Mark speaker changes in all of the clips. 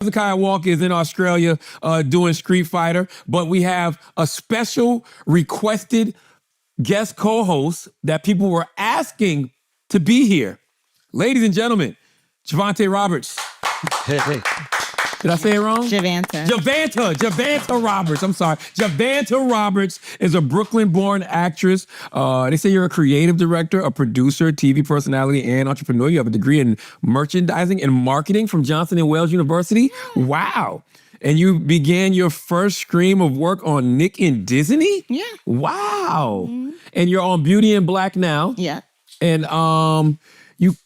Speaker 1: Hezekiah Walker is in Australia doing Street Fighter, but we have a special requested guest co-host that people were asking to be here. Ladies and gentlemen, Javante Roberts.
Speaker 2: Hey.
Speaker 1: Did I say it wrong?
Speaker 3: Javanta
Speaker 1: Roberts. I'm sorry. Javanta Roberts is a Brooklyn-born actress. They say you're a creative director, a producer, TV personality, and entrepreneur. You have a degree in merchandising and marketing from Johnson & Wales University. Wow. And you began your first stream of work on Nick and Disney?
Speaker 3: Yeah.
Speaker 1: Wow. Mm-hmm. And you're on Beauty and Black now.
Speaker 3: Yeah.
Speaker 1: And you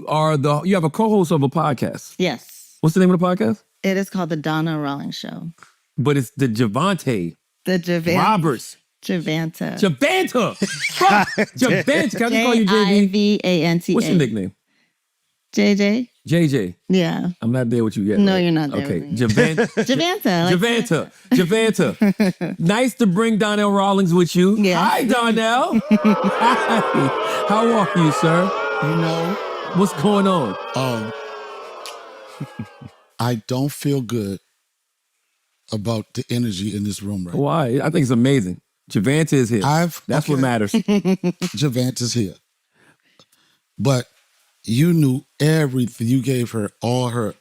Speaker 1: have a co-host of a podcast.
Speaker 3: Yes.
Speaker 1: What's the name of the podcast?
Speaker 3: It is called The Donna Rawlings Show.
Speaker 1: But it's the Javante. Roberts.
Speaker 3: Javanta.
Speaker 1: Javanta. Javanta. Can I just call you JV?
Speaker 3: Javanta.
Speaker 1: What's your nickname?
Speaker 3: JJ.
Speaker 1: JJ.
Speaker 3: Yeah.
Speaker 1: I'm not there with you yet.
Speaker 3: No,
Speaker 1: right?
Speaker 3: you're not there.
Speaker 1: Okay. Javanta. Javanta. Nice to bring Donnell Rawlings with you.
Speaker 3: Yes.
Speaker 1: Hi, Donnell. Hi. How are you, sir?
Speaker 2: You know,
Speaker 1: what's going on?
Speaker 2: I don't feel good about the energy in this room right now.
Speaker 1: Why? I think it's amazing. Javanta is here. That's what matters.
Speaker 2: Javanta's here. But you knew everything. You gave her all her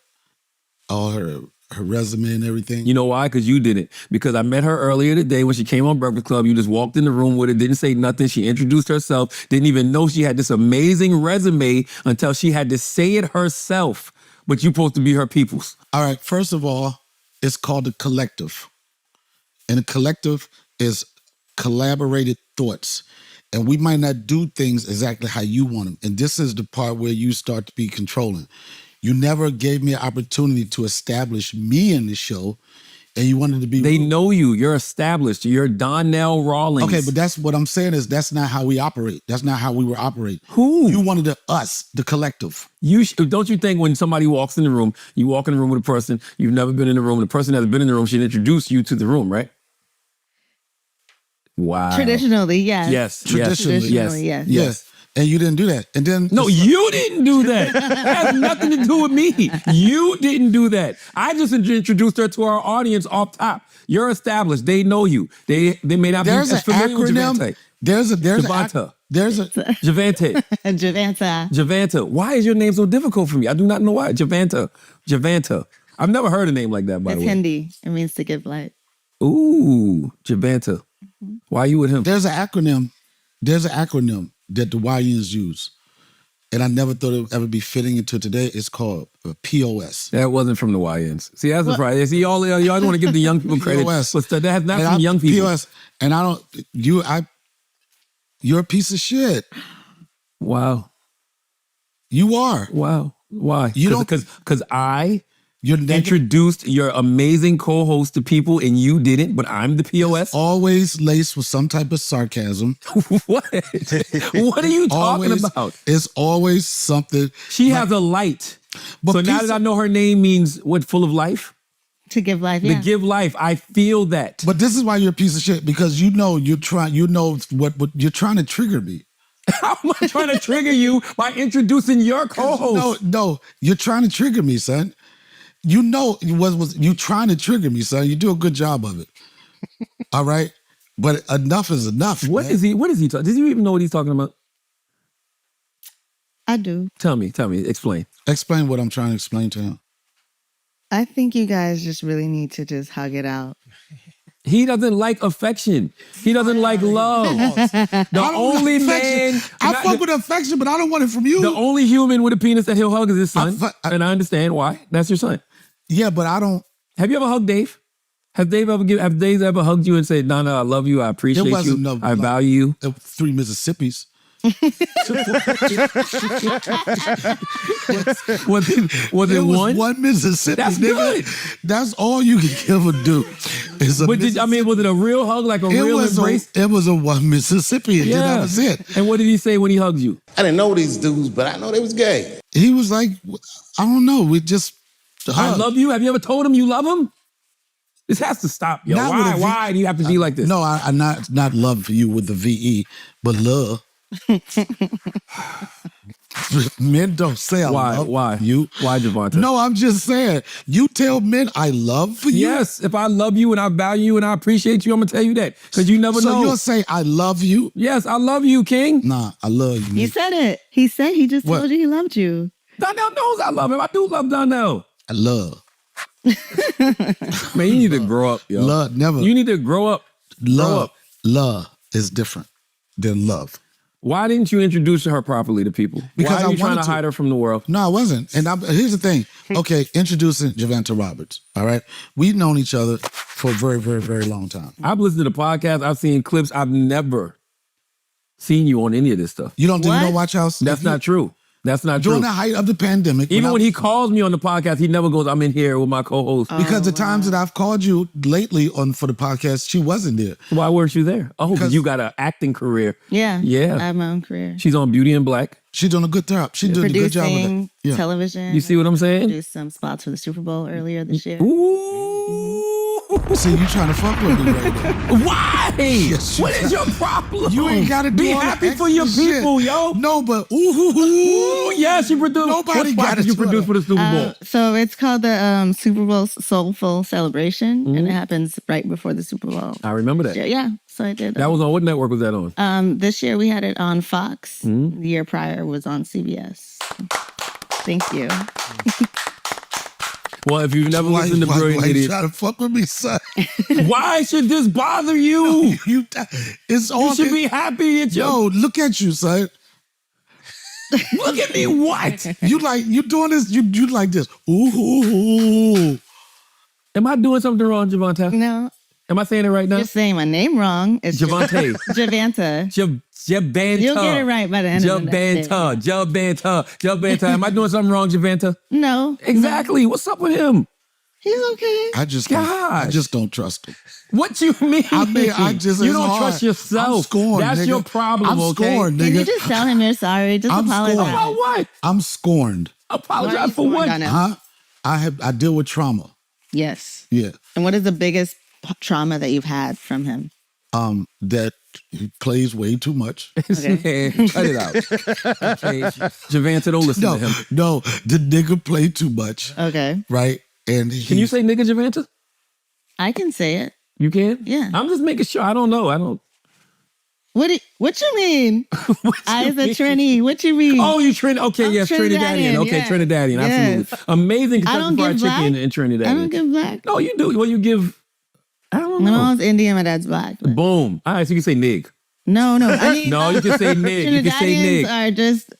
Speaker 2: resume and everything.
Speaker 1: You know why? Because you didn't. Because I met her earlier today when she came on Breakfast Club. You just walked in the room with her, didn't say nothing. She introduced herself, didn't even know she had this amazing resume until she had to say it herself. But you're supposed to be her peoples.
Speaker 2: All right, first of all, it's called a collective. And a collective is collaborated thoughts. And we might not do things exactly how you want them. And this is the part where you start to be controlling. You never gave me an opportunity to establish me in the show, and you wanted to be...
Speaker 1: They know you. You're established. You're Donnell Rawlings.
Speaker 2: Okay, but that's what I'm saying is that's not how we operate. That's not how we were operating.
Speaker 1: Who?
Speaker 2: You wanted the collective.
Speaker 1: Don't you think when somebody walks in the room, you walk in the room with a person, you've never been in the room, and the person hasn't been in the room, should introduce you to the room, right? Wow.
Speaker 3: Traditionally, yes.
Speaker 1: Yes.
Speaker 3: Traditionally, yes.
Speaker 2: Yes. And you didn't do that. And then...
Speaker 1: No, you didn't do that. That has nothing to do with me. You didn't do that. I just introduced her to our audience off top. You're established. They know you. They may not be as familiar with Javante.
Speaker 2: There's
Speaker 1: Javanta. Javante.
Speaker 3: Javanta.
Speaker 1: Why is your name so difficult for me? I do not know why. Javanta. I've never heard a name like that, by the way.
Speaker 3: It's Hindi. It means to give light.
Speaker 1: Ooh, Javanta. Mm-hmm. Why are you with him?
Speaker 2: There's an acronym that the YNs use. And I never thought it would ever be fitting into today. It's called POS.
Speaker 1: That wasn't from the YNs. See, that's the problem. See, y'all want to give the young people credit.
Speaker 2: POS.
Speaker 1: But that has not from young people.
Speaker 2: POS. And you're a piece of shit.
Speaker 1: Wow.
Speaker 2: You are.
Speaker 1: Wow. Why?
Speaker 2: You don't...
Speaker 1: Because you introduced your amazing co-host to people and you didn't, but I'm the POS?
Speaker 2: It's always laced with some type of sarcasm.
Speaker 1: What? What are you talking about?
Speaker 2: It's always something.
Speaker 1: She has a light. But so now that I know her name means what, full of life?
Speaker 3: To give life, yeah.
Speaker 1: To give life. I feel that.
Speaker 2: But this is why you're a piece of shit, because what you're trying to trigger me.
Speaker 1: How am I trying to trigger you by introducing your co-host?
Speaker 2: No, you're trying to trigger me, son. You know you trying to trigger me, son. You do a good job of it. All right? But enough is enough.
Speaker 1: What is he talking? Does he even know what he's talking about?
Speaker 3: I do.
Speaker 1: Tell me, explain.
Speaker 2: Explain what I'm trying to explain to him.
Speaker 3: I think you guys just really need to just hug it out.
Speaker 1: He doesn't like affection. He doesn't like love. The only man...
Speaker 2: I fuck with affection, but I don't want it from you.
Speaker 1: The only human with a penis that he'll hug is his son. And I understand why. That's your son.
Speaker 2: Yeah, but I don't...
Speaker 1: Have you ever hugged Dave? Have Dave ever hugged you and said, "Nana, I love you, I appreciate you, I value you"?
Speaker 2: 3 Mississippis.
Speaker 1: Was it one?
Speaker 2: One Mississippi.
Speaker 1: That's
Speaker 2: nigga.
Speaker 1: good.
Speaker 2: That's all you can ever do. Was
Speaker 1: it a real hug, like a real embrace?
Speaker 2: It was a one Mississippi, and then that was it.
Speaker 1: And what did he say when he hugged you?
Speaker 4: I didn't know these dudes, but I know they was gay.
Speaker 2: He was like, I don't know. We just
Speaker 1: I love you. Have you ever told him you love him? This has to stop, yo. Why do you have to be like this?
Speaker 2: No, I not love for you with the VE, but love. Men don't say I
Speaker 1: Why?
Speaker 2: love
Speaker 1: Why?
Speaker 2: you.
Speaker 1: Why, Javante?
Speaker 2: No, I'm just saying. You tell men I love you.
Speaker 1: Yes, if I love you and I value you and I appreciate you, I'm gonna tell you that. Because you never
Speaker 2: So
Speaker 1: know.
Speaker 2: you'll say I love you?
Speaker 1: Yes, I love you, King.
Speaker 2: Nah, I love you.
Speaker 3: He
Speaker 2: nigga.
Speaker 3: said it. He said he just
Speaker 2: What?
Speaker 3: told you he loved you.
Speaker 1: Donnell knows I love him. I do love Donnell.
Speaker 2: I love.
Speaker 1: Man, you need to grow up, yo.
Speaker 2: Love, never.
Speaker 1: You need to grow up. Grow
Speaker 2: Love.
Speaker 1: up.
Speaker 2: Love is different than love.
Speaker 1: Why didn't you introduce her properly to people?
Speaker 2: Because
Speaker 1: Why are
Speaker 2: I
Speaker 1: you trying
Speaker 2: wanted
Speaker 1: to
Speaker 2: to.
Speaker 1: hide her from the world?
Speaker 2: No, I wasn't. And here's the thing. Okay, introducing Javante Roberts. All right. We've known each other for a very, very, very long time.
Speaker 1: I've listened to the podcast. I've seen clips. I've never seen you on any of this stuff.
Speaker 2: You don't do
Speaker 3: What?
Speaker 2: no watch house?
Speaker 1: That's not true. That's not
Speaker 2: During
Speaker 1: true.
Speaker 2: the height of the pandemic.
Speaker 1: Even when he calls me on the podcast, he never goes, I'm in here with my co-host.
Speaker 2: Because the times that I've called you lately for the podcast, she wasn't there.
Speaker 1: Why weren't you there? Oh, because
Speaker 2: 'Cause-
Speaker 1: you got an acting career.
Speaker 3: Yeah.
Speaker 1: Yeah.
Speaker 3: I have my own career.
Speaker 1: She's on Beauty and Black.
Speaker 2: She's doing a good job. She's doing a good job with
Speaker 3: Producing
Speaker 2: that. Yeah.
Speaker 3: television.
Speaker 1: You see what I'm saying?
Speaker 3: Produced some spots for the Super Bowl earlier this year.
Speaker 1: Ooh.
Speaker 2: See, you trying to fuck with me right now.
Speaker 1: Why?
Speaker 2: Yes, you
Speaker 1: What is your problem?
Speaker 2: You ain't got to do
Speaker 1: Be
Speaker 2: all
Speaker 1: happy
Speaker 2: that
Speaker 1: for your
Speaker 2: extra
Speaker 1: people,
Speaker 2: shit.
Speaker 1: yo.
Speaker 2: No, but
Speaker 1: Ooh, yes, you produced.
Speaker 2: Nobody
Speaker 1: What spot
Speaker 2: gotta
Speaker 1: did you
Speaker 2: do
Speaker 1: produce
Speaker 2: that.
Speaker 1: for the Super Bowl?
Speaker 3: So it's called the Super Bowl Soulful Celebration, and it happens right before the Super Bowl.
Speaker 1: I remember that.
Speaker 3: Yeah, so I did.
Speaker 1: That was on, what network was that on?
Speaker 3: This year we had it on Fox. The year prior was on CBS. Thank you.
Speaker 1: Well, if you've never
Speaker 2: why
Speaker 1: listened to
Speaker 2: you
Speaker 1: Brilliant Idiot,
Speaker 2: trying to fuck with me, son?
Speaker 1: why should this bother you?
Speaker 2: It's all
Speaker 1: You should be happy at your...
Speaker 2: Yo, look at you, son.
Speaker 1: Look at me, what?
Speaker 2: You doing this, you like this. Ooh.
Speaker 1: Am I doing something wrong, Javante?
Speaker 3: No,
Speaker 1: Am I saying it right now?
Speaker 3: you're saying my name wrong. It's
Speaker 1: Javante.
Speaker 3: Javanta.
Speaker 1: Javanta.
Speaker 3: You'll get it right by the end of the day.
Speaker 1: Javanta. Am I doing something wrong, Javanta?
Speaker 3: No,
Speaker 1: Exactly. What's up with him?
Speaker 3: he's okay.
Speaker 2: I just don't trust him.
Speaker 1: What you mean?
Speaker 2: I mean,
Speaker 1: you don't trust yourself.
Speaker 2: I'm scorned,
Speaker 1: That's
Speaker 2: nigga.
Speaker 1: your problem,
Speaker 2: I'm
Speaker 1: okay?
Speaker 2: scorned,
Speaker 3: Can you
Speaker 2: nigga.
Speaker 3: just tell him you're sorry? Just
Speaker 2: I'm
Speaker 3: apologize.
Speaker 2: scorned.
Speaker 1: About what?
Speaker 2: I'm scorned.
Speaker 1: Apologize for what?
Speaker 2: Huh? I deal with trauma.
Speaker 3: Yes.
Speaker 2: Yeah.
Speaker 3: And what is the biggest trauma that you've had from him?
Speaker 2: That he plays way too much.
Speaker 1: Man, cut it out. Okay. Javanta, don't listen
Speaker 2: No,
Speaker 1: to him.
Speaker 2: no, the nigga played too much,
Speaker 3: Okay.
Speaker 2: right? And
Speaker 1: Can you say nigga, Javanta?
Speaker 3: I can say it.
Speaker 1: You can?
Speaker 3: Yeah.
Speaker 1: I'm just making sure. I don't know. I don't.
Speaker 3: What you mean? I is a Trini. What you mean?
Speaker 1: Oh, you Trinidad. Okay,
Speaker 3: I'm
Speaker 1: yes, Trinidadian. Okay,
Speaker 3: yeah.
Speaker 1: Trinidadian.
Speaker 3: Yes.
Speaker 1: Absolutely. Amazing
Speaker 3: I don't
Speaker 1: Kentucky Fried
Speaker 3: give
Speaker 1: Chicken
Speaker 3: black.
Speaker 1: in Trinidad.
Speaker 3: I don't give black.
Speaker 1: No, you do. Well, you give. I don't
Speaker 3: My
Speaker 1: know.
Speaker 3: mom's Indian, my dad's black. but-
Speaker 1: Boom. All right, so you can say nig.
Speaker 3: No. I mean,
Speaker 1: No, you can say nig. You can say
Speaker 3: Trinidadians
Speaker 1: nig.
Speaker 3: are just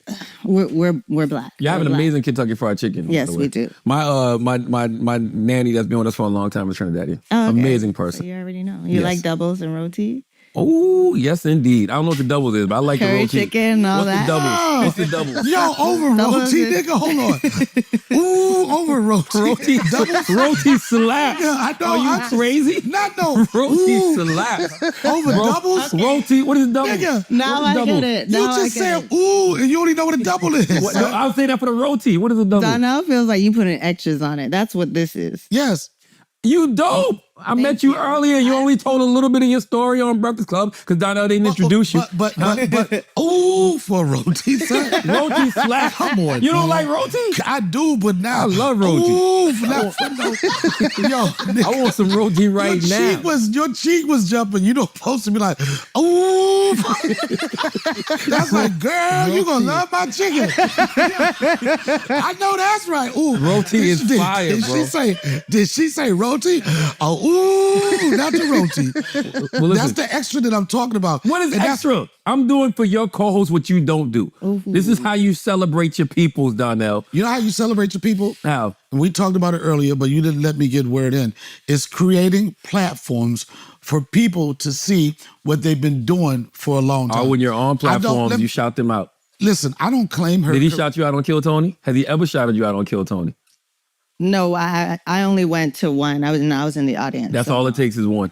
Speaker 3: we're black.
Speaker 1: You have
Speaker 3: We're
Speaker 1: an
Speaker 3: black.
Speaker 1: amazing Kentucky Fried Chicken. by
Speaker 3: Yes,
Speaker 1: the way.
Speaker 3: we do.
Speaker 1: My nanny that's been with us for a long time is Trinidadian.
Speaker 3: Oh, okay.
Speaker 1: Amazing
Speaker 3: So
Speaker 1: person.
Speaker 3: you already know. You
Speaker 1: Yes.
Speaker 3: like doubles and roti,
Speaker 1: Oh, yes, indeed. I don't know what the doubles is, but I like the
Speaker 3: curry
Speaker 1: roti.
Speaker 3: chicken, and all
Speaker 1: What's
Speaker 3: that.
Speaker 1: the doubles?
Speaker 2: Oh.
Speaker 1: What's the doubles?
Speaker 2: Yo, over
Speaker 3: Doubles
Speaker 2: roti,
Speaker 3: is-
Speaker 2: nigga. Hold on. Ooh, over roti.
Speaker 1: Roti, roti slap.
Speaker 2: Yeah, I know.
Speaker 1: Are you
Speaker 2: I-
Speaker 1: crazy?
Speaker 2: Not no.
Speaker 1: Roti
Speaker 2: Ooh,
Speaker 1: slap.
Speaker 2: over doubles.
Speaker 1: Roti. What is double?
Speaker 2: Nigga,
Speaker 3: Now
Speaker 1: What's
Speaker 3: I
Speaker 1: double?
Speaker 3: get it.
Speaker 2: you
Speaker 3: Now I
Speaker 2: just
Speaker 3: get
Speaker 2: said
Speaker 3: it.
Speaker 2: ooh, and you only know what a double is.
Speaker 1: What, no, I'll say that for the roti. What is a double?
Speaker 3: Donnell feels like you putting extras on it. That's what this is.
Speaker 2: Yes.
Speaker 1: You dope. I met you earlier. You only told a little bit of your story on Breakfast Club because Donnell didn't introduce you.
Speaker 2: But ooh, for roti, son.
Speaker 1: Roti slap.
Speaker 2: Come on,
Speaker 1: You don't
Speaker 2: man.
Speaker 1: like roti?
Speaker 2: I do, but now
Speaker 1: I love roti.
Speaker 2: Ooh, yo,
Speaker 1: I want some roti right now.
Speaker 2: Your cheek was jumping. You don't supposed to be like, ooh. That's like, girl, you gonna love my chicken. I know that's right. Ooh,
Speaker 1: Roti is fire, bro.
Speaker 2: Did she say roti? Oh, ooh, not the roti.
Speaker 1: Well, listen.
Speaker 2: That's the extra that I'm talking about.
Speaker 1: What is
Speaker 2: And that's-
Speaker 1: extra? I'm doing for your co-host what you don't do. This is how you celebrate your peoples, Donnell.
Speaker 2: You know how you celebrate your people?
Speaker 1: How?
Speaker 2: And we talked about it earlier, but you didn't let me get word in. It's creating platforms for people to see what they've been doing for a long time.
Speaker 1: Or when you're on
Speaker 2: I don't-
Speaker 1: platforms,
Speaker 2: let-
Speaker 1: you shout them out.
Speaker 2: Listen, I don't claim her.
Speaker 1: Did he shout you out on Kill Tony? Has he ever shouted you out on Kill Tony?
Speaker 3: No, I only went to one. I was in the audience.
Speaker 1: That's
Speaker 3: so.
Speaker 1: all it takes is one.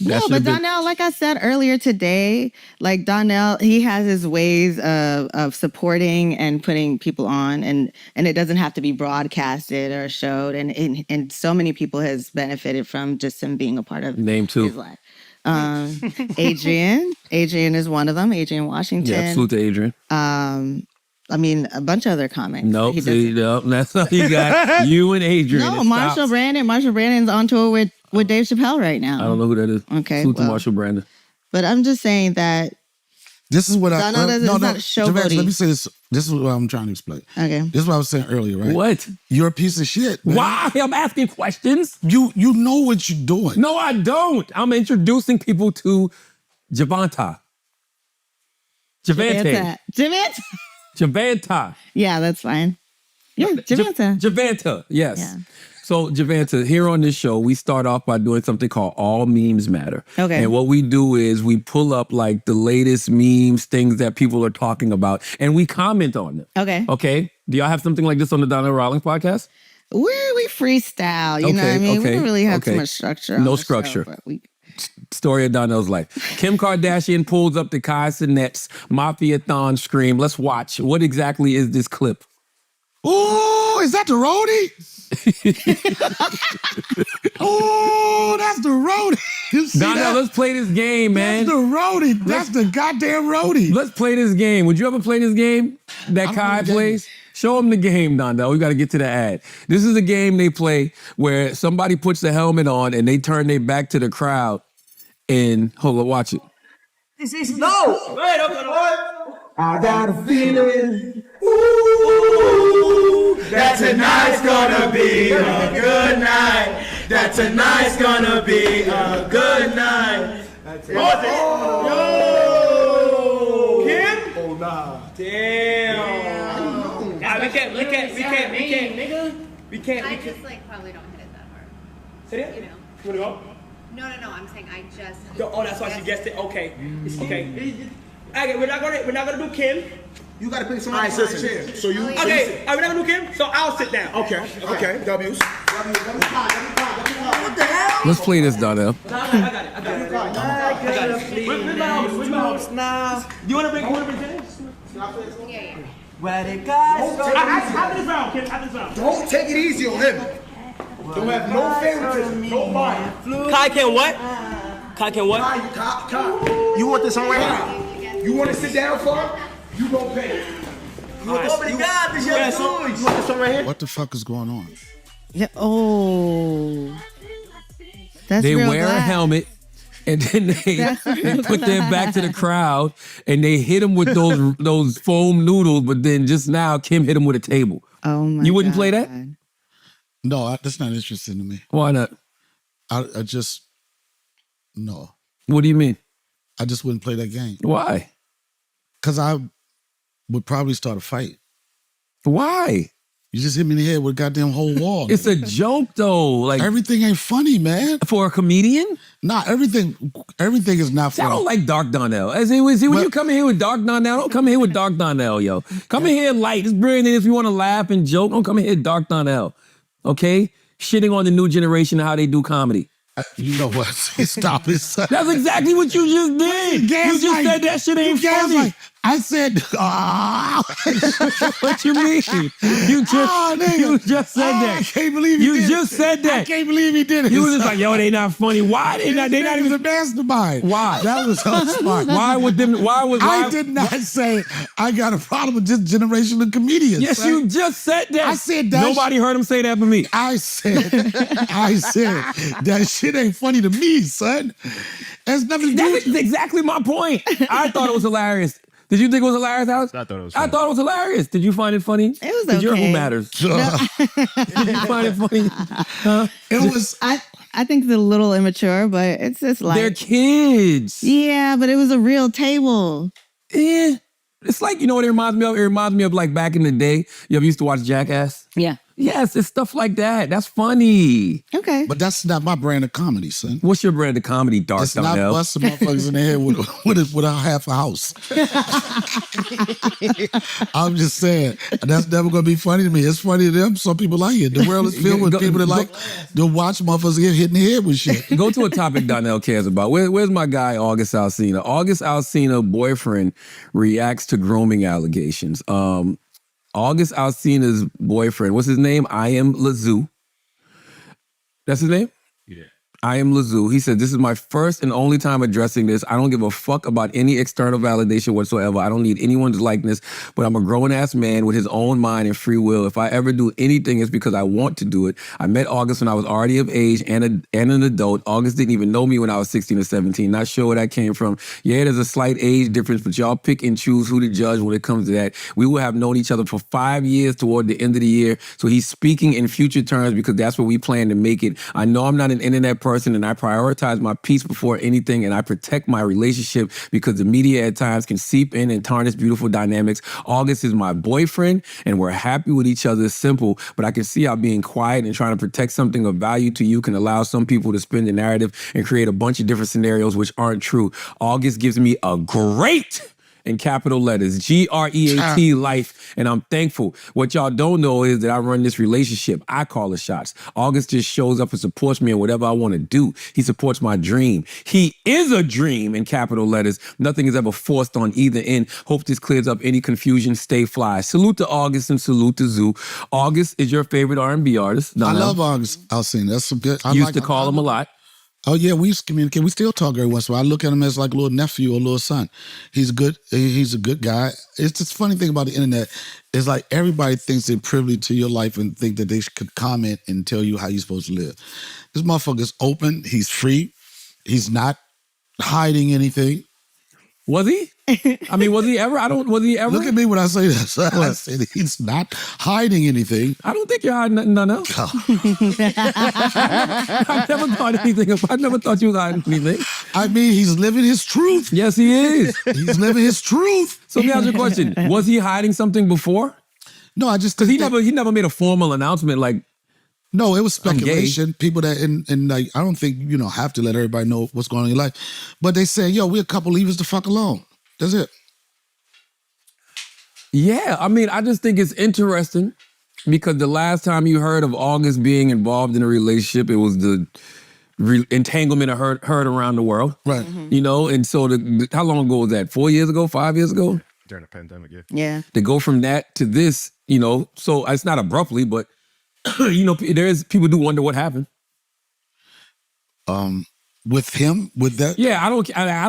Speaker 1: That
Speaker 3: No,
Speaker 1: should've
Speaker 3: but
Speaker 1: been-
Speaker 3: Donnell, like I said earlier today, like Donnell, he has his ways of supporting and putting people on, and it doesn't have to be broadcasted or showed, and so many people has benefited from just him being a part of
Speaker 1: Name two.
Speaker 3: his life. Adrian is one of them. Adrian Washington.
Speaker 1: Yeah, salute to Adrian.
Speaker 3: I mean, a bunch of other comics.
Speaker 1: Nope,
Speaker 3: He
Speaker 1: see,
Speaker 3: doesn't.
Speaker 1: no, that's all you got. You and Adrian.
Speaker 3: No,
Speaker 1: It
Speaker 3: Marshall
Speaker 1: stops.
Speaker 3: Brandon. Marshall Brandon's on tour with Dave Chappelle right now.
Speaker 1: I don't know who that is.
Speaker 3: Okay,
Speaker 1: Salute to
Speaker 3: well.
Speaker 1: Marshall Brandon.
Speaker 3: But I'm just saying that.
Speaker 2: This is what I...
Speaker 3: Donnell doesn't- it's not
Speaker 2: Javaz,
Speaker 3: showboaty.
Speaker 2: let me say this. This is what I'm trying to explain.
Speaker 3: Okay.
Speaker 2: This is what I was saying earlier, right?
Speaker 1: What?
Speaker 2: You're a piece of shit, man.
Speaker 1: Why? I'm asking questions.
Speaker 2: You know what you're doing.
Speaker 1: No, I don't. I'm introducing people to Javante. Javante.
Speaker 3: Javante.
Speaker 1: Javante.
Speaker 3: Yeah, that's fine. Yeah, Javante.
Speaker 1: Javante, yes.
Speaker 3: Yeah.
Speaker 1: So, Javante, here on this show, we start off by doing something called All Memes Matter.
Speaker 3: Okay.
Speaker 1: And what we do is we pull up like the latest memes, things that people are talking about, and we comment on them.
Speaker 3: Okay.
Speaker 1: Okay? Do y'all have something like this on the Donnell Rawlings podcast?
Speaker 3: We freestyle, you know what I mean? We don't really have too much structure. on
Speaker 1: No
Speaker 3: the show,
Speaker 1: structure.
Speaker 3: but we,
Speaker 1: Story of Donnell's life. Kim Kardashian pulls up the Cenat's Mafiathon scream. Let's watch. What exactly is this clip?
Speaker 2: Oh, is that the roadie? Oh, that's the roadie. You see
Speaker 1: Donnell,
Speaker 2: that?
Speaker 1: let's play this game, man.
Speaker 2: That's the roadie. That's the goddamn roadie.
Speaker 1: Let's play this game. Would you ever play this game that
Speaker 2: don't
Speaker 1: Kai
Speaker 2: know the
Speaker 1: plays? Show him the game, Donnell. We got to get to the ad. This is a game they play where somebody puts the helmet on and they turn their back to the crowd and hold on, watch it.
Speaker 5: No! Wait, I got a feeling, ooh, that tonight's gonna be a good night. That tonight's gonna be a good night. Yo! Kim? Oh, nah. Damn. Nah, we can't.
Speaker 6: I just like probably don't hit it that hard.
Speaker 5: Say that?
Speaker 6: You know.
Speaker 5: You wanna go?
Speaker 6: No, I'm saying I just.
Speaker 5: Oh, that's why she guessed it. Okay. Okay. Okay, we're not gonna do Kim.
Speaker 7: You gotta pick somebody from the chair. So you.
Speaker 5: Okay, we're not gonna do Kim. So I'll sit down.
Speaker 7: Okay. W's.
Speaker 5: What the hell?
Speaker 1: Let's play this, Donnell.
Speaker 5: I got it. With mouse now. You wanna bring James?
Speaker 6: Yeah.
Speaker 5: Where the guys go? Have this round, Kim. Have this round.
Speaker 7: Don't take it easy on him. Don't have no favoritism. No bias.
Speaker 5: Kai can what? Kai can what?
Speaker 7: You want this on right here? You want to sit down for it? You gon' pay.
Speaker 5: Oh my God, this your dude.
Speaker 7: You want this on right here?
Speaker 2: What the fuck is going on?
Speaker 3: yeah. Oh. That's
Speaker 1: They
Speaker 3: real
Speaker 1: wear a
Speaker 3: glad.
Speaker 1: helmet and then they
Speaker 3: That's real
Speaker 1: put their back to the
Speaker 3: glad.
Speaker 1: crowd and they hit him with those foam noodles, but then just now Kim hit him with a table.
Speaker 3: Oh my
Speaker 1: You wouldn't play that?
Speaker 3: God.
Speaker 2: No, that's not interesting to me.
Speaker 1: Why not?
Speaker 2: I just, no.
Speaker 1: What do you mean?
Speaker 2: I just wouldn't play that game.
Speaker 1: Why?
Speaker 2: Because I would probably start a fight.
Speaker 1: Why?
Speaker 2: You just hit me in the head with a goddamn whole wall.
Speaker 1: It's a joke though. Like
Speaker 2: Everything ain't funny, man.
Speaker 1: for a comedian?
Speaker 2: Nah, everything is not
Speaker 1: See, I don't
Speaker 2: funny.
Speaker 1: like Dark Donnell. As in, when
Speaker 2: But-
Speaker 1: you come in here with Dark Donnell, don't come in here with Dark Donnell, yo. Come in here light. Just bring it in if you want to laugh and joke. Don't come in here Dark Donnell. Okay? Shitting on the new generation and how they do comedy.
Speaker 2: You know what? Stop it, son.
Speaker 1: That's exactly what you just did. You just
Speaker 2: Gaslight.
Speaker 1: said that shit ain't
Speaker 2: You
Speaker 1: funny.
Speaker 2: gaslight. I said,
Speaker 1: What you mean? You just said
Speaker 2: I
Speaker 1: that.
Speaker 2: can't believe he
Speaker 1: You
Speaker 2: did
Speaker 1: just
Speaker 2: it.
Speaker 1: said that.
Speaker 2: I can't believe he did it.
Speaker 1: You was just like, yo, they not funny. Why they not? They not
Speaker 2: He was
Speaker 1: even.
Speaker 2: a mastermind.
Speaker 1: Why?
Speaker 2: That was so smart.
Speaker 1: Why would them?
Speaker 2: I did not say I got a problem with this generation of comedians.
Speaker 1: Yes,
Speaker 2: son.
Speaker 1: you just said that.
Speaker 2: I said that.
Speaker 1: Nobody heard him say that but me.
Speaker 2: I said that shit ain't funny to me, son. There's nothing to do
Speaker 1: That's
Speaker 2: with
Speaker 1: exactly my point. I thought it was hilarious. Did you think it was hilarious, Alex?
Speaker 8: I thought it was
Speaker 1: I
Speaker 8: funny.
Speaker 1: thought it was hilarious. Did you find it funny?
Speaker 3: It was
Speaker 1: Because you're who
Speaker 3: okay.
Speaker 1: matters. Did you find it funny? Huh?
Speaker 2: It was.
Speaker 3: I think it's a little immature, but it's just like
Speaker 1: They're kids.
Speaker 3: yeah, but it was a real table.
Speaker 1: Yeah. It's like, you know what it reminds me of? It reminds me of like back in the day. You ever used to watch Jackass?
Speaker 3: Yeah.
Speaker 1: Yes, it's stuff like that. That's funny.
Speaker 3: Okay.
Speaker 2: But that's not my brand of comedy, son.
Speaker 1: What's your brand of comedy, Dark
Speaker 2: It's not
Speaker 1: Donnell?
Speaker 2: busting motherfuckers in the head with a half a house. I'm just saying, that's never gonna be funny to me. It's funny to them. Some people like it. The world is filled with people that like to watch motherfuckers get hit in the head with shit.
Speaker 1: Go to a topic Donnell cares about. Where's my guy, August Alsina? August Alsina boyfriend reacts to grooming allegations. August Alsina's boyfriend, what's his name? I am Lazoo. That's his name?
Speaker 8: Yeah.
Speaker 1: I am Lazoo. He said, this is my first and only time addressing this. I don't give a fuck about any external validation whatsoever. I don't need anyone's likeness, but I'm a grown-ass man with his own mind and free will. If I ever do anything, it's because I want to do it. I met August when I was already of age and an adult. August didn't even know me when I was 16 or 17. Not sure where that came from. Yeah, there's a slight age difference, but y'all pick and choose who to judge when it comes to that. We will have known each other for 5 years toward the end of the year, so he's speaking in future terms because that's what we plan to make it. I know I'm not an internet person, and I prioritize my peace before anything, and I protect my relationship because the media at times can seep in and tarnish beautiful dynamics. August is my boyfriend, and we're happy with each other. It's simple, but I can see how being quiet and trying to protect something of value to you can allow some people to spin the narrative and create a bunch of different scenarios which aren't true. August gives me a great, in capital letters, GREAT life, and I'm thankful. What y'all don't know is that I run this relationship. I call the shots. August just shows up and supports me in whatever I want to do. He supports my dream. He is a dream, in capital letters. Nothing is ever forced on either end. Hope this clears up any confusion. Stay fly. Salute to August and salute to Zoo. August is your favorite R&B artist.
Speaker 2: I love August Alsina. That's some good. I
Speaker 1: Used to call him a lot.
Speaker 2: Oh yeah, we used to communicate. We still talk every once in a while. I look at him as like a little nephew or a little son. He's good. He's a good guy. It's just funny thing about the internet is like everybody thinks they're privy to your life and think that they could comment and tell you how you're supposed to live. This motherfucker's open. He's free. He's not hiding anything.
Speaker 1: Was he? I mean, was he ever? Was he ever?
Speaker 2: Look at me when I say this. I said he's not hiding anything.
Speaker 1: I don't think you're hiding nothing else. I never thought anything. I never thought you was hiding anything.
Speaker 2: I mean, he's living his truth.
Speaker 1: Yes, he is.
Speaker 2: He's living his truth.
Speaker 1: So let me ask you a question. Was he hiding something before?
Speaker 2: No, I just
Speaker 1: Because he never made a formal announcement like,
Speaker 2: no, it was speculation. People that and like I don't think have to let everybody know what's going on in your life, but they say, "Yo, we're a couple leavers the fuck alone." That's it.
Speaker 1: Yeah, I mean, I just think it's interesting because the last time you heard of August being involved in a relationship, it was the entanglement heard around the world,
Speaker 2: right?
Speaker 1: And so how long ago was that? 4 years ago? 5 years ago?
Speaker 8: During the pandemic, yeah.
Speaker 3: Yeah.
Speaker 1: To go from that to this, so it's not abruptly, but. People do wonder what happened.
Speaker 2: With him, with that.
Speaker 1: Yeah, I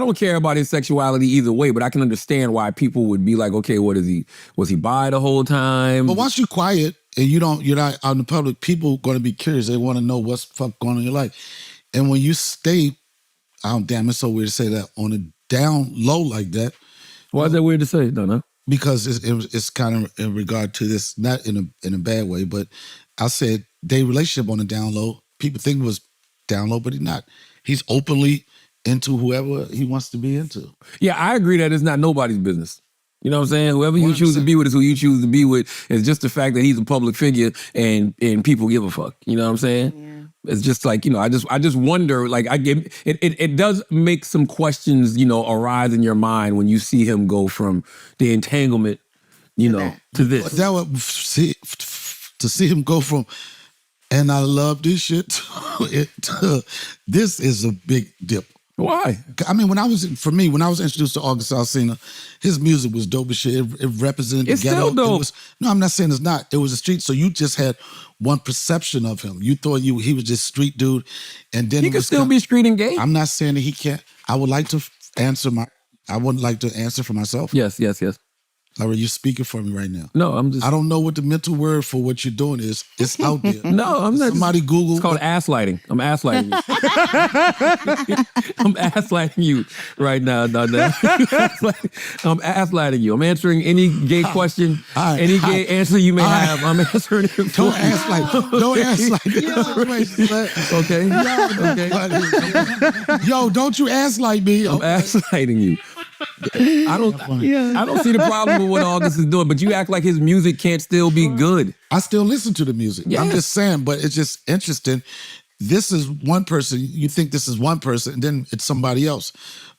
Speaker 1: don't care about his sexuality either way, but I can understand why people would be like, okay, what is he? Was he bi the whole time?
Speaker 2: But once you're quiet and you're not out in the public, people going to be curious. They want to know what's fuck going on in your life. And when you stay, it's so weird to say that, on a down low like that.
Speaker 1: Why is that weird to say? No.
Speaker 2: Because it's kind of in regard to this, not in a bad way, but I said their relationship on the down low. People think it was down low, but he's not. He's openly into whoever he wants to be into.
Speaker 1: Yeah, I agree that it's not nobody's business. You know what I'm saying? Whoever you choose to be with is who you choose to be with. It's just the fact that he's a public figure and people give a fuck. You know what I'm saying? Yeah. It's just like, I just wonder, like it does make some questions, arise in your mind when you see him go from the entanglement, to this.
Speaker 2: That would to see him go from, and I love this shit, this is a big dip.
Speaker 1: Why?
Speaker 2: I mean, when I was introduced to August Alsina, his music was dope as shit. It represented the ghetto.
Speaker 1: Still dope.
Speaker 2: No, I'm not saying it's not. It was a street, so you just had one perception of him. You thought he was just street dude, and then
Speaker 1: he could still be street and gay.
Speaker 2: I'm not saying that he can't. I would like to answer for myself.
Speaker 1: Yes.
Speaker 2: Larry, you're speaking for me right now.
Speaker 1: No, I'm just.
Speaker 2: I don't know what the mental word for what you're doing is. It's out there.
Speaker 1: No, I'm not.
Speaker 2: Somebody Google.
Speaker 1: It's called ass lighting. I'm ass lighting you. I'm ass lighting you right now. I'm ass lighting you. I'm answering any gay question, any gay answer you may have. I'm answering it.
Speaker 2: Don't ask like
Speaker 1: Okay.
Speaker 2: Yo, don't you ask like me.
Speaker 1: I'm ass lighting you. I don't see the problem with what August is doing, but you act like his music can't still be good.
Speaker 2: I still listen to the music. Yes. I'm just saying, but it's just interesting. This is one person. You think this is one person, and then it's somebody else.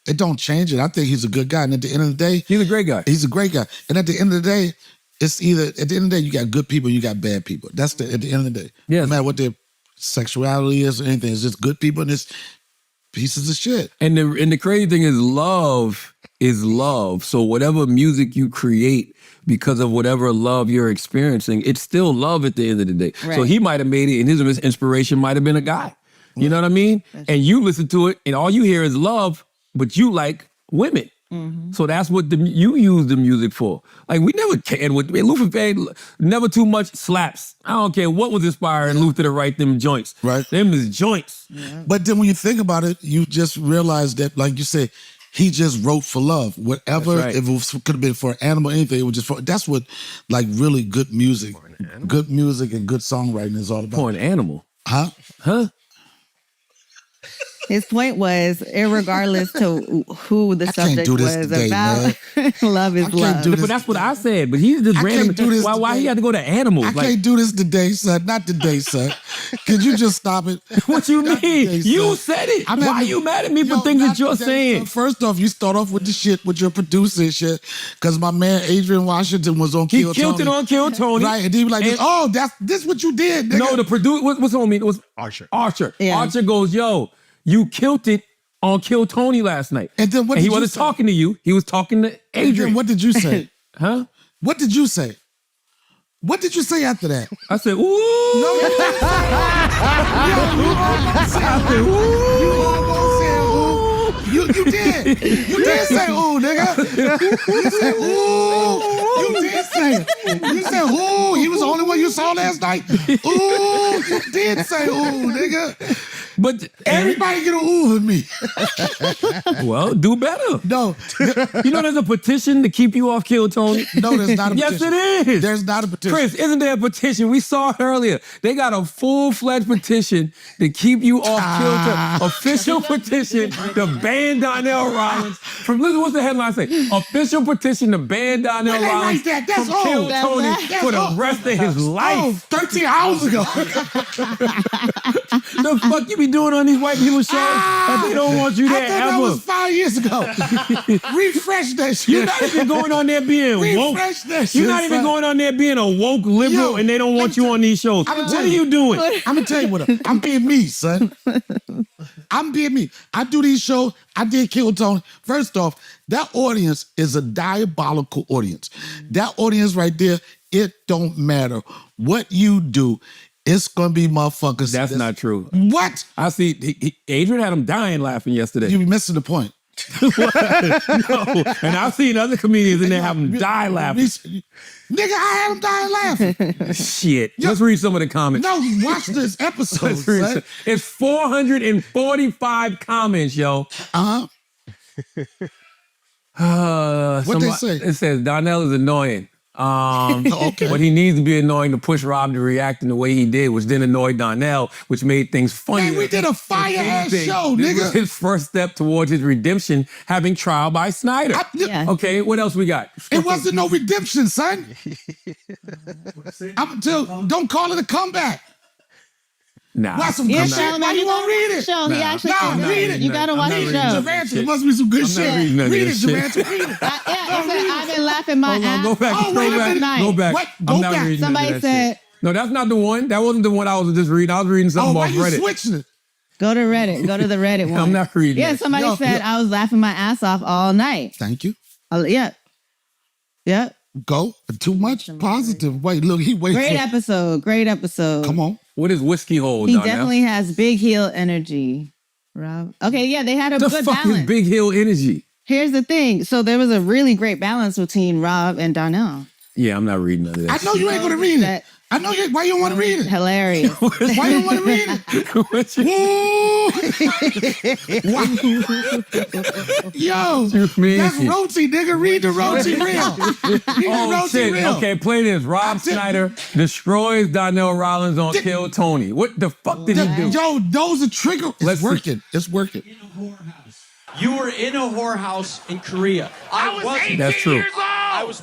Speaker 2: It don't change it. I think he's a good guy. And at the end of the day,
Speaker 1: he's a great guy.
Speaker 2: He's a great guy. And at the end of the day, it's either at the end of the day you got good people, you got bad people. That's at the end of the day.
Speaker 1: Yes.
Speaker 2: No matter what their sexuality is or anything, it's just good people and it's pieces of shit.
Speaker 1: And the crazy thing is love. So whatever music you create because of whatever love you're experiencing, it's still love at the end of the day. Right. So he might have made it, and his inspiration might have been a guy. You know what I mean? And you listen to it, and all you hear is love, but you like women. So that's what you use the music for. Like, we never cared what Luther paid, never too much slaps. I don't care what was inspiring Luther to write them joints.
Speaker 2: Right.
Speaker 1: Them is joints.
Speaker 3: Yeah.
Speaker 2: But then when you think about it, you just realize that, like you said, he just wrote for love. Whatever,
Speaker 1: That's right.
Speaker 2: if it could have been for an animal, anything, it was just for, that's what, like, really good music and good songwriting is all about.
Speaker 1: For an animal.
Speaker 2: Huh?
Speaker 1: Huh?
Speaker 3: His point was, irregardless to who the
Speaker 2: I can't
Speaker 3: subject
Speaker 2: do this
Speaker 3: was
Speaker 2: today,
Speaker 3: about, love is
Speaker 2: I can't
Speaker 3: love.
Speaker 2: do this.
Speaker 1: But that's what I said. But he's just
Speaker 2: I
Speaker 1: random.
Speaker 2: can't do this
Speaker 1: Why he
Speaker 2: today.
Speaker 1: had to go to animals?
Speaker 2: I can't do this today, son. Not today, son. Could you just stop it?
Speaker 1: What you
Speaker 2: Not
Speaker 1: mean?
Speaker 2: today,
Speaker 1: You
Speaker 2: son.
Speaker 1: said it.
Speaker 2: I'm
Speaker 1: Why
Speaker 2: having-
Speaker 1: are you mad at me
Speaker 2: Yo,
Speaker 1: for things
Speaker 2: not
Speaker 1: that you're
Speaker 2: today,
Speaker 1: saying?
Speaker 2: son. First off, you start off with the shit with your producer and shit, because my man Adrian Washington was on
Speaker 1: He
Speaker 2: Kill
Speaker 1: killed
Speaker 2: Tony.
Speaker 1: it on Kill Tony.
Speaker 2: Right, and he was like,
Speaker 1: And-
Speaker 2: oh, this what you did, nigga.
Speaker 1: No, the producer, what's on me? It was
Speaker 7: Archer.
Speaker 1: Archer.
Speaker 3: Yeah.
Speaker 1: Archer goes, yo, you killed it on Kill Tony last night.
Speaker 2: And then what
Speaker 1: he
Speaker 2: did you
Speaker 1: wasn't
Speaker 2: say?
Speaker 1: talking to you. He was talking to
Speaker 2: Adrian,
Speaker 1: Adrian.
Speaker 2: what did you say?
Speaker 1: Huh?
Speaker 2: What did you say? What did you say after that?
Speaker 1: I said, ooh.
Speaker 2: No, you didn't say You almost said ooh. You did. You did say ooh, nigga. You said ooh. You did say it. You said ooh. He was the only one you saw last night. Ooh. You did say ooh, nigga.
Speaker 1: But
Speaker 2: Everybody get an ooh with me.
Speaker 1: well, do better.
Speaker 2: No.
Speaker 1: You know there's a petition to keep you off Kill Tony?
Speaker 2: No, there's not a
Speaker 1: Yes,
Speaker 2: petition.
Speaker 1: it is.
Speaker 2: There's not a petition.
Speaker 1: Chris, isn't there a petition? We saw it earlier. They got a full-fledged petition to keep you off Kill Tony. Official petition to ban Donnell Rollins from, listen, what's the headline say? Official petition to ban Donnell
Speaker 2: When they
Speaker 1: Rollins
Speaker 2: write that, that's
Speaker 1: from Kill
Speaker 2: old.
Speaker 1: Tony
Speaker 3: That's
Speaker 1: for the
Speaker 2: old.
Speaker 1: rest of his
Speaker 2: Oh,
Speaker 1: life.
Speaker 2: 13 hours ago.
Speaker 1: The fuck you be doing on these white people shows that they don't want you
Speaker 2: I
Speaker 1: there
Speaker 2: thought that
Speaker 1: ever?
Speaker 2: was 5 years ago. Refresh that shit.
Speaker 1: You're not even going on there being woke.
Speaker 2: Refresh that shit.
Speaker 1: You're not even
Speaker 2: son.
Speaker 1: going on there being a woke liberal
Speaker 2: Yo,
Speaker 1: and they don't want you on these shows.
Speaker 2: I'ma
Speaker 1: What
Speaker 2: tell
Speaker 1: are you doing?
Speaker 2: I'm gonna tell you what I'm being me, son. I'm being me. I do these shows. I did Kill Tony. First off, that audience is a diabolical audience. That audience right there, it don't matter what you do. It's gonna be motherfuckers.
Speaker 1: That's not true.
Speaker 2: What?
Speaker 1: I see. Adrian had him dying laughing yesterday.
Speaker 2: You be missing the point.
Speaker 1: No. And I've seen other comedians and they have them die laughing.
Speaker 2: Nigga, I had him dying laughing.
Speaker 1: Shit. Let's read some of the comments.
Speaker 2: No, watch this episode,
Speaker 1: Let's read
Speaker 2: son.
Speaker 1: some. It's 445 comments, yo.
Speaker 2: Uh-huh. What they say?
Speaker 1: It says Donnell is annoying.
Speaker 2: Okay.
Speaker 1: But he needs to be annoying to push Rob to react in the way he did, which then annoyed Donnell, which made things funnier.
Speaker 2: Man, we did a fire-ass show,
Speaker 1: This was
Speaker 2: nigga.
Speaker 1: his first step towards his redemption, having trial by Snyder.
Speaker 3: Yeah.
Speaker 1: Okay, what else we got?
Speaker 2: It wasn't no redemption, son. Don't call it a comeback.
Speaker 1: Nah.
Speaker 2: Watch some
Speaker 3: Yeah,
Speaker 2: good shit.
Speaker 3: Charlamagne,
Speaker 2: Why you won't read it?
Speaker 3: Show. He
Speaker 1: Nah.
Speaker 3: actually
Speaker 2: Nah,
Speaker 3: did.
Speaker 2: read it.
Speaker 3: You gotta
Speaker 1: I'm
Speaker 3: watch
Speaker 1: not
Speaker 3: the
Speaker 1: reading
Speaker 3: show.
Speaker 1: that.
Speaker 2: Javante,
Speaker 1: shit.
Speaker 2: there must be some good
Speaker 1: I'm not
Speaker 2: shit.
Speaker 1: reading none of
Speaker 2: Read it,
Speaker 1: this shit.
Speaker 2: Javante. Read it.
Speaker 3: Yeah, it said, I've been laughing my
Speaker 1: Hold on,
Speaker 3: ass
Speaker 1: go back.
Speaker 2: Oh,
Speaker 1: go
Speaker 2: wait a
Speaker 1: back.
Speaker 2: minute.
Speaker 1: Go back.
Speaker 2: What?
Speaker 1: I'm
Speaker 2: Go
Speaker 1: not
Speaker 2: back.
Speaker 1: reading none of
Speaker 3: Somebody
Speaker 1: that
Speaker 3: said,
Speaker 1: shit. No, that's not the one. That wasn't the one I was just reading. I was reading
Speaker 2: Oh,
Speaker 1: something
Speaker 2: why
Speaker 1: off
Speaker 2: you
Speaker 1: Reddit.
Speaker 2: switching it?
Speaker 3: go to Reddit. Go to the Reddit one.
Speaker 1: I'm not reading
Speaker 3: Yeah,
Speaker 1: that.
Speaker 3: somebody
Speaker 2: Yo,
Speaker 3: said
Speaker 2: yo.
Speaker 3: I was laughing my ass off all night.
Speaker 2: Thank you.
Speaker 3: Yeah. Yeah.
Speaker 2: Go. Too much positive. Wait, look, he waits.
Speaker 3: Great episode. Great episode.
Speaker 2: Come on.
Speaker 1: What is whiskey hole,
Speaker 3: He
Speaker 1: Donnell?
Speaker 3: definitely has big heel energy. Rob. Okay, yeah, they had a
Speaker 1: The
Speaker 3: good
Speaker 1: fuck
Speaker 3: balance.
Speaker 1: is Big Hill Energy?
Speaker 3: Here's the thing. So there was a really great balance between Rob and Donnell.
Speaker 1: Yeah, I'm not reading none of
Speaker 2: I
Speaker 1: that.
Speaker 2: know you ain't gonna read it.
Speaker 3: That-
Speaker 2: I know you. Why you don't want to read it?
Speaker 3: Hilarious.
Speaker 2: Why you don't want to read it?
Speaker 1: What you-
Speaker 2: Yo,
Speaker 1: You mean?
Speaker 2: that's Roti, nigga. Read the Roti reel. Read the
Speaker 1: Oh
Speaker 2: Roti
Speaker 1: shit!
Speaker 2: reel.
Speaker 1: Okay, play this. Rob Snyder destroys Donnell Rollins on Kill Tony. What the fuck did he do?
Speaker 2: Yo, those are trigger. It's
Speaker 1: Let's see.
Speaker 2: working. It's working.
Speaker 8: You were in a whorehouse in Korea. I wasn't.
Speaker 1: That's true.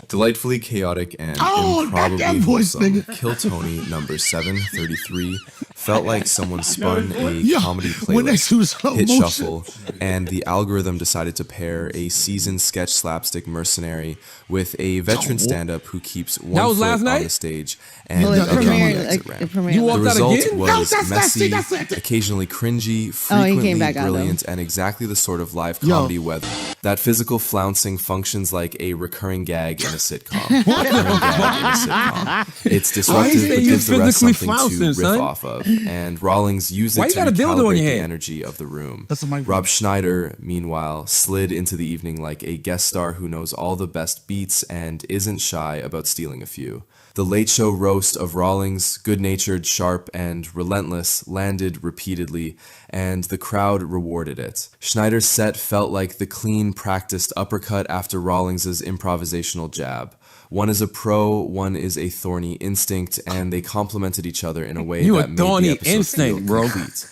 Speaker 9: Delightfully chaotic and
Speaker 2: Oh,
Speaker 9: improbably
Speaker 2: goddamn voice,
Speaker 9: wholesome,
Speaker 2: nigga.
Speaker 9: Kill Tony number 733 felt like someone spun a
Speaker 2: Yo,
Speaker 9: comedy
Speaker 2: when they
Speaker 9: playlist,
Speaker 2: do slow
Speaker 9: hit
Speaker 2: motion.
Speaker 9: shuffle, and the algorithm decided to pair a seasoned sketch slapstick mercenary with a veteran stand-up who keeps one
Speaker 1: was
Speaker 9: foot
Speaker 1: last
Speaker 9: on
Speaker 1: night?
Speaker 9: the stage and
Speaker 3: Well,
Speaker 9: the
Speaker 3: it
Speaker 9: other on the
Speaker 3: premiered.
Speaker 9: exit
Speaker 3: Like,
Speaker 9: ramp.
Speaker 3: it premiered.
Speaker 1: You
Speaker 9: The
Speaker 1: walked out
Speaker 9: result
Speaker 1: again?
Speaker 9: was
Speaker 2: No,
Speaker 9: messy,
Speaker 2: that's it.
Speaker 9: occasionally cringy,
Speaker 3: Oh, he
Speaker 9: frequently
Speaker 3: came back out, though.
Speaker 9: brilliant, and exactly the sort of live
Speaker 2: Yo.
Speaker 9: comedy weather. That physical flouncing functions like a recurring gag in a sitcom. Recurring gag in a sitcom. It's
Speaker 1: Why
Speaker 9: disruptive,
Speaker 1: you say
Speaker 9: but
Speaker 1: you
Speaker 9: gives the rest
Speaker 1: physically
Speaker 9: something to
Speaker 1: flouncing,
Speaker 9: riff
Speaker 1: son?
Speaker 9: off of. and Rawlings used
Speaker 1: Why
Speaker 9: it
Speaker 1: you
Speaker 9: to
Speaker 1: got a dildo on
Speaker 9: recalibrate
Speaker 1: your
Speaker 9: the
Speaker 1: head?
Speaker 9: energy of the room.
Speaker 2: That's a microphone.
Speaker 9: Rob Schneider, meanwhile, slid into the evening like a guest star who knows all the best beats and isn't shy about stealing a few. The Late Show roast of Rawlings, good-natured, sharp, and relentless, landed repeatedly, and the crowd rewarded it. Schneider's set felt like the clean, practiced uppercut after Rawlings's improvisational jab. One is a pro, one is a thorny instinct, and they complemented each other in a way
Speaker 1: You a
Speaker 9: that made the
Speaker 1: thorny
Speaker 9: episode
Speaker 1: instinct,
Speaker 9: feel
Speaker 1: bro.
Speaker 9: complete.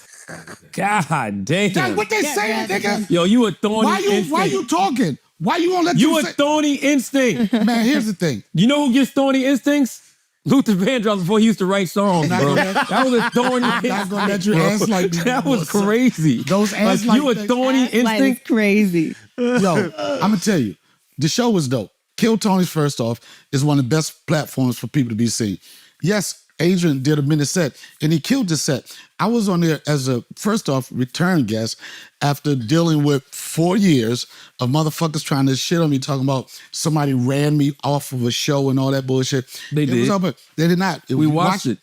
Speaker 1: God damn.
Speaker 2: That's what they saying, nigga.
Speaker 1: Yo, you a thorny instinct.
Speaker 2: Why you talking? Why you gonna let
Speaker 1: You
Speaker 2: you
Speaker 1: a
Speaker 2: say?
Speaker 1: thorny instinct.
Speaker 2: Man, here's the thing.
Speaker 1: You know who gets thorny instincts? Luther Vandross before he used to write songs,
Speaker 2: Not
Speaker 1: bro.
Speaker 2: gonna-
Speaker 1: That was a thorny
Speaker 2: I'm
Speaker 1: instinct.
Speaker 2: not gonna let you
Speaker 1: bro.
Speaker 2: ass like me.
Speaker 1: That was crazy.
Speaker 2: Those ass like
Speaker 1: you a
Speaker 2: things.
Speaker 1: thorny
Speaker 3: Like,
Speaker 1: instinct?
Speaker 3: it's crazy.
Speaker 2: Yo, I'm gonna tell you, the show was dope. Kill Tony's, first off, is one of the best platforms for people to be seen. Yes, Adrian did a minute set, and he killed the set. I was on there as a, first off, return guest after dealing with 4 years of motherfuckers trying to shit on me, talking about somebody ran me off of a show and all that bullshit.
Speaker 1: They
Speaker 2: It
Speaker 1: did.
Speaker 2: was over. They did not. If
Speaker 1: We
Speaker 2: you
Speaker 1: watched it.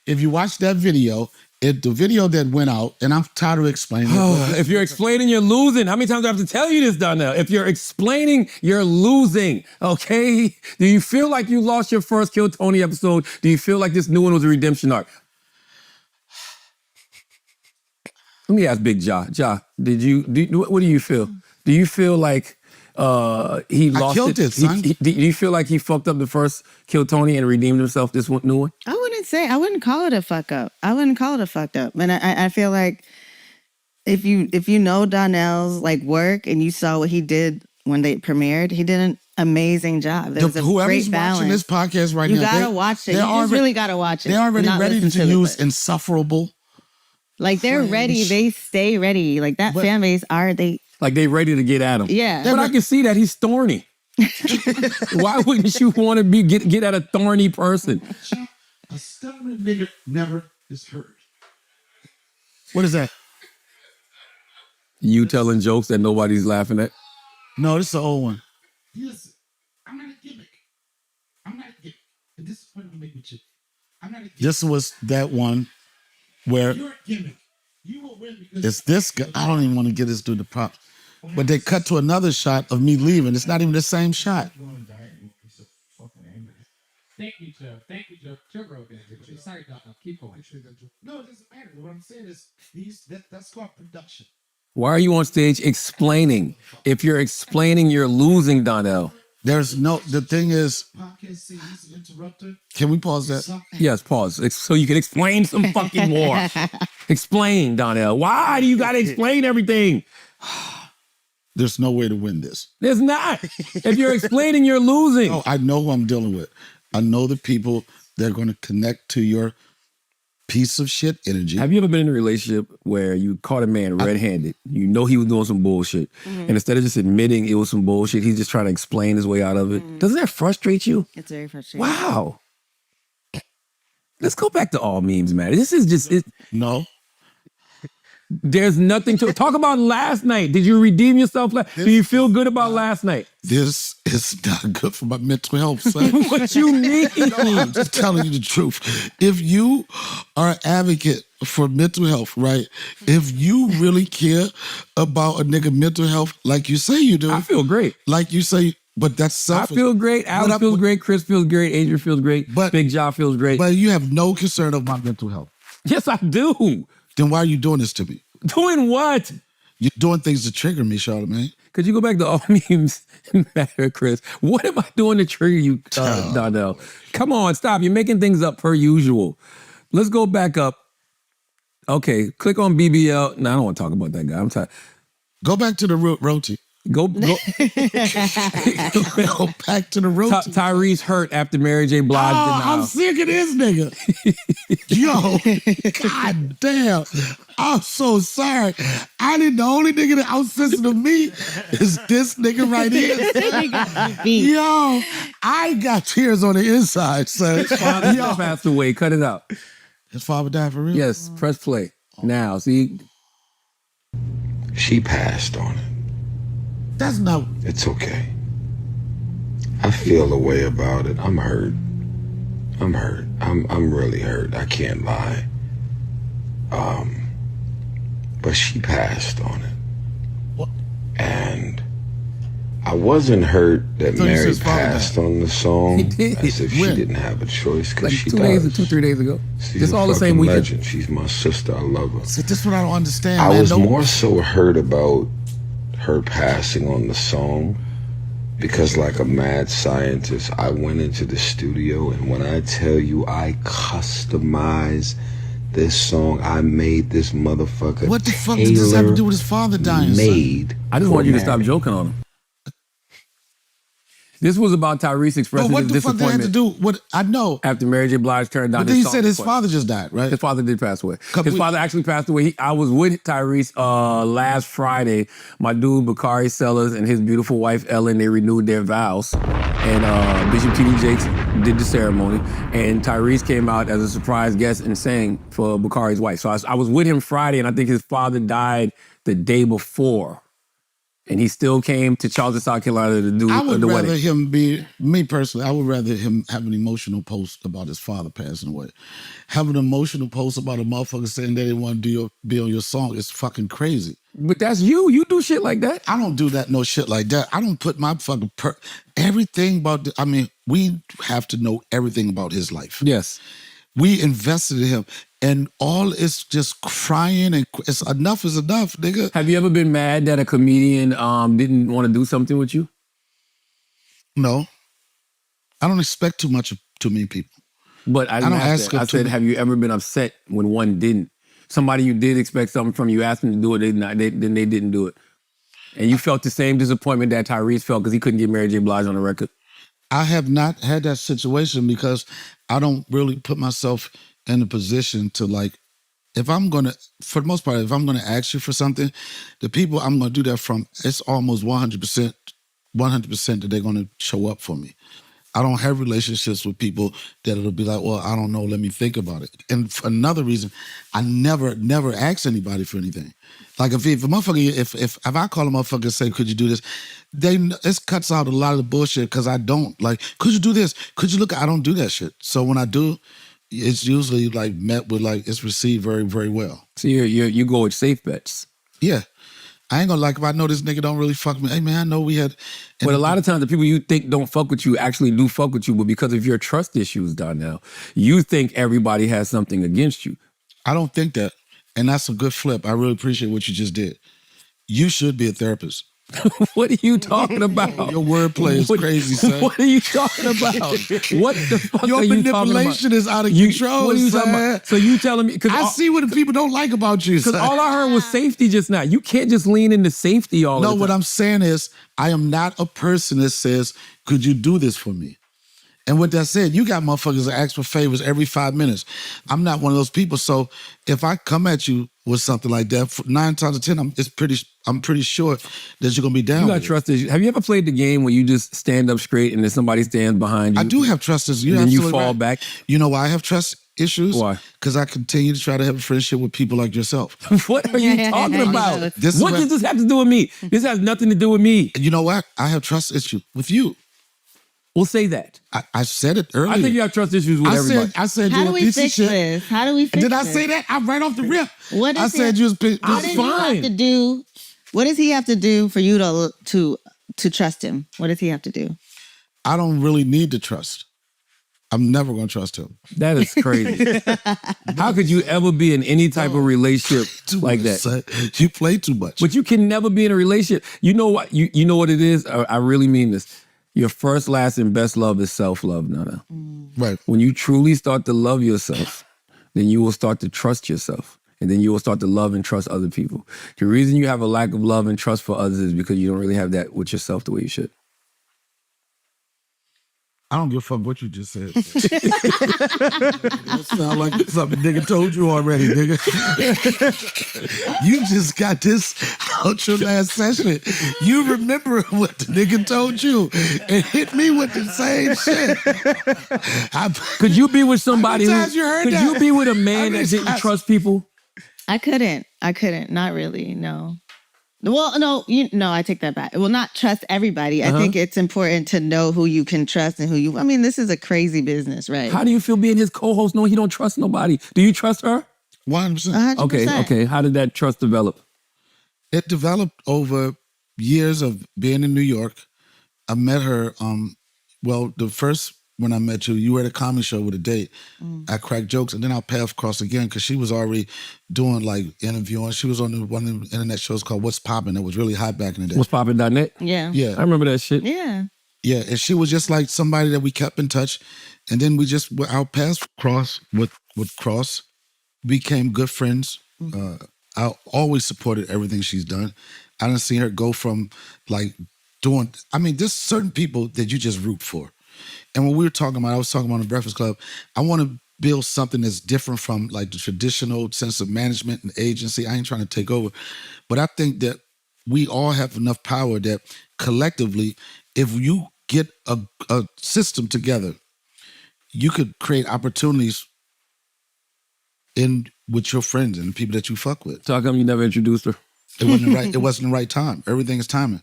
Speaker 2: If you watch that video, the video that went out, and I'm tired of explaining it.
Speaker 1: If you're explaining, you're losing. How many times do I have to tell you this, Donnell? If you're explaining, you're losing, okay? Do you feel like you lost your first Kill Tony episode? Do you feel like this new one was a redemption arc? Let me ask Big Ja. Ja, what do you feel? Do you feel like he lost
Speaker 2: killed it, son.
Speaker 1: Do you feel like he fucked up the first Kill Tony and redeemed himself this new one?
Speaker 3: I wouldn't call it a fuck up. I wouldn't call it a fucked up. And I feel like if you know Donnell's like work and you saw what he did when they premiered, he did an amazing job. There was a
Speaker 2: Whoever's
Speaker 3: great balance.
Speaker 2: watching this podcast right
Speaker 3: You
Speaker 2: now,
Speaker 3: gotta watch it. You just really gotta watch it.
Speaker 2: They're already
Speaker 3: Not
Speaker 2: ready
Speaker 3: listen
Speaker 2: to
Speaker 3: it,
Speaker 2: use
Speaker 3: but-
Speaker 2: insufferable.
Speaker 3: Like they're ready. They stay ready. Like that fan base
Speaker 1: Like they ready to get at him.
Speaker 3: Yeah.
Speaker 1: But I can see that he's thorny. Why wouldn't you want to get at a thorny person?
Speaker 2: A stubborn nigga never is heard. What is that?
Speaker 1: You telling jokes that nobody's laughing at?
Speaker 2: No, this is the old one. Listen, I'm not a gimmick. I'm not a gimmick. And this is what I'm making with you. I'm not a gimmick. This was that one where you're a gimmick. You will win because it's this guy. I don't even want to get this dude the props. But they cut to another shot of me leaving. It's not even the same shot.
Speaker 6: Thank you, Joe. Thank you, Joe. Joe wrote it. Sorry, Donnell. Keep going.
Speaker 2: No, it doesn't matter. What I'm saying is that's called production.
Speaker 1: Why are you on stage explaining? If you're explaining, you're losing, Donnell.
Speaker 2: There's no, the thing is, can we pause that?
Speaker 1: Yes, pause. So you can explain some fucking more. Explain, Donnell. Why do you got to explain everything?
Speaker 2: There's no way to win this.
Speaker 1: There's not. If you're explaining, you're losing.
Speaker 2: No, I know who I'm dealing with. I know the people that are going to connect to your piece of shit energy.
Speaker 1: Have you ever been in a relationship where you caught a man red-handed? You know he was doing some bullshit. And instead of just admitting it was some bullshit, he's just trying to explain his way out of it. Doesn't that frustrate you?
Speaker 3: It's very frustrating.
Speaker 1: Wow. Let's go back to all memes, man. This is just...
Speaker 2: No.
Speaker 1: There's nothing to... Talk about last night. Did you redeem yourself? Do you feel good about last night?
Speaker 2: This is not good for my mental health, son.
Speaker 1: What you mean?
Speaker 2: I'm just telling you the truth. If you are an advocate for mental health, right? If you really care about a nigga mental health like you say you do.
Speaker 1: I feel great.
Speaker 2: Like you say, but that's selfish.
Speaker 1: I feel great. Alex feels great. Chris feels great. Adrian feels great. Big Jaw feels great.
Speaker 2: But you have no concern of my mental health.
Speaker 1: Yes, I do.
Speaker 2: Then why are you doing this to me?
Speaker 1: Doing what?
Speaker 2: You're doing things to trigger me, Charlamagne.
Speaker 1: Could you go back to all memes matter, Chris? What am I doing to trigger you, Donnell? Come on, stop. You're making things up per usual. Let's go back up. Okay, click on BBL. No, I don't want to talk about that guy. I'm tired.
Speaker 2: Go back to the roti.
Speaker 1: Go
Speaker 2: go back to the roti.
Speaker 1: Tyrese hurt after Mary J. Blige denial.
Speaker 2: I'm sick of this nigga. Yo, god damn. I'm so sorry. The only nigga that was sensitive to me is this nigga right here. Yo, I got tears on the inside, son.
Speaker 1: His father passed away. Cut it out.
Speaker 2: His father died for real?
Speaker 1: Yes, press play. Now, see?
Speaker 10: She passed on it.
Speaker 2: That's not...
Speaker 10: It's okay. I feel a way about it. I'm hurt. I'm really hurt. I can't lie. But she passed on it.
Speaker 2: What?
Speaker 10: And I wasn't hurt that
Speaker 2: So you said
Speaker 10: Mary
Speaker 2: his father
Speaker 10: passed
Speaker 2: died.
Speaker 10: on the song.
Speaker 1: He did.
Speaker 10: As if she
Speaker 2: When?
Speaker 10: didn't have a choice, because
Speaker 1: Like
Speaker 10: she
Speaker 1: 2
Speaker 10: does.
Speaker 1: days, 2-3 days ago.
Speaker 10: She's
Speaker 1: Just
Speaker 10: a
Speaker 1: all the same
Speaker 10: fucking
Speaker 1: weekend.
Speaker 10: legend. She's my sister. I love her.
Speaker 2: See, this is what I don't understand,
Speaker 10: I
Speaker 2: man.
Speaker 10: was
Speaker 2: No-
Speaker 10: more so hurt about her passing on the song because, like a mad scientist, I went into the studio, and when I tell you I customized this song, I made this motherfucker.
Speaker 2: What the fuck did this have to do with his father dying, son?
Speaker 10: Made.
Speaker 1: I just
Speaker 10: for
Speaker 1: want you to
Speaker 10: Mary.
Speaker 1: stop joking on him. This was about Tyrese
Speaker 2: But
Speaker 1: expressing
Speaker 2: what
Speaker 1: his
Speaker 2: the fuck did that have to
Speaker 1: disappointment
Speaker 2: do with? I know.
Speaker 1: after Mary J. Blige turned down
Speaker 2: But then
Speaker 1: his
Speaker 2: you
Speaker 1: song
Speaker 2: said his
Speaker 1: request.
Speaker 2: father just died, right?
Speaker 1: His father did pass away.
Speaker 2: Couple
Speaker 1: His
Speaker 2: weeks-
Speaker 1: father actually passed away. I was with Tyrese last Friday. My dude Bakari Sellers and his beautiful wife Ellen, they renewed their vows. And Bishop T.D. Jakes did the ceremony. And Tyrese came out as a surprise guest and sang for Bakari's wife. So I was with him Friday, and I think his father died the day before. And he still came to Charleston, South Carolina to do
Speaker 2: I would
Speaker 1: the
Speaker 2: rather
Speaker 1: wedding.
Speaker 2: him be, me personally, I would rather him have an emotional post about his father passing away. Have an emotional post about a motherfucker saying they didn't want to be on your song is fucking crazy.
Speaker 1: But that's you. You do shit like that.
Speaker 2: I don't do that, no shit like that. I don't put my fucking, everything about, we have to know everything about his life.
Speaker 1: Yes.
Speaker 2: We invested in him, and all is just crying, and it's enough is enough, nigga.
Speaker 1: Have you ever been mad that a comedian didn't want to do something with you?
Speaker 2: No. I don't expect too much of too many people.
Speaker 1: But I didn't
Speaker 2: don't
Speaker 1: ask
Speaker 2: ask
Speaker 1: that. I
Speaker 2: him to
Speaker 1: said,
Speaker 2: be-
Speaker 1: have you ever been upset when one didn't? Somebody you did expect something from, you asked them to do it, then they didn't do it. And you felt the same disappointment that Tyrese felt because he couldn't get Mary J. Blige on the record.
Speaker 2: I have not had that situation because I don't really put myself in a position to, like, if I'm going to, for the most part, if I'm going to ask you for something, the people I'm going to do that from, it's almost 100% that they're going to show up for me. I don't have relationships with people that it'll be like, well, I don't know, let me think about it. And for another reason, I never ask anybody for anything. Like if a motherfucker, if I call a motherfucker and say, could you do this? It cuts out a lot of the bullshit because I don't. Like, could you do this? Could you look? I don't do that shit. So when I do, it's usually like met with like, it's received very, very well.
Speaker 1: So you go with safe bets.
Speaker 2: Yeah. I ain't gonna, like, if I know this nigga don't really fuck me, hey man, I know we had.
Speaker 1: But a lot of times the people you think don't fuck with you actually do fuck with you, but because of your trust issues, Donnell, you think everybody has something against you.
Speaker 2: I don't think that. And that's a good flip. I really appreciate what you just did. You should be a therapist.
Speaker 1: What are you talking about?
Speaker 2: Your wordplay is crazy, son.
Speaker 1: What are you talking about? What the fuck
Speaker 2: Your
Speaker 1: are you talking about?
Speaker 2: manipulation is out of control,
Speaker 1: What are you talking
Speaker 2: son.
Speaker 1: about? So you telling me?
Speaker 2: I see what the people don't like about you,
Speaker 1: Because
Speaker 2: son.
Speaker 1: all I heard was safety just now. You can't just lean into safety all the
Speaker 2: No,
Speaker 1: time.
Speaker 2: what I'm saying is, I am not a person that says, could you do this for me? And with that said, you got motherfuckers that ask for favors every 5 minutes. I'm not one of those people. So if I come at you with something like that, 9 times out of 10, I'm pretty sure that you're gonna be down.
Speaker 1: You got
Speaker 2: with it.
Speaker 1: trust issues. Have you ever played the game where you just stand up straight and then somebody stands behind you?
Speaker 2: I do have trust issues. You're
Speaker 1: And then you
Speaker 2: absolutely
Speaker 1: fall
Speaker 2: right.
Speaker 1: back?
Speaker 2: You know why I have trust issues?
Speaker 1: Why?
Speaker 2: Because I continue to try to have a friendship with people like yourself.
Speaker 1: What are you talking about? What
Speaker 2: This is
Speaker 1: does this have to do with me? This has nothing to do with me.
Speaker 2: You know what? I have trust issues with you.
Speaker 1: We'll say that.
Speaker 2: I said it earlier.
Speaker 1: I think you have trust issues with everybody.
Speaker 2: I said
Speaker 3: How
Speaker 2: you
Speaker 3: do
Speaker 2: a
Speaker 3: we
Speaker 2: piece of
Speaker 3: fix
Speaker 2: shit.
Speaker 3: this? How do we fix
Speaker 2: Did I
Speaker 3: this?
Speaker 2: say that? I'm right off the rip.
Speaker 3: What
Speaker 2: I
Speaker 3: is
Speaker 2: said
Speaker 3: it?
Speaker 2: you was
Speaker 3: What does he have to do? What does he have to do for you to trust him? What does he have to do?
Speaker 2: I don't really need to trust. I'm never going to trust him.
Speaker 1: That is crazy. How could you ever be in any type of relationship like that?
Speaker 2: Son. You play too much.
Speaker 1: But you can never be in a relationship. You know what? You know what it is? I really mean this. Your first, last, and best love is self-love, Nana.
Speaker 2: Right.
Speaker 1: When you truly start to love yourself, then you will start to trust yourself. And then you will start to love and trust other people. The reason you have a lack of love and trust for others is because you don't really have that with yourself the way you should.
Speaker 2: I don't give a fuck what you just said. That sound like something nigga told you already, nigga. You just got this out your last session. You remember what the nigga told you and hit me with the same shit.
Speaker 1: Could you be with somebody
Speaker 2: How many times you heard
Speaker 1: could
Speaker 2: that?
Speaker 1: you be with a man
Speaker 2: How many
Speaker 1: that didn't
Speaker 2: times?
Speaker 1: trust people?
Speaker 3: I couldn't. Not really. No. Well, no, I take that back. Well, not trust everybody. I think it's important to know who you can trust and this is a crazy business, right?
Speaker 1: How do you feel being his co-host knowing he don't trust nobody? Do you trust her?
Speaker 2: 100%.
Speaker 3: 100%.
Speaker 1: Okay. How did that trust develop?
Speaker 2: It developed over years of being in New York. I met her, well, the first when I met you were at a comedy show with a date. I cracked jokes, and then our paths crossed again because she was already doing like interviewing. She was on one of the internet shows called What's Poppin'. That was really hot back in the day.
Speaker 1: What's poppin.net?
Speaker 3: Yeah.
Speaker 2: Yeah.
Speaker 1: I remember that shit.
Speaker 3: Yeah.
Speaker 2: Yeah, and she was just like somebody that we kept in touch, and then our paths crossed with cross, became good friends. I always supported everything she's done. I didn't see her go from like doing. I mean, there's certain people that you just root for, and when I was talking about the Breakfast Club. I want to build something that's different from like the traditional sense of management and agency. I ain't trying to take over, but I think that we all have enough power that collectively, if you get a system together, you could create opportunities with your friends and the people that you fuck with.
Speaker 1: So how come you never introduced her?
Speaker 2: It wasn't right. It wasn't the right time. Everything is timing.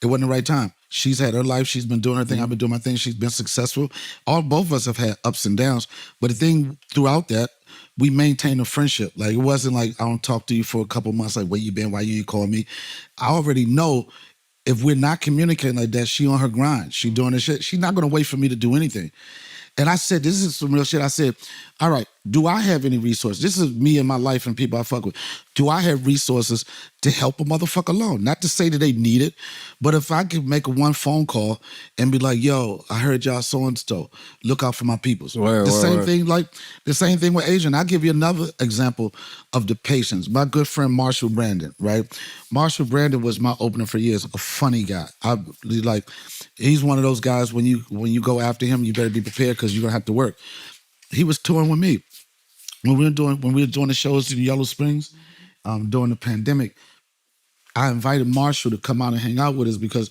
Speaker 2: It wasn't the right time. She's had her life. She's been doing her thing. I've been doing my thing. She's been successful. Both of us have had ups and downs. But the thing throughout that, we maintained a friendship. Like, it wasn't like I don't talk to you for a couple months. Like, where you been? Why you ain't call me? I already know if we're not communicating like that, she on her grind. She doing her shit. She's not going to wait for me to do anything. And I said, this is some real shit. I said, all right, do I have any resources? This is me and my life and people I fuck with. Do I have resources to help a motherfucker along? Not to say that they need it, but if I could make one phone call and be like, yo, I heard y'all so-and-so, look out for my peoples. The same thing with Adrian. I'll give you another example of the patience. My good friend, Marshall Brandon, right? Marshall Brandon was my opener for years, a funny guy. He's one of those guys, when you go after him, you better be prepared because you're going to have to work. He was touring with me. When we were doing the shows in Yellow Springs during the pandemic, I invited Marshall to come out and hang out with us because,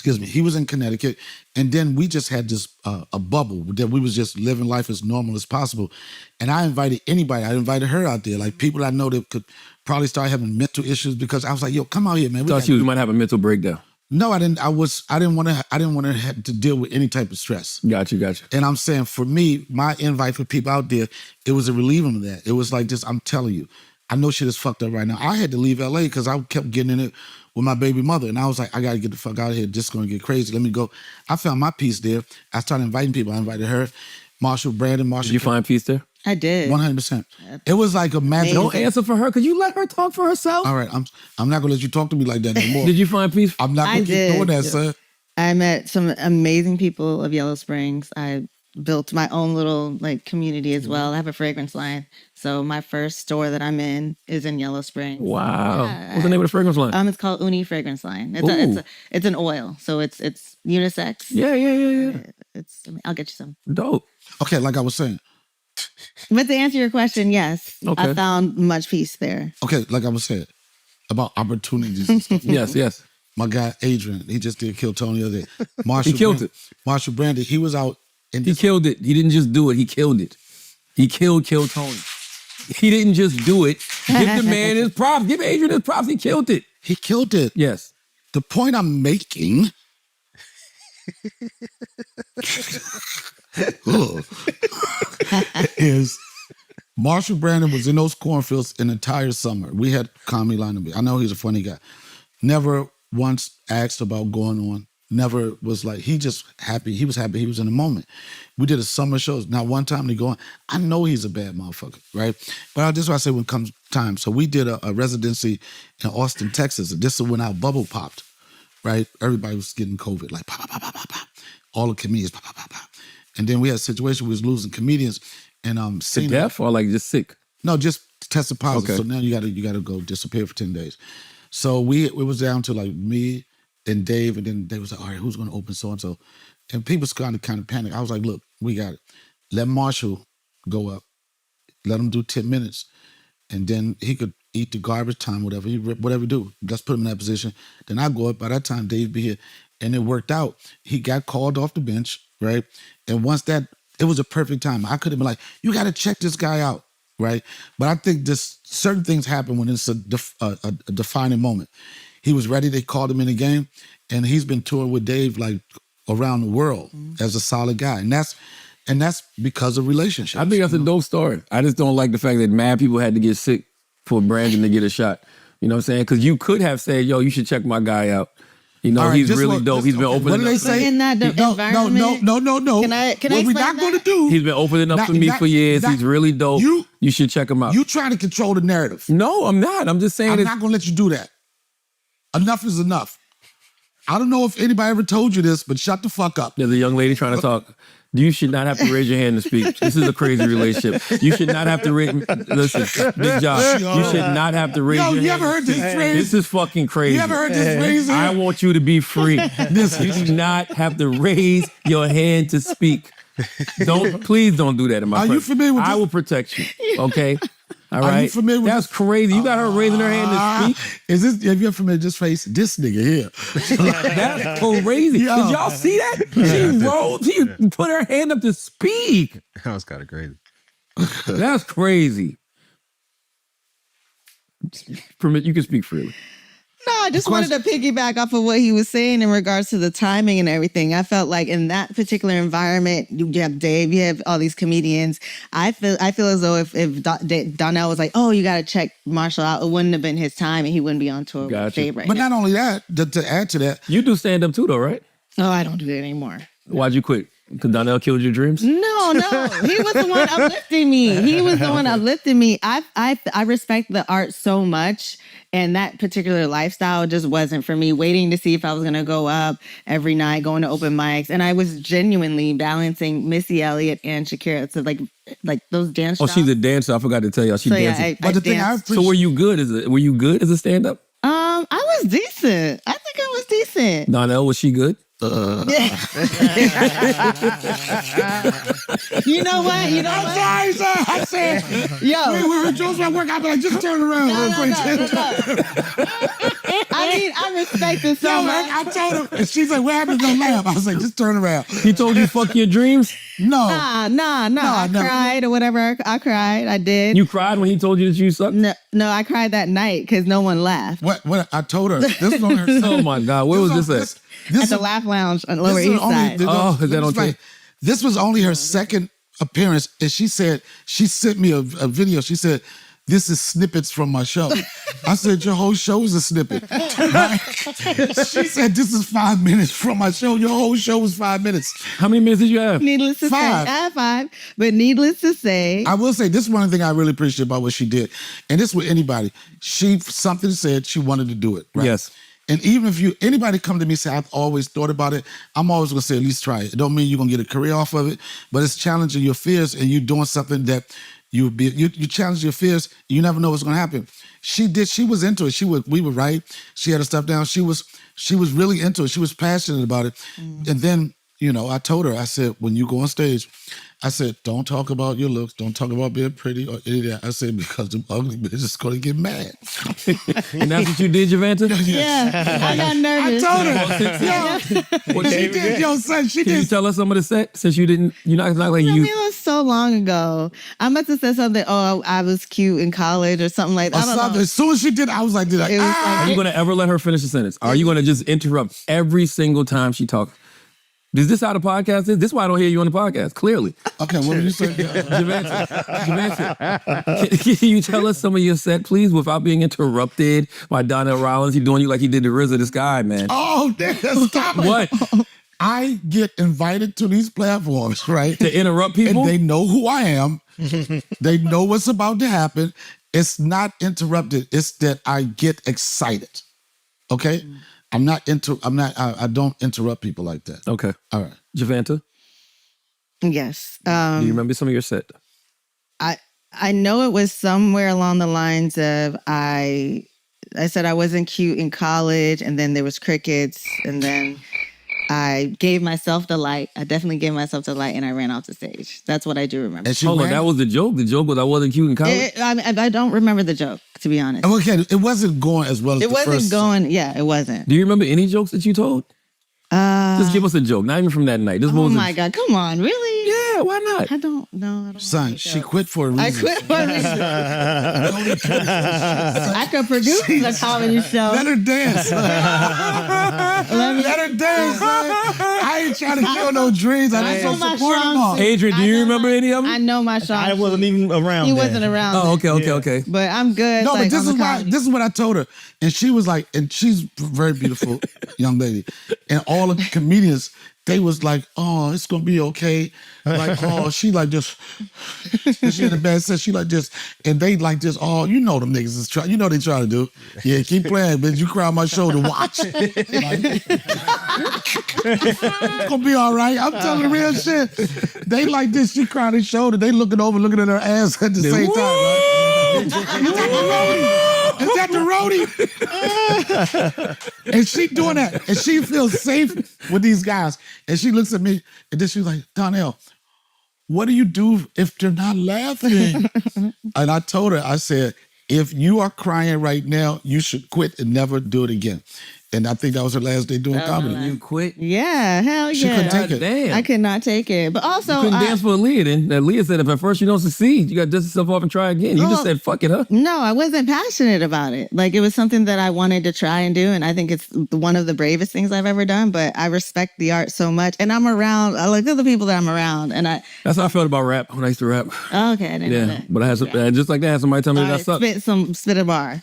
Speaker 2: he was in Connecticut, and then we just had this a bubble that we was just living life as normal as possible. And I invited anybody. I invited her out there, like people I know that could probably start having mental issues, because I was like, yo, come out here, man.
Speaker 1: Thought you might have a mental breakdown.
Speaker 2: No, I didn't. I didn't want to have to deal with any type of stress.
Speaker 1: Got you.
Speaker 2: And I'm saying, for me, my invite for people out there, it was a relieving of that. It was like this. I'm telling you, I know shit is fucked up right now. I had to leave LA because I kept getting in it with my baby mother, and I was like, I got to get the fuck out of here. This is going to get crazy. Let me go. I found my peace there. I started inviting people. I invited her, Marshall Brandon.
Speaker 1: Did you find peace there?
Speaker 3: I did.
Speaker 2: 100%. It was like a magic.
Speaker 1: Don't answer for her, because you let her talk for herself.
Speaker 2: All right, I'm not gonna let you talk to me like that anymore.
Speaker 1: Did you find peace?
Speaker 2: I'm not gonna keep doing that, sir.
Speaker 3: I met some amazing people of Yellow Springs. I built my own little community as well. I have a fragrance line, so my first store that I'm in is in Yellow Springs.
Speaker 1: Wow. Yeah. What's the name of the fragrance line?
Speaker 3: It's called Uni Fragrance Line. It's an oil, so it's unisex.
Speaker 1: Yeah.
Speaker 3: I'll get you some.
Speaker 1: Dope.
Speaker 2: Okay, like I was saying.
Speaker 3: But to answer your question, yes,
Speaker 1: okay.
Speaker 3: I found much peace there.
Speaker 2: Okay, like I was saying about opportunities and stuff.
Speaker 1: Yes.
Speaker 2: My guy Adrian, he just did Kill Tony the other day. Marshall,
Speaker 1: he killed it.
Speaker 2: Marshall Brandon, he was out.
Speaker 1: He killed it. He didn't just do it. He killed it. He killed Tony. He didn't just do it. Give the man his props. Give Adrian his props. He killed it.
Speaker 2: He killed it.
Speaker 1: Yes.
Speaker 2: The point I'm making is Marshall Brandon was in those cornfields an entire summer. We had comedy line. I know he's a funny guy. Never once asked about going on. Never was like, he just happy. He was happy. He was in the moment. We did a summer shows. Now, one time they go on, I know he's a bad motherfucker, right? But this is what I say when it comes time. So we did a residency in Austin, Texas. And this is when our bubble popped, right? Everybody was getting COVID, like pop, pop, pop, pop, pop. All the comedians, pop, pop, pop, pop. And then we had a situation where we was losing comedians. And
Speaker 1: Cenat, deaf or like just sick?
Speaker 2: No, just tested positive.
Speaker 1: Okay.
Speaker 2: So now you gotta go disappear for 10 days. So it was down to like me and Dave, and then they was like, all right, who's gonna open so and so? And people kind of panicked. I was like, look, we got it. Let Marshall go up. Let him do 10 minutes, and then he could eat the garbage time, whatever he do. Let's put him in that position. Then I go up. By that time, Dave be here, and it worked out. He got called off the bench, right? And once that. It was a perfect time. I could have been like, you got to check this guy out, right? But I think certain things happen when it's a defining moment. He was ready. They called him in the game, and he's been touring with Dave like around the world as a solid guy. And And that's because of relationships.
Speaker 1: I think that's a dope story. I just don't like the fact that mad people had to get sick for Brandon to get a shot. You know what I'm saying? Because you could have said, yo, you should check my guy out. You know, he's really dope. He's been opening up.
Speaker 2: What do they say?
Speaker 3: In that environment?
Speaker 2: No.
Speaker 3: Can I
Speaker 2: what we're not going to do.
Speaker 1: He's been opening up for me for years. He's really dope. You should check him out.
Speaker 2: You trying to control the narrative.
Speaker 1: No, I'm not. I'm just saying
Speaker 2: I'm not going to let you do that. Enough is enough. I don't know if anybody ever told you this, but shut the fuck up.
Speaker 1: There's a young lady trying to talk. You should not have to raise your hand to speak. This is a crazy relationship. You should not have to raise... Listen, Big Josh, you should not have to raise your hand.
Speaker 2: You ever heard this phrase?
Speaker 1: This is fucking crazy.
Speaker 2: You ever heard this phrase?
Speaker 1: I want you to be free. You do not have to raise your hand to speak. Please don't do that in my presence.
Speaker 2: Are you familiar with this?
Speaker 1: I will protect you, okay? All right.
Speaker 2: Are you familiar with
Speaker 1: That's crazy. You got her raising her hand to speak.
Speaker 2: Have you ever familiar with this phrase? This nigga here.
Speaker 1: That's crazy. Did y'all see that? She rolled. She put her hand up to speak.
Speaker 11: That was kind of crazy.
Speaker 1: That's crazy. You can speak freely.
Speaker 3: No, I just wanted to piggyback off of what he was saying in regards to the timing and everything. I felt like in that particular environment, you have Dave, you have all these comedians. I feel as though if Donnell was like, oh, you got to check Marshall out, it wouldn't have been his time and he wouldn't be on tour with Dave right
Speaker 2: now. But
Speaker 3: not
Speaker 2: only that, to add to that.
Speaker 1: You do stand up too though, right?
Speaker 3: Oh, I don't do that anymore.
Speaker 1: Why'd you quit? Because Donnell killed your dreams?
Speaker 3: No. He was the one uplifting me. I respect the art so much. And that particular lifestyle just wasn't for me. Waiting to see if I was going to go up every night, going to open mics. And I was genuinely balancing Missy Elliott and Shakira. So like those dance
Speaker 1: Oh, she's a dancer. I forgot to tell y'all. She dances.
Speaker 3: But the thing
Speaker 1: so were you good as a stand-up?
Speaker 3: I was decent. I think I was decent.
Speaker 1: Donnell, was she good?
Speaker 3: You know what?
Speaker 2: I'm sorry, sir. I said,
Speaker 3: yo.
Speaker 2: We were Joe's my work. I'd be like, just turn around.
Speaker 3: No. I mean, I respect it so much.
Speaker 2: I told her, and she's like, what happened? Don't laugh. I was like, just turn around.
Speaker 1: He told you fuck your dreams?
Speaker 2: No.
Speaker 3: Nah. I cried or whatever. I cried. I did.
Speaker 1: You cried when he told you that you sucked?
Speaker 3: No, I cried that night because no one laughed.
Speaker 2: What? I told her. This was on her.
Speaker 1: Oh my God. Where was this at?
Speaker 3: At the Laugh Lounge on Lower East Side.
Speaker 1: Is that on tape?
Speaker 2: This was only her second appearance, and she said, she sent me a video. She said, this is snippets from my show. I said, your whole show is a snippet. She said, this is 5 minutes from my show. Your whole show was 5 minutes.
Speaker 1: How many minutes did you have?
Speaker 3: Needless to say, I have 5. But needless to say,
Speaker 2: I will say, this is one thing I really appreciate about what she did. And this with anybody. She said she wanted to do it. Right?
Speaker 1: Yes.
Speaker 2: And even if anybody come to me and say, I've always thought about it, I'm always going to say, at least try it. It don't mean you're going to get a career off of it, but it's challenging your fears and you're doing something that you challenge your fears. You never know what's going to happen. She was into it. We were right. She had her stuff down. She was really into it. She was passionate about it. Mm. And then, I told her, I said, when you go on stage, I said, don't talk about your looks. Don't talk about being pretty or any of that. I said, because the ugly bitch is going to get mad.
Speaker 1: And that's what you did, Javanta?
Speaker 3: Yeah. I got nervous.
Speaker 2: I told her. What she did, yo, son, she did.
Speaker 1: Can you tell us some of the set since you're not like you?
Speaker 3: I mean, it was so long ago. I must have said something, I was cute in college or something like that.
Speaker 2: As soon as she did, I was like,
Speaker 1: Are you going to ever let her finish the sentence? Are you going to just interrupt every single time she talks? Is this how the podcast is? This is why I don't hear you on the podcast, clearly.
Speaker 2: Okay, what did you say?
Speaker 1: Javanta, can you tell us some of your set, please, without being interrupted by Donnell Rollins? He's doing you like he did the RZA, this guy, man.
Speaker 2: Oh, stop it.
Speaker 1: What?
Speaker 2: I get invited to these platforms, right?
Speaker 1: To interrupt people?
Speaker 2: And they know who I am. They know what's about to happen. It's not interrupted. It's that I get excited. Okay? I don't interrupt people like that.
Speaker 1: Okay.
Speaker 2: All right.
Speaker 1: Javanta?
Speaker 3: Yes.
Speaker 1: Do you remember some of your set?
Speaker 3: I know it was somewhere along the lines of I said I wasn't cute in college, and then there was crickets, and then I gave myself the light. I definitely gave myself the light, and I ran off the stage. That's what I do remember.
Speaker 1: Hold on, that was the joke? The joke was I wasn't cute in college?
Speaker 3: I don't remember the joke, to be honest.
Speaker 2: Okay, it wasn't going as well as the first.
Speaker 3: It wasn't.
Speaker 1: Do you remember any jokes that you told? Just give us a joke, not even from that night.
Speaker 3: Oh my God, come on, really?
Speaker 1: Yeah, why not?
Speaker 3: I don't know.
Speaker 2: Son, she quit for a reason.
Speaker 3: I quit for a reason. I could produce a comedy show.
Speaker 2: Let her dance. Let her dance, man. I ain't trying to kill no dreams. I just don't support them all.
Speaker 1: Adrian, do you remember any of them?
Speaker 3: I know my strong
Speaker 11: I wasn't even around.
Speaker 3: He
Speaker 11: then.
Speaker 3: wasn't around.
Speaker 1: Oh, okay,
Speaker 3: then.
Speaker 1: okay.
Speaker 3: But I'm good.
Speaker 2: No,
Speaker 3: like,
Speaker 2: but this
Speaker 3: on
Speaker 2: is
Speaker 3: the
Speaker 2: why.
Speaker 3: comedy.
Speaker 2: This is what I told her, and she was like, and she's a very beautiful young lady, and all the comedians, they was like, oh, it's gonna be okay. Like, oh, she like just, she had a bad set. She like just, and they like just, oh, you know them niggas is trying, you know they trying to do. Yeah, keep playing, bitch. You cry on my shoulder, watch. Like, it's gonna be all right. I'm telling the real shit. They like this. She crying on his shoulder. They looking over, looking at her ass at the same time. Right? Is that the roadie? And she doing that. And she feels safe with these guys. And she looks at me and then she's like, Donnell, what do you do if they're not laughing? And I told her, I said, if you are crying right now, you should quit and never do it again. And I think that was her last day doing comedy.
Speaker 1: You quit?
Speaker 3: Yeah, hell yeah.
Speaker 2: She couldn't take it.
Speaker 1: Damn.
Speaker 3: I could not take it. But also,
Speaker 1: You couldn't dance for Aaliyah then. That Aaliyah said if at first you don't succeed, you got to dust yourself off and try again. You just said, fuck it, huh?
Speaker 3: No, I wasn't passionate about it. Like, it was something that I wanted to try and do. And I think it's one of the bravest things I've ever done. But I respect the art so much. And I'm around, I like the people that I'm around. And
Speaker 1: That's how I felt about rap when I used to rap.
Speaker 3: Oh, okay, I didn't know that.
Speaker 1: But I had some, just like that, I had somebody tell me that I sucked.
Speaker 3: Spit a bar.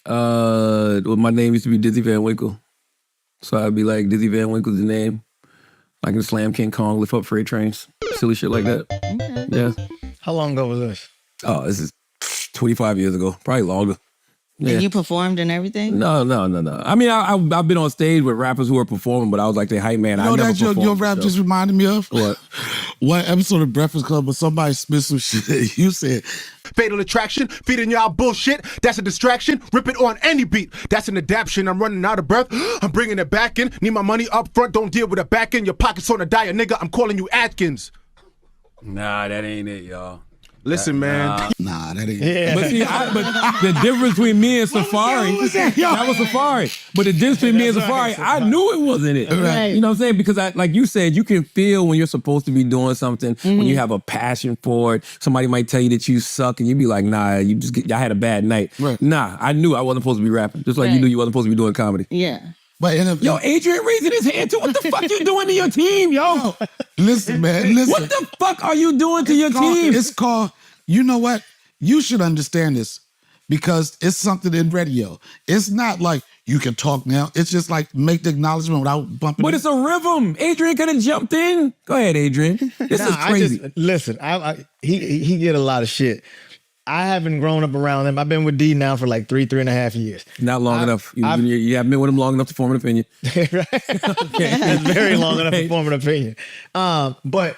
Speaker 1: Well, my name used to be Dizzy Van Winkle. So I'd be like, Dizzy Van Winkle's the name. I can slam King Kong, lift up freight trains, silly shit like that.
Speaker 3: Okay.
Speaker 1: Yeah.
Speaker 11: How long ago was this?
Speaker 1: Oh, this is 25 years ago, probably longer. Yeah.
Speaker 3: And you performed and everything?
Speaker 1: No. I mean, I've been on stage with rappers who are performing, but I was like the hype man.
Speaker 2: You know
Speaker 1: I never
Speaker 2: that your rap just reminded me of?
Speaker 1: What?
Speaker 2: One episode of Breakfast Club where somebody spit some shit. You said,
Speaker 7: Fatal attraction, feeding y'all bullshit. That's a distraction. Rip it on any beat. That's an adaptation. I'm running out of breath. I'm bringing it back in. Need my money up front. Don't deal with it back in. Your pockets on a diet, nigga. I'm calling you Atkins.
Speaker 1: Nah, that ain't it, y'all.
Speaker 7: Listen, man.
Speaker 2: nah, that ain't
Speaker 11: Yeah.
Speaker 1: But see, but the difference between me and Safari, that was Safari. But the difference between me and Safari, I knew it wasn't it.
Speaker 3: Right.
Speaker 1: You know what I'm saying? Because like you said, you can feel when you're supposed to be doing something, when you have a passion for it. Somebody might tell you that you suck and you be like, nah, I had a bad night.
Speaker 2: Right.
Speaker 1: Nah, I knew I wasn't supposed to be rapping. Just like you knew you wasn't supposed to be doing comedy.
Speaker 3: Yeah.
Speaker 2: But
Speaker 1: Yo, Adrian raising his hand too. What the fuck you doing to your team, yo?
Speaker 2: Listen, man, listen.
Speaker 1: What the fuck are you doing to your team?
Speaker 2: It's called, you know what? You should understand this because it's something in radio. It's not like you can talk now. It's just like make the acknowledgement without bumping.
Speaker 1: But it's a rhythm. Adrian could have jumped in. Go ahead, Adrian. This is crazy.
Speaker 11: Listen, he get a lot of shit. I haven't grown up around him. I've been with D now for like 3.5 years.
Speaker 1: Not long enough. You haven't been with him long enough to form an opinion.
Speaker 11: Right? It's very long enough to form an opinion. But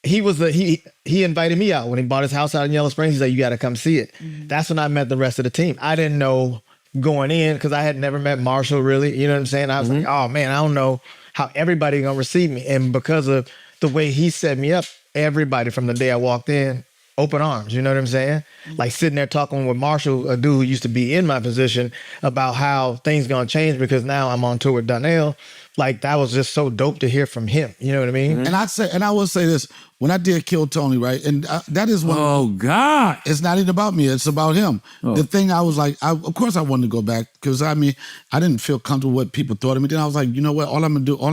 Speaker 11: he invited me out when he bought his house out in Yellow Springs. He's like, you got to come see it. That's when I met the rest of the team. I didn't know going in because I had never met Marshall really. You know what I'm saying? I was like, oh man, I don't know how everybody gonna receive me. And because of the way he set me up, everybody from the day I walked in, open arms, you know what I'm saying? Like sitting there talking with Marshall, a dude who used to be in my position, about how things gonna change because now I'm on tour with Donnell. Like that was just so dope to hear from him. You know what I mean?
Speaker 2: And I will say this: when I did Kill Tony, right, and that is one.
Speaker 1: Oh God!
Speaker 2: It's not even about me; it's about him.
Speaker 1: Oh.
Speaker 2: The thing I was like, of course, I wanted to go back because I mean, I didn't feel comfortable with what people thought of me. Then I was like, you know what? All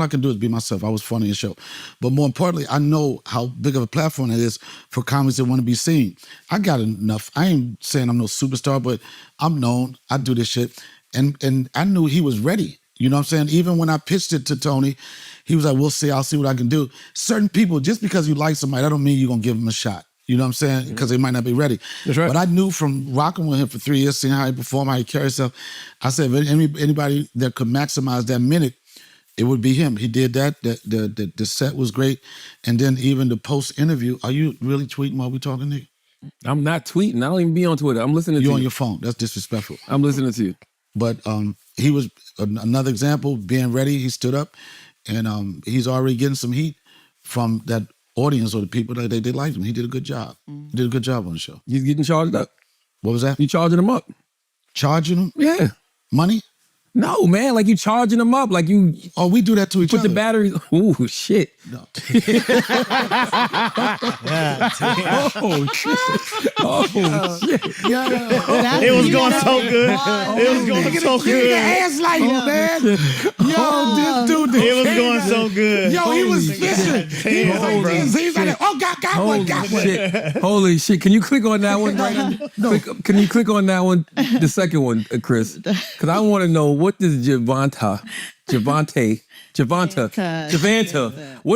Speaker 2: I can do is be myself. I was funny in the show, but more importantly, I know how big of a platform it is for comics that want to be seen. I got enough. I ain't saying I'm no superstar, but I'm known. I do this shit, and I knew he was ready. You know what I'm saying? Even when I pitched it to Tony, he was like, we'll see, I'll see what I can do. Certain people, just because you like somebody, that don't mean you're going to give them a shot. You know what I'm saying? Because they might not be ready.
Speaker 1: That's right.
Speaker 2: But I knew from rocking with him for 3 years, seeing how he performed, how he carried himself, I said, if anybody that could maximize that minute, it would be him. He did that. The set was great. And then even the post-interview, are you really tweeting while we talking, Nick?
Speaker 1: I'm not tweeting. I don't even be on Twitter. I'm listening to you.
Speaker 2: You're on your phone. That's disrespectful.
Speaker 1: I'm listening to you.
Speaker 2: But he was another example, being ready. He stood up, and he's already getting some heat from that audience or the people that they liked him. He did a good job. He did a good job on the show.
Speaker 1: He's getting charged up.
Speaker 2: What was that?
Speaker 1: You charging him up.
Speaker 2: Charging him?
Speaker 1: Yeah.
Speaker 2: Money?
Speaker 1: No, man. Like you charging him up. Like you.
Speaker 2: Oh, we do that to each
Speaker 1: put
Speaker 2: other.
Speaker 1: the batteries. Ooh, shit.
Speaker 2: No.
Speaker 1: Oh shit! Oh shit!
Speaker 11: It was going so good. It was going so good.
Speaker 2: Ass like man. Yo, this dude.
Speaker 11: It was going so good.
Speaker 2: Yo, he was fishing. He was like this. He was like, oh, got one.
Speaker 1: Shit. Holy shit! Can you click on that one? No. Can you click on that one? The second one, Chris, because I want to know what does Javanta. What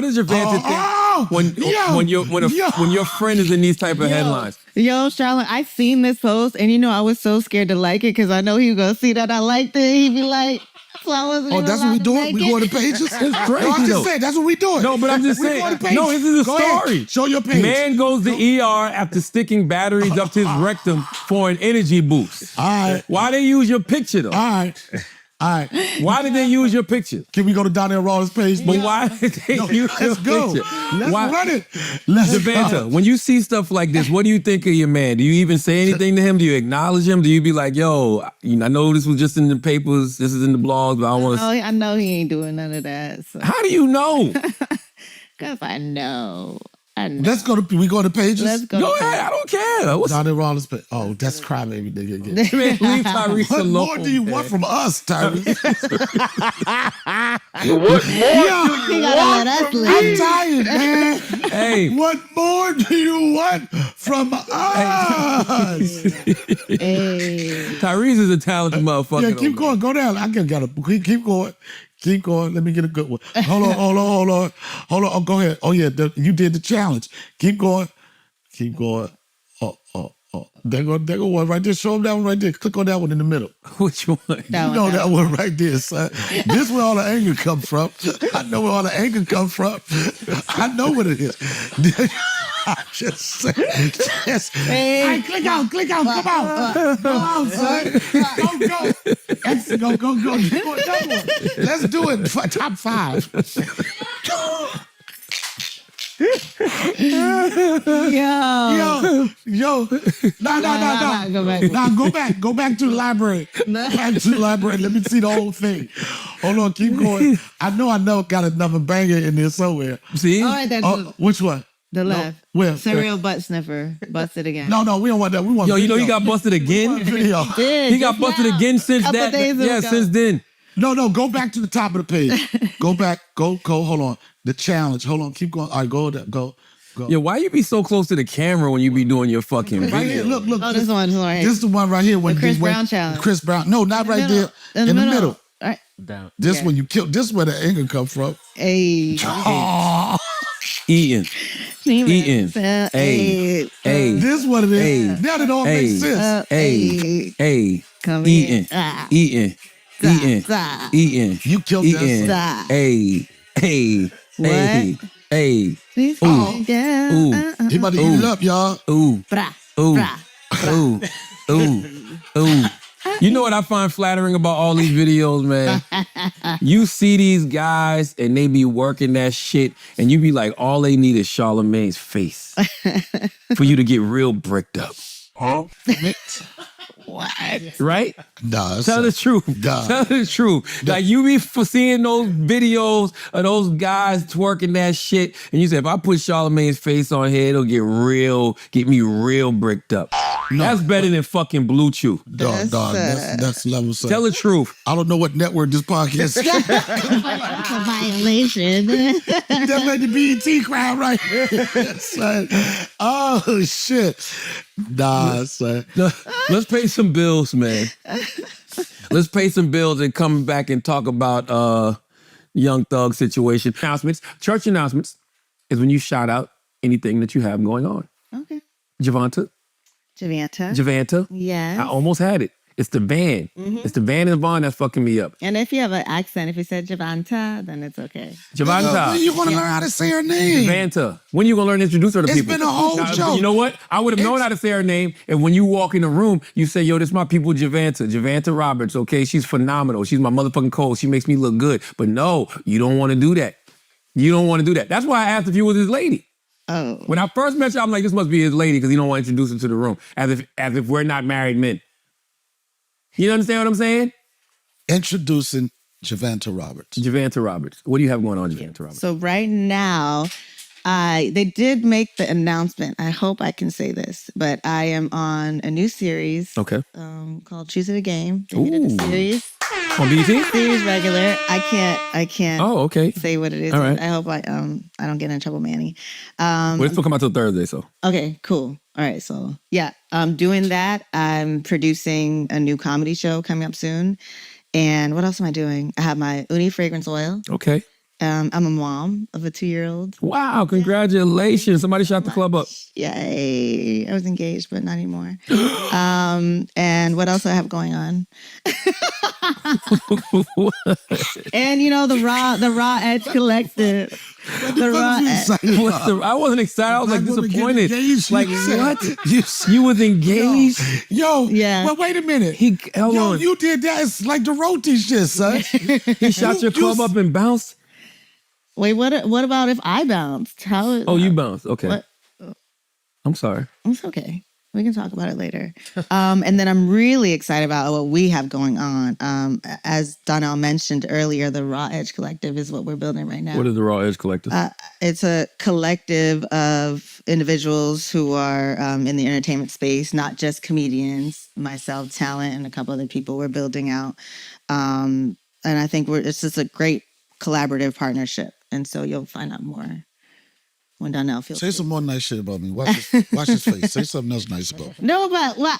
Speaker 1: does Javanta think when your friend is in these type of headlines?
Speaker 3: Yo, Charlotte, I seen this post, and I was so scared to like it because I know he was gonna see that I liked it. He'd be like, so I wasn't.
Speaker 2: Oh, that's what we doing? We going to pages?
Speaker 1: It's crazy.
Speaker 2: No, I'm just saying, that's what we doing.
Speaker 1: No, but I'm just saying. No, this is a story.
Speaker 2: Ahead. Show your page.
Speaker 1: Man goes to ER after sticking batteries up to his rectum for an energy boost.
Speaker 2: All right.
Speaker 1: Why they use your picture though?
Speaker 2: All right.
Speaker 1: Why did they use your picture?
Speaker 2: Can we go to Donnell Rawlins' page?
Speaker 1: But why did they use your picture?
Speaker 2: Let's run it. Let's
Speaker 1: Javanta,
Speaker 2: go.
Speaker 1: when you see stuff like this, what do you think of your man? Do you even say anything to him? Do you acknowledge him? Do you be like, yo, I know this was just in the papers, this is in the blogs, but I want to...
Speaker 3: I know he ain't doing none of that. So.
Speaker 1: How do you know?
Speaker 3: Because I know.
Speaker 2: Let's go to, we go to pages?
Speaker 3: Let's go.
Speaker 1: Go ahead, I don't care. What's
Speaker 2: Donnell Rawlins' page. Oh, that's crybaby.
Speaker 1: Man, leave Tyrese
Speaker 2: What
Speaker 1: alone.
Speaker 2: more do you want from us, Tyrese?
Speaker 5: What more do you want from me?
Speaker 2: I'm tired, man.
Speaker 1: Hey.
Speaker 2: What more do you want from us?
Speaker 1: Tyrese is a talented motherfucker.
Speaker 2: Yeah, keep going. Go down. I gotta keep going. Keep going. Let me get a good one. Hold on. Oh, go ahead. Oh, yeah, you did the challenge. Keep going. Oh. There go one right there. Show him that one right there. Click on that one in the middle.
Speaker 1: Which one?
Speaker 2: That one right there, son. This where all the anger comes from. I know where all the anger comes from. I know what it is. I'm just saying. Yes. Hey, click out. Come on. Go out, son. Go. Go. Let's do it for top 5. Yo. No. Go back to the library. Let me see the whole thing. Hold on, keep going. I know got another banger in there somewhere.
Speaker 1: See?
Speaker 3: All right,
Speaker 2: which one?
Speaker 3: The left.
Speaker 2: Where?
Speaker 3: Serial butt sniffer. Busted again.
Speaker 2: No, we don't want that. We want
Speaker 1: Yo, he got busted again?
Speaker 2: Video.
Speaker 1: He got busted again since that. Yeah, since then.
Speaker 2: No, go back to the top of the page. Go back. Go. Hold on. The challenge. Hold on. Keep going. All right, go.
Speaker 1: Yeah, why you be so close to the camera when you be doing your fucking video?
Speaker 2: Right here, look.
Speaker 3: Oh, this one. Right.
Speaker 2: This is the one right here. When
Speaker 3: the Chris Brown challenge.
Speaker 2: Chris Brown. No, not right there. In the middle.
Speaker 3: All right.
Speaker 11: Down.
Speaker 2: This one you killed. This is where the anger come from.
Speaker 3: Hey.
Speaker 1: Eating.
Speaker 3: Hey.
Speaker 2: This what it is. Now it all makes sense.
Speaker 1: Hey.
Speaker 3: Come
Speaker 1: Eating.
Speaker 2: You killed that.
Speaker 1: Hey.
Speaker 3: Ooh.
Speaker 2: He about to eat it up, y'all.
Speaker 1: Ooh. You know what I find flattering about all these videos, man? You see these guys and they be working that shit and you be like, all they need is Charlamagne's face for you to get real bricked up.
Speaker 2: Huh?
Speaker 3: What?
Speaker 1: Right?
Speaker 2: Nah,
Speaker 1: Tell the truth. Tell the truth. Like you be seeing those videos of those guys twerking that shit, and you say, if I put Charlamagne's face on here, it'll get me real bricked up. No, that's better than fucking Blue Chew.
Speaker 2: Dog, that's level 7.
Speaker 1: Tell the truth.
Speaker 2: I don't know what network this podcast is.
Speaker 3: That's a violation.
Speaker 2: That's like the BET crowd right here. Son. Oh, shit. Nah, son.
Speaker 1: Let's pay some bills, man. Let's pay some bills and come back and talk about Young Thug situation. Announcements. Church announcements is when you shout out anything that you have going on.
Speaker 3: Okay.
Speaker 1: Javanta.
Speaker 3: Yes.
Speaker 1: I almost had it. It's the van.
Speaker 3: Mm-hmm.
Speaker 1: It's the van and Vaughn that's fucking me up.
Speaker 3: And if you have an accent, if you said Javanta, then it's okay.
Speaker 1: Javanta.
Speaker 2: When you want to learn how to say her name?
Speaker 1: Javanta. When you going to learn to introduce her to people?
Speaker 2: It's been a whole show.
Speaker 1: You know what? I would have known how to say her name. And when you walk in the room, you say, yo, this is my people, Javanta Roberts, okay? She's phenomenal. She's my motherfucking cold. She makes me look good. But no, you don't want to do that. You don't want to do that. That's why I asked if you was his lady.
Speaker 3: Oh.
Speaker 1: When I first met you, I'm like, this must be his lady because he don't want to introduce her to the room. As if we're not married men. You understand what I'm saying?
Speaker 2: Introducing Javanta Roberts.
Speaker 1: Javanta Roberts. What do you have going on, Javanta Roberts?
Speaker 3: So right now, they did make the announcement. I hope I can say this, but I am on a new series.
Speaker 1: Okay.
Speaker 3: Called Choose It a Game. They made it a series.
Speaker 1: On BT?
Speaker 3: Series regular. I can't.
Speaker 1: Oh, okay.
Speaker 3: Say what it is.
Speaker 1: All right.
Speaker 3: I hope I don't get in trouble, Manny.
Speaker 1: Well, it's still come out till Thursday, so.
Speaker 3: Okay, cool. All right, so yeah, doing that. I'm producing a new comedy show coming up soon. And what else am I doing? I have my Uni fragrance oil.
Speaker 1: Okay.
Speaker 3: I'm a mom of a 2-year-old.
Speaker 1: Wow, congratulations. Somebody shot the club up.
Speaker 3: Yay. I was engaged, but not anymore. And what else do I have going on? And the Raw Edge Collective.
Speaker 1: I wasn't excited. I was like disappointed. Like what? You was engaged?
Speaker 2: Yo,
Speaker 3: yeah.
Speaker 2: Well, wait a minute.
Speaker 1: Hold on.
Speaker 2: You did that. It's like the roti shit, son.
Speaker 1: He shot your club up and bounced?
Speaker 3: Wait, what about if I bounced?
Speaker 1: You bounced. Okay.
Speaker 3: What?
Speaker 1: I'm sorry.
Speaker 3: It's okay. We can talk about it later. And then I'm really excited about what we have going on. As Donnell mentioned earlier, the Raw Edge Collective is what we're building right now.
Speaker 1: What is the Raw Edge Collective?
Speaker 3: It's a collective of individuals who are in the entertainment space, not just comedians, myself, talent, and a couple other people we're building out. And I think it's just a great collaborative partnership. And so you'll find out more when Donnell feels.
Speaker 2: Say some more nice shit about me. Watch his face. Say something else nice about me.
Speaker 3: No, but
Speaker 2: watch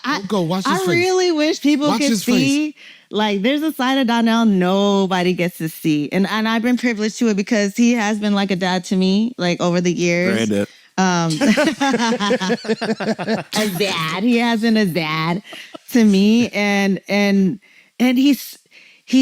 Speaker 2: his face.
Speaker 3: I really wish people could see. Like, there's a side of Donnell nobody gets to see, and I've been privileged to it because he has been like a dad to me, like over the years.
Speaker 1: Granddad.
Speaker 3: A dad. He has been a dad to me, and he's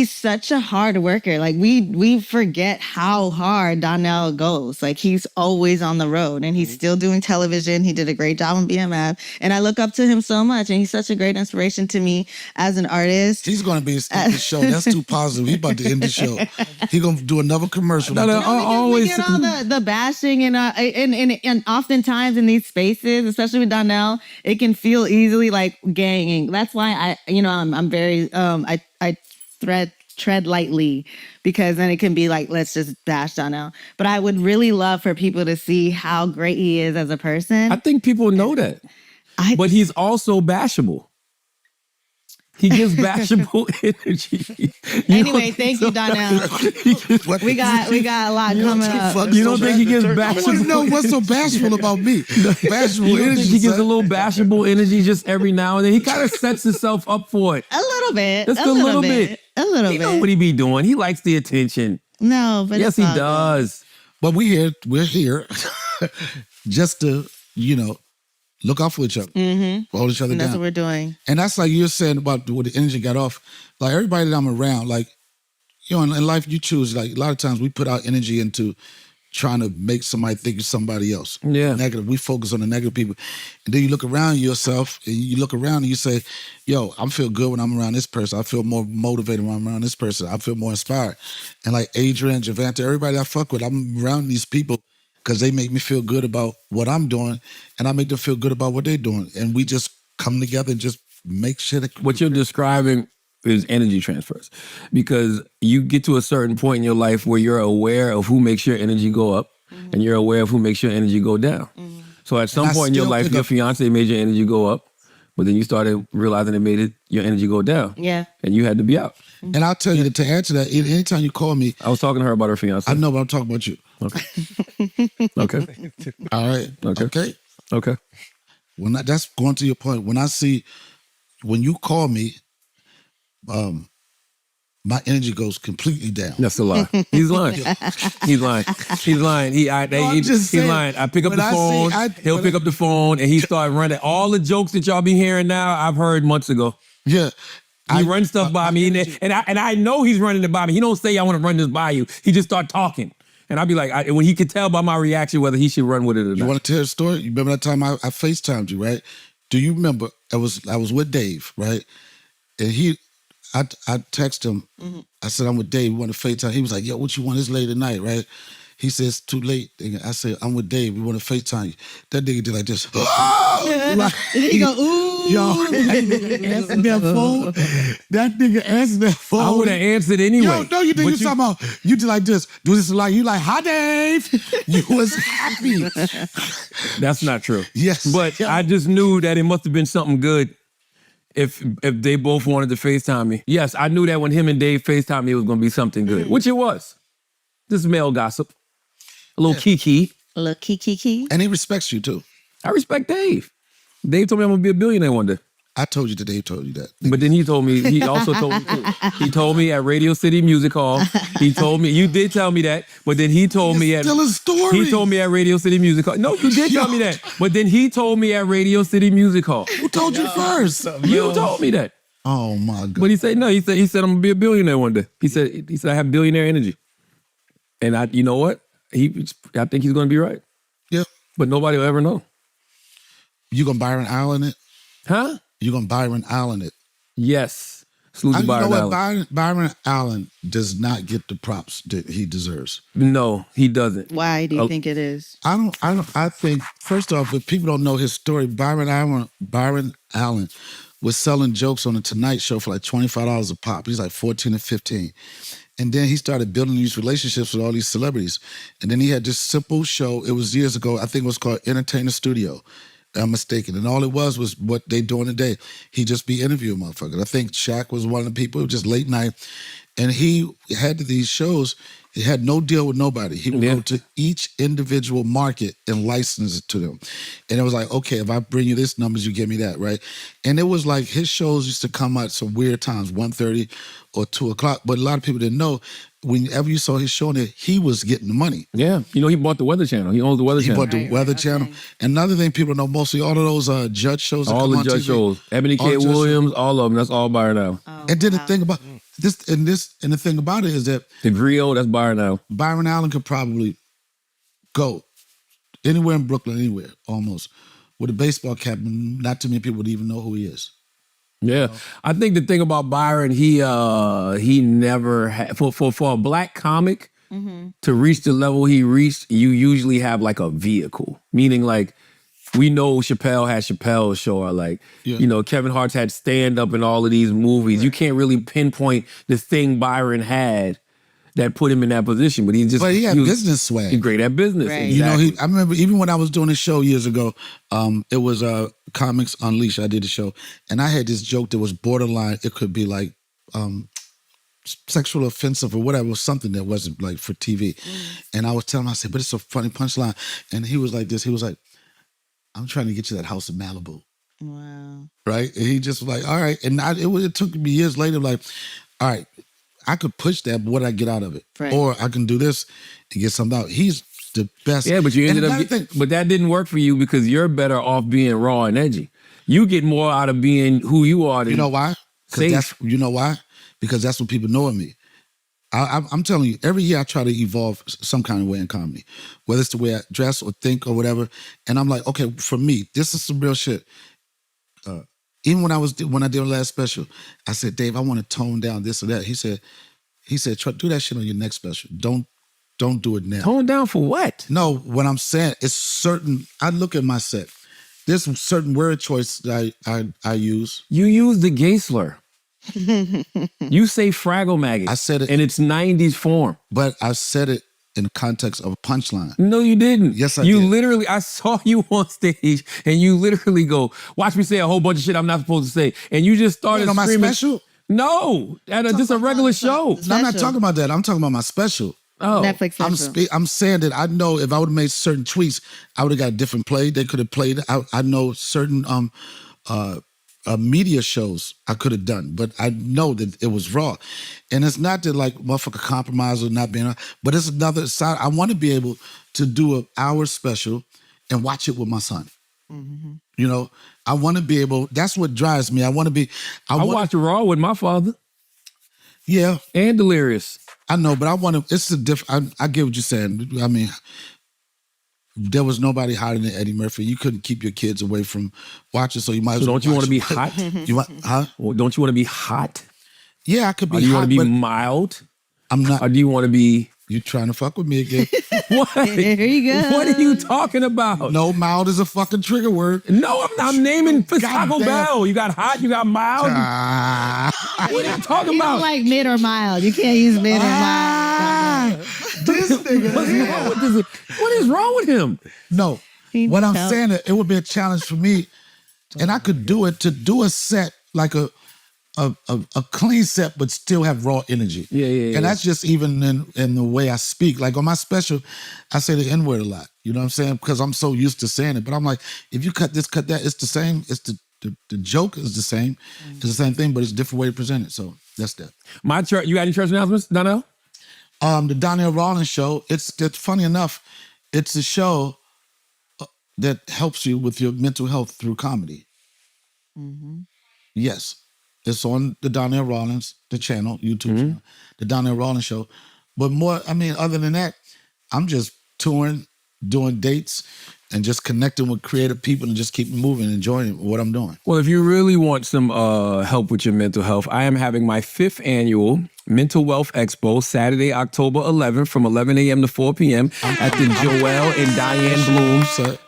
Speaker 3: such a hard worker. Like we forget how hard Donnell goes. Like he's always on the road and he's still doing television. He did a great job on BMF. And I look up to him so much. And he's such a great inspiration to me as an artist.
Speaker 2: He's going to be in the show. That's too positive. He's about to end the show. He's going to do another commercial.
Speaker 3: We get all the bashing and oftentimes in these spaces, especially with Donnell, it can feel easily like ganging. That's why I'm very, I tread lightly because then it can be like, let's just bash Donnell. But I would really love for people to see how great he is as a person.
Speaker 1: I think people know that. But he's also bashable. He gives bashable energy.
Speaker 3: Anyway, thank you, Donnell. we got a lot coming up.
Speaker 1: You don't think he gives bashful?
Speaker 2: I want to know what's so bashful about me. Bashful
Speaker 1: you don't
Speaker 2: energy.
Speaker 1: Think he gives a little bashable energy just every now and then. He kind of sets himself up for it.
Speaker 3: A little bit.
Speaker 1: Just a little bit.
Speaker 3: A little bit.
Speaker 1: You know what he be doing. He likes the attention.
Speaker 3: No, but
Speaker 1: yes, he does.
Speaker 2: But we're here just to, look out for each other.
Speaker 3: Mm-hmm.
Speaker 2: Hold each other down.
Speaker 3: That's what we're doing.
Speaker 2: And that's like you're saying about where the energy got off. Like everybody that I'm around, like, in life you choose, like a lot of times we put our energy into trying to make somebody think of somebody else.
Speaker 1: Yeah.
Speaker 2: Negative. We focus on the negative people. And then you look around yourself and you look around and you say, yo, I feel good when I'm around this person. I feel more motivated when I'm around this person. I feel more inspired. And like Adrian, Javanta, everybody I fuck with, I'm around these people because they make me feel good about what I'm doing and I make them feel good about what they're doing. And we just come together and just make shit.
Speaker 1: What you're describing is energy transfers, because you get to a certain point in your life where you're aware of who makes your energy go up and you're aware of who makes your energy go down. So at some point in your life, your fiance made your energy go up, but then you started realizing it made your energy go down.
Speaker 3: Yeah.
Speaker 1: And you had to be out.
Speaker 2: And I'll tell you that to add to that, anytime you call me.
Speaker 1: I was talking to her about her fiance.
Speaker 2: I know, but I'm talking about you.
Speaker 1: Okay. Okay.
Speaker 2: All right.
Speaker 1: Okay. Okay.
Speaker 2: That's going to your point. When you call me, my energy goes completely down.
Speaker 1: That's a lie. He's lying. He's lying. He's lying. He's lying. I pick up the phone. He'll pick up the phone and he start running. All the jokes that y'all be hearing now, I've heard months ago.
Speaker 2: Yeah.
Speaker 1: He runs stuff by me and I know he's running it by me. He don't say, I want to run this by you. He just start talking. And I'll be like, when he could tell by my reaction whether he should run with it or not.
Speaker 2: You want to tell a story? You remember that time I FaceTimed you, right? Do you remember? I was with Dave, right? And I texted him. Mm-hmm. I said, I'm with Dave. We want to FaceTime. He was like, yo, what you want? It's late at night, right? He says, too late. I said, I'm with Dave. We want to FaceTime you. That nigga did like this.
Speaker 3: Did he go, ooh?
Speaker 2: Yo, that nigga answered that phone. That nigga answered that phone.
Speaker 1: I would have answered anyway.
Speaker 2: Yo, no, you didn't. You talking about, you did like this. Do this a lot. You like, hi, Dave. You was happy.
Speaker 1: That's not true.
Speaker 2: Yes.
Speaker 1: But I just knew that it must have been something good if they both wanted to FaceTime me. Yes, I knew that when him and Dave FaceTime me, it was going to be something good, which it was. This is male gossip. A little kiki.
Speaker 3: A little kiki.
Speaker 2: And he respects you, too.
Speaker 1: I respect Dave. Dave told me I'm going to be a billionaire one day.
Speaker 2: I told you that Dave told you that.
Speaker 1: But then he also told me too. He told me at Radio City Music Hall. He told me, you did tell me that, but then he told me at...
Speaker 2: Still a story.
Speaker 1: He told me at Radio City Music Hall. No, you did tell me that. But then he told me at Radio City Music Hall.
Speaker 2: Who told you first?
Speaker 1: You told me that.
Speaker 2: Oh, my God.
Speaker 1: But he said, no, he said I'm going to be a billionaire one day. He said I have billionaire energy. And you know what? I think he's going to be right.
Speaker 2: Yeah.
Speaker 1: But nobody will ever know.
Speaker 2: You gonna Byron Allen it?
Speaker 1: Huh?
Speaker 2: You gonna Byron Allen it?
Speaker 1: Yes. Salute to Byron Allen.
Speaker 2: Byron Allen does not get the props that he deserves.
Speaker 1: No, he doesn't.
Speaker 3: Why do you think it is?
Speaker 2: I think, first off, if people don't know his story, Byron Allen was selling jokes on the Tonight Show for like $25 a pop. He's like 14 or 15. And then he started building these relationships with all these celebrities. And then he had this simple show. It was years ago. I think it was called Entertainer Studio. I'm mistaken. And all it was what they doing today. He just be interviewing motherfuckers. I think Shaq was one of the people, just late night. And he had these shows. He had no deal with nobody. He would go to each individual market and license it to them. And it was like, okay, if I bring you this numbers, you give me that, right? And it was like his shows used to come out some weird times, 1:30 or 2 o'clock. But a lot of people didn't know. Whenever you saw his show in there, he was getting the money.
Speaker 1: Yeah. You know, he bought the Weather Channel. He owns the Weather Channel.
Speaker 2: He bought the Weather Channel. And another thing people know, mostly all of those judge shows that
Speaker 1: all
Speaker 2: come
Speaker 1: the
Speaker 2: on
Speaker 1: judge
Speaker 2: TV,
Speaker 1: shows. Ebony K. Williams, all of them. That's all Byron Allen.
Speaker 2: And then the thing about the thing about it is that
Speaker 1: the Griot, that's Byron Allen.
Speaker 2: Byron Allen could probably go anywhere in Brooklyn, anywhere almost, with a baseball cap. Not too many people would even know who he is.
Speaker 1: Yeah, I think the thing about Byron, he never had for a black comic to reach the level he reached. You usually have like a vehicle, meaning like we know Chappelle had Chappelle's show, or like you know Kevin Hart's had stand up in all of these movies. Right. You can't really pinpoint the thing Byron had that put him in that position, but he
Speaker 2: had business swag.
Speaker 1: He's great at business.
Speaker 3: Right.
Speaker 1: Exactly.
Speaker 2: You know, I remember even when I was doing this show years ago, it was Comics Unleashed. I did a show, and I had this joke that was borderline. It could be like sexual offensive or whatever, something that wasn't like for TV. And I was telling him, I said, but it's a funny punchline. And he was like this. He was like, I'm trying to get you that house in Malibu.
Speaker 3: Wow.
Speaker 2: Right? And he just was like, all right. And it took me years later, like, all right, I could push that, but what did I get out of it?
Speaker 3: Right.
Speaker 2: Or I can do this and get something out. He's the best.
Speaker 1: Yeah, but you ended up, but that didn't work for you because you're better off being raw and edgy. You get more out of being who you are than
Speaker 2: you know why? You know why? Because that's what people know of me. I'm telling you, every year I try to evolve some kind of way in comedy, whether it's the way I dress or think or whatever. And I'm like, okay, for me, this is some real shit. Even when I did the last special, I said, Dave, I want to tone down this or that. He said, try do that shit on your next special. Don't do it now.
Speaker 1: Tone down for what?
Speaker 2: No, what I'm saying is certain. I look at my set. There's some certain word choice that I use.
Speaker 1: You use the gay slur. You say Fraggle Maggot.
Speaker 2: I said it
Speaker 1: in its 90s form.
Speaker 2: But I said it in the context of a punchline.
Speaker 1: No, you didn't.
Speaker 2: Yes, I
Speaker 1: did.
Speaker 2: did.
Speaker 1: Literally, I saw you on stage and you literally go, watch me say a whole bunch of shit I'm not supposed to say. And you just started
Speaker 2: on
Speaker 1: screaming.
Speaker 2: My special?
Speaker 1: No, at just a regular show.
Speaker 2: No, I'm not talking about that. I'm talking about my special.
Speaker 1: Oh,
Speaker 3: Netflix special.
Speaker 2: I'm saying that I know if I would have made certain tweets, I would have got a different play. They could have played. I know certain media shows I could have done, but I know that it was raw. And it's not that like motherfucker compromise or not being, but it's another side. I want to be able to do an hour special and watch it with my son. Mm-hmm. You know, I want to be able, that's what drives me. I watch
Speaker 1: Raw with my father.
Speaker 2: Yeah.
Speaker 1: And Delirious.
Speaker 2: I know, but I want to, it's a different, I get what you're saying. I mean, there was nobody hotter than Eddie Murphy. You couldn't keep your kids away from watching, so you might as well.
Speaker 1: Don't you want to be hot?
Speaker 2: Huh?
Speaker 1: Don't you want to be hot?
Speaker 2: Yeah, I could be hot.
Speaker 1: Or do you want to be mild?
Speaker 2: I'm not.
Speaker 1: Or do you want to be...
Speaker 2: You trying to fuck with me again?
Speaker 1: What?
Speaker 3: There you go.
Speaker 1: What are you talking about?
Speaker 2: No, mild is a fucking trigger word.
Speaker 1: No, I'm naming for Taco
Speaker 2: Goddamn.
Speaker 1: Bell. You got hot, you got mild. What are you talking
Speaker 3: You
Speaker 1: about?
Speaker 3: don't like mid or mild. You can't use mid or mild.
Speaker 2: This nigga.
Speaker 1: What's wrong with this? What is wrong with him?
Speaker 2: No, what I'm saying is it would be a challenge for me, and I could do it to do a set like a clean set, but still have raw energy.
Speaker 1: Yeah.
Speaker 2: And that's just even in the way I speak. Like on my special, I say the N-word a lot. You know what I'm saying? Because I'm so used to saying it. But I'm like, if you cut this, cut that, it's the same. It's the joke is the same. It's the same thing, but it's a different way to present it. So that's that.
Speaker 1: My church. You got any church announcements, Donnell?
Speaker 2: The Donnell Rollins show. It's funny enough. It's a show that helps you with your mental health through comedy.
Speaker 3: Mm-hmm.
Speaker 2: Yes. It's on the Donnell Rollins, the channel, YouTube channel, the Donnell Rollins show. But more, I mean, other than that, I'm just touring, doing dates, and just connecting with creative people and just keep moving, enjoying what I'm doing.
Speaker 1: Well, if you really want some help with your mental health, I am having my 5th annual Mental Wealth Expo, Saturday, October 11th from 11 a.m. to 4 p.m. at the Joel and Diane Bloom,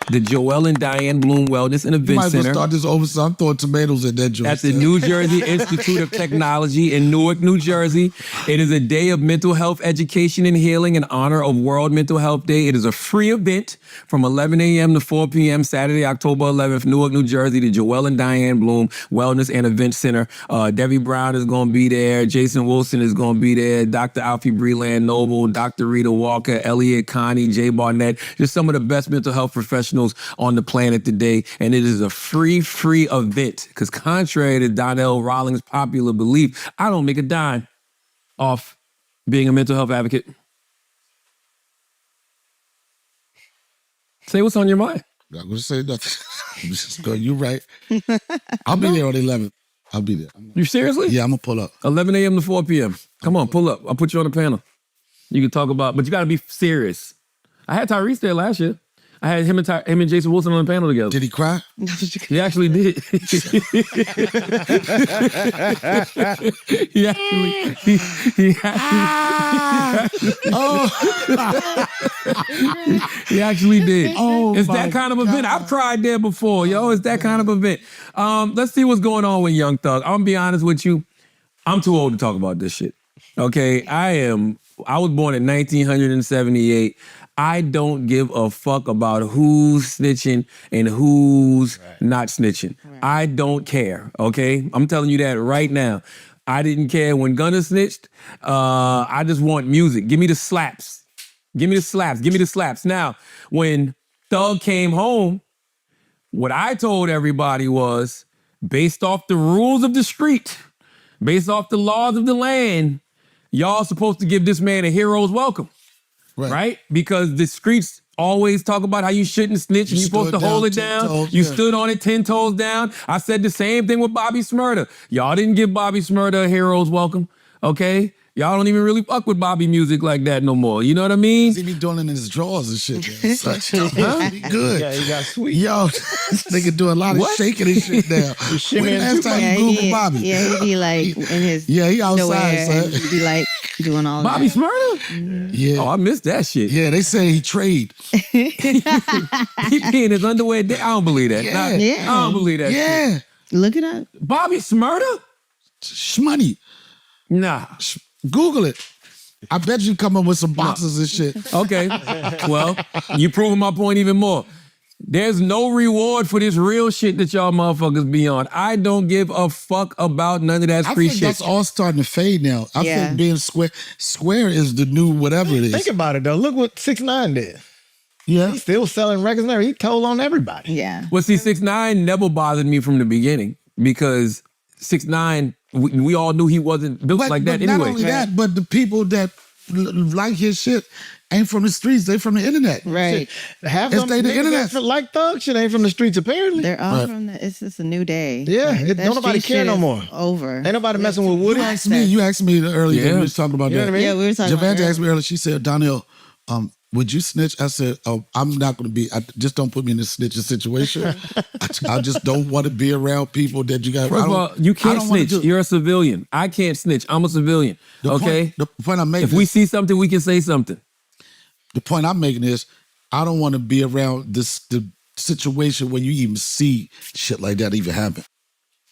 Speaker 1: the Joel and Diane Bloom Wellness and Event
Speaker 2: Might as well
Speaker 1: Center.
Speaker 2: start this over, so I'm throwing tomatoes at that joint.
Speaker 1: At the New Jersey Institute of Technology in Newark, New Jersey. It is a day of mental health education and healing in honor of World Mental Health Day. It is a free event from 11 a.m. to 4 p.m. Saturday, October 11th, Newark, New Jersey, the Joel and Diane Bloom Wellness and Event Center. Debbie Brown is going to be there. Jason Wilson is going to be there. Dr. Alfie Breland Noble, Dr. Rita Walker, Elliot Connie, Jay Barnett, just some of the best mental health professionals on the planet today. And it is a free event. Because contrary to Donnell Rollins' popular belief, I don't make a dime off being a mental health advocate. Say what's on your mind.
Speaker 2: I'm not going to say nothing. I'm just going, you're right. I'll be there on the 11th. I'll be there.
Speaker 1: You seriously?
Speaker 2: Yeah, I'm going to pull up.
Speaker 1: 11 a.m. to 4 p.m. Come on, pull up. I'll put you on the panel. You can talk about, but you got to be serious. I had Tyrese there last year. I had him and Jason Wilson on the panel together.
Speaker 2: Did he cry?
Speaker 1: He actually did. He actually did.
Speaker 2: Oh,
Speaker 1: it's that kind of event. I've cried there before, yo. It's that kind of event. Let's see what's going on with Young Thug. I'm gonna be honest with you. I'm too old to talk about this shit. Okay, I was born in 1978. I don't give a fuck about who's snitching and who's not snitching. Right. I don't care, okay? I'm telling you that right now. I didn't care when Gunna snitched. I just want music. Give me the slaps. Give me the slaps. Give me the slaps. Now, when Thug came home, what I told everybody was, based off the rules of the street, based off the laws of the land, y'all supposed to give this man a hero's welcome. Right? Because the streets always talk about how you shouldn't snitch and you're supposed to hold it down. You stood on it 10 toes down. I said the same thing with Bobby Smurda. Y'all didn't give Bobby Smurda a hero's welcome, okay? Y'all don't even really fuck with Bobby music like that no more. You know what I mean?
Speaker 2: He be doing it in his drawers and shit. He good.
Speaker 11: Yeah, he got sweet.
Speaker 2: Yo, this nigga do a lot of shaking and shit now. When last time you Google Bobby?
Speaker 3: Yeah, he'd be like in his
Speaker 2: he outside, son.
Speaker 3: he'd be like doing all
Speaker 1: Bobby
Speaker 3: that.
Speaker 1: Smurda?
Speaker 3: Mm-hmm.
Speaker 2: Yeah.
Speaker 1: Oh, I missed that shit.
Speaker 2: Yeah, they say he trade.
Speaker 1: He be in his underwear. I don't believe that. I don't believe that shit.
Speaker 3: Look it up.
Speaker 1: Bobby Smurda?
Speaker 2: Shmoney.
Speaker 1: Nah.
Speaker 2: Google it. I bet you come up with some boxes and shit.
Speaker 1: Okay. Well, you proving my point even more. There's no reward for this real shit that y'all motherfuckers be on. I don't give a fuck about none of that street
Speaker 2: I think
Speaker 1: shit.
Speaker 2: that's all starting to fade now. I think being square is the new whatever it is.
Speaker 11: Think about it though. Look what 6ix9ine did.
Speaker 2: Yeah.
Speaker 11: He's still selling records and everything. He told on everybody.
Speaker 3: Yeah.
Speaker 1: Well, see, 6ix9ine never bothered me from the beginning because 6ix9ine, we all knew he wasn't built like that anyway.
Speaker 2: Not only that, but the people that like his shit ain't from the streets. They from the internet.
Speaker 3: Right.
Speaker 11: Half
Speaker 2: It's
Speaker 11: of
Speaker 2: they
Speaker 11: them
Speaker 2: the internet.
Speaker 11: like Thug shit ain't from the streets apparently.
Speaker 3: They're all from the, it's just a new day.
Speaker 11: Yeah,
Speaker 3: Like, that
Speaker 11: don't nobody
Speaker 3: street
Speaker 11: care
Speaker 3: shit
Speaker 11: no
Speaker 3: is
Speaker 11: more.
Speaker 3: Over.
Speaker 11: Ain't nobody messing with Woody.
Speaker 2: You asked me earlier when we was talking about
Speaker 11: You know
Speaker 2: that.
Speaker 11: what I mean?
Speaker 3: Yeah, we were talking about
Speaker 2: Javante
Speaker 3: that.
Speaker 2: asked me earlier, she said, Donnell, would you snitch? I said, oh, I'm not going to be, just don't put me in this snitching situation. I just don't want to be around people that you got.
Speaker 1: First of all, you can't snitch. You're a civilian. I can't snitch. I'm a civilian. Okay?
Speaker 2: The point I'm making
Speaker 1: if we see something, we can say something.
Speaker 2: The point I'm making is, I don't want to be around the situation where you even see shit like that even happen.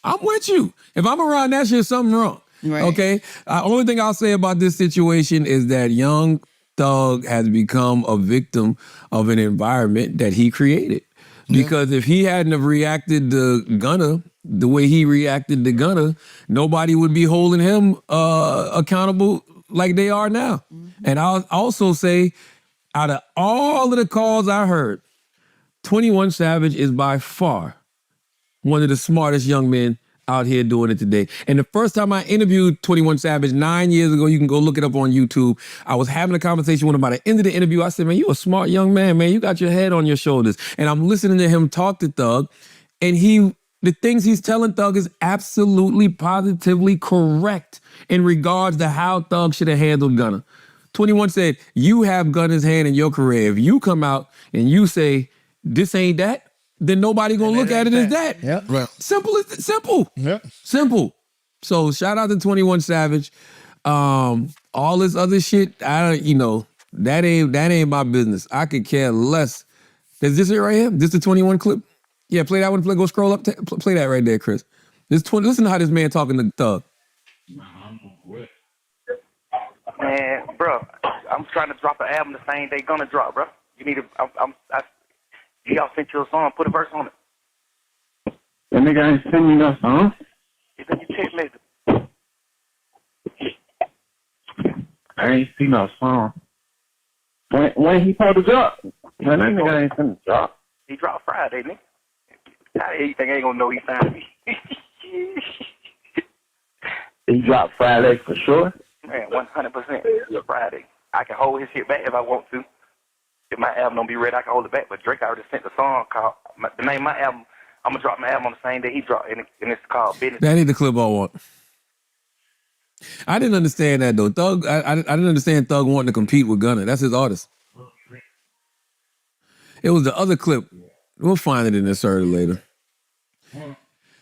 Speaker 1: I'm with you. If I'm around that shit, something wrong.
Speaker 3: Right.
Speaker 1: Okay? Only thing I'll say about this situation is that Young Thug has become a victim of an environment that he created. Because if he hadn't have reacted to Gunna the way he reacted to Gunna, nobody would be holding him accountable like they are now. And I'll also say, out of all of the calls I heard, 21 Savage is by far one of the smartest young men out here doing it today. And the first time I interviewed 21 Savage 9 years ago, you can go look it up on YouTube, I was having a conversation with him. By the end of the interview, I said, man, you a smart young man, man. You got your head on your shoulders. And I'm listening to him talk to Thug, and the things he's telling Thug is absolutely, positively correct in regards to how Thug should have handled Gunna. 21 said, you have Gunna's hand in your career. If you come out and you say, this ain't that, then nobody gonna look at it as that.
Speaker 11: Yep.
Speaker 2: Right.
Speaker 1: Simple.
Speaker 11: Yep.
Speaker 1: Simple. So shout out to 21 Savage. All this other shit, that ain't my business. I could care less. Is this it right here? This the 21 clip? Yeah, play that one. Go scroll up. Play that right there, Chris. Listen to how this man talking to Thug.
Speaker 12: Man, bro, I'm trying to drop an album the same day Gonna drop, bro. You need to. Y'all sent you a song, put a verse on it.
Speaker 13: That nigga ain't send me no song.
Speaker 12: It's in your text message.
Speaker 13: I ain't see no song. When he supposed to drop? Man, that nigga ain't finna drop.
Speaker 12: He dropped Friday, nigga. How you think I ain't gonna know he signed me?
Speaker 13: He dropped Friday for sure?
Speaker 12: Man, 100%. Friday. I can hold his shit back if I want to. If my album don't be ready, I can hold it back. But Drake already sent the song called, the name of my album, I'm going to drop my album on the same day he dropped, and it's called Business.
Speaker 1: That ain't the clip I want. I didn't understand that, though. Thug, I didn't understand Thug wanting to compete with Gunna. That's his artist. It was the other clip. We'll find it and insert it later.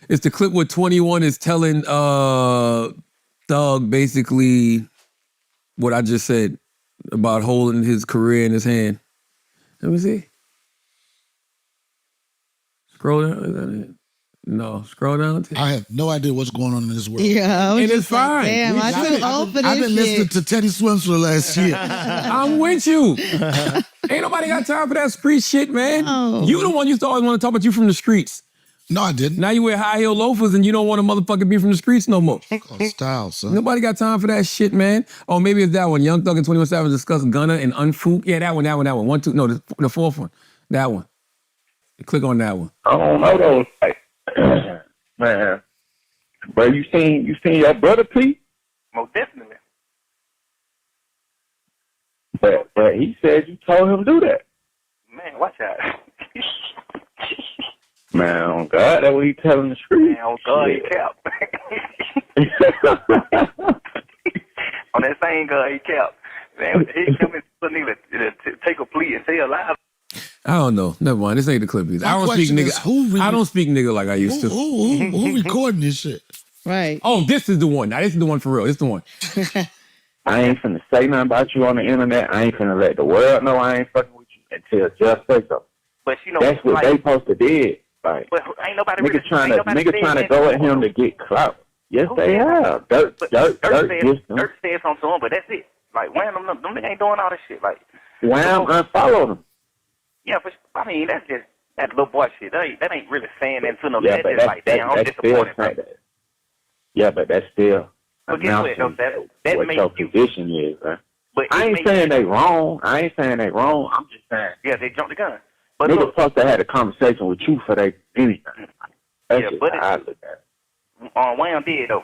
Speaker 1: It's the clip where 21 is telling Thug basically what I just said about holding his career in his hand. Let me see. Scroll down. Is that it? No, scroll down.
Speaker 2: I have no idea what's going on in this world.
Speaker 3: Yeah,
Speaker 1: and it's fine.
Speaker 3: Damn, I too old for this
Speaker 2: I've been listening to Teddy Swims for the last year.
Speaker 1: I'm with you. Ain't nobody got time for that street shit, man.
Speaker 3: No.
Speaker 1: You the one used to always want to talk about you from the streets.
Speaker 2: No, I didn't.
Speaker 1: Now you wear high heel loafers and you don't want to motherfucking be from the streets no more.
Speaker 2: Style, son.
Speaker 1: Nobody got time for that shit, man. Oh, maybe it's that one. Young Thug and 21 Savage discuss Gunna and Unfook. Yeah, that one. 1, 2. No, the fourth one. That one. Click on that one.
Speaker 13: I don't know those. Like, man, but you seen your brother, Pete?
Speaker 12: Most definitely.
Speaker 13: But he said you told him to do that.
Speaker 12: Man, watch out.
Speaker 13: Man, on God, that's what he telling the street.
Speaker 12: Man, on God, he kept. On that same God, he kept. Man, he coming to take a plea and stay alive.
Speaker 1: I don't know. Never mind. This ain't the clip. I don't speak nigga. I don't speak nigga like I used to.
Speaker 2: Who recording this shit?
Speaker 3: Right.
Speaker 1: Oh, this is the one. Now, this is the one for real. This is the one.
Speaker 13: I ain't finna say nothing about you on the internet. I ain't finna let the world know I ain't fucking with you until just say so.
Speaker 12: But you know,
Speaker 13: that's what they supposed to did. Like,
Speaker 12: but ain't nobody
Speaker 13: niggas
Speaker 12: really,
Speaker 13: trying to go at him to get clout. Yes, they have. Dirt
Speaker 12: said something to him, but that's it. Like, Wham, them niggas ain't doing all this shit. Like,
Speaker 13: Wham unfollowed him.
Speaker 12: Yeah, but I mean, that's just that little boy shit. That ain't really saying that to no.
Speaker 13: Yeah,
Speaker 12: That's just like, damn, I'm disappointed. Bro.
Speaker 13: Yeah, but that's still.
Speaker 12: But guess what? That
Speaker 13: what
Speaker 12: makes
Speaker 13: your
Speaker 12: you
Speaker 13: position is, man.
Speaker 12: But
Speaker 13: I ain't saying they wrong. I'm just saying
Speaker 12: yeah, they jumped the gun. But
Speaker 13: niggas supposed to have a conversation with you for they anything. That's
Speaker 12: yeah,
Speaker 13: just
Speaker 12: but
Speaker 13: how I look at it.
Speaker 12: Wham did though.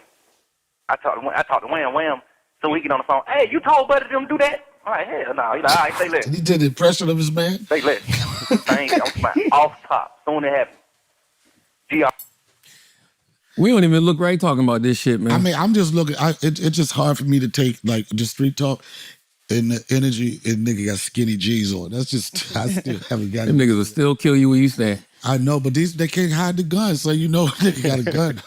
Speaker 12: I talked to Wham, so we get on the phone. Hey, you told Buddy them do that? All right, hell no. He's like, all right, say less.
Speaker 2: He did the impression of his man?
Speaker 12: Say less. Off top. Soon it happened.
Speaker 1: We don't even look right talking about this shit, man.
Speaker 2: I mean, I'm just looking. It's just hard for me to take like just street talk and the energy. And nigga got skinny jeans on. That's just I still haven't got.
Speaker 1: Them niggas will still kill you where you stand.
Speaker 2: I know, but they can't hide the gun, so you know nigga got a gun.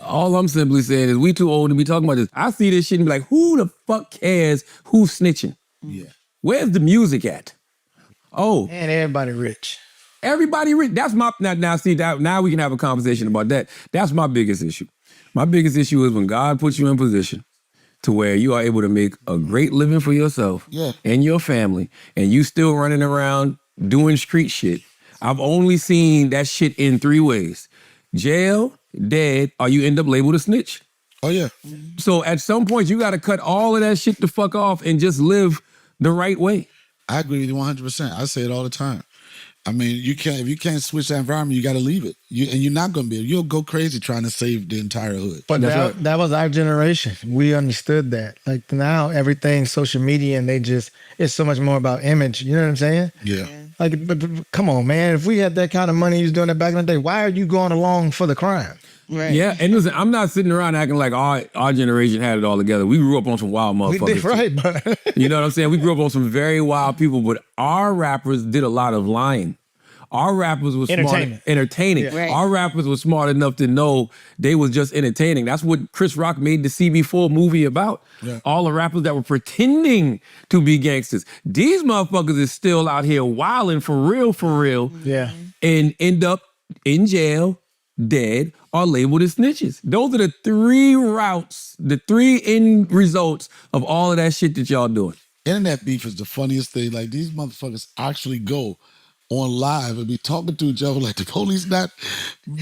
Speaker 1: All I'm simply saying is we too old to be talking about this. I see this shit and be like, who the fuck cares who's snitching?
Speaker 2: Yeah.
Speaker 1: Where's the music at? Oh,
Speaker 11: and everybody rich.
Speaker 1: Everybody rich. That's my now we can have a conversation about that. That's my biggest issue. My biggest issue is when God puts you in position to where you are able to make a great living for yourself and your family, and you still running around doing street shit. I've only seen that shit in 3 ways: jail, dead, or you end up labeled a snitch.
Speaker 2: Oh yeah.
Speaker 1: So at some point you got to cut all of that shit the fuck off and just live the right way.
Speaker 2: I agree with you 100%. I say it all the time. I mean, if you can't switch that environment, you got to leave it. And you're not going to be. You'll go crazy trying to save the entire hood.
Speaker 11: But that was our generation. We understood that. Like now, everything's social media, and it's so much more about image. You know what I'm saying?
Speaker 2: Yeah.
Speaker 11: Like, but come on, man. If we had that kind of money, you was doing that back in the day. Why are you going along for the crime?
Speaker 3: Right.
Speaker 1: Yeah, and listen, I'm not sitting around acting like our generation had it all together. We grew up on some wild motherfuckers.
Speaker 11: We did, right, but
Speaker 1: you know what I'm saying? We grew up on some very wild people, but our rappers did a lot of lying. Our rappers was entertaining.
Speaker 11: Yeah.
Speaker 3: Right.
Speaker 1: Our rappers were smart enough to know they was just entertaining. That's what Chris Rock made the CB4 movie about.
Speaker 2: Yeah.
Speaker 1: All the rappers that were pretending to be gangsters. These motherfuckers is still out here wilding for real,
Speaker 11: yeah.
Speaker 1: and end up in jail, dead, or labeled as snitches. Those are the 3 routes, the 3 end results of all of that shit that y'all doing.
Speaker 2: Internet beef is the funniest thing. Like, these motherfuckers actually go on live and be talking to each other like the police not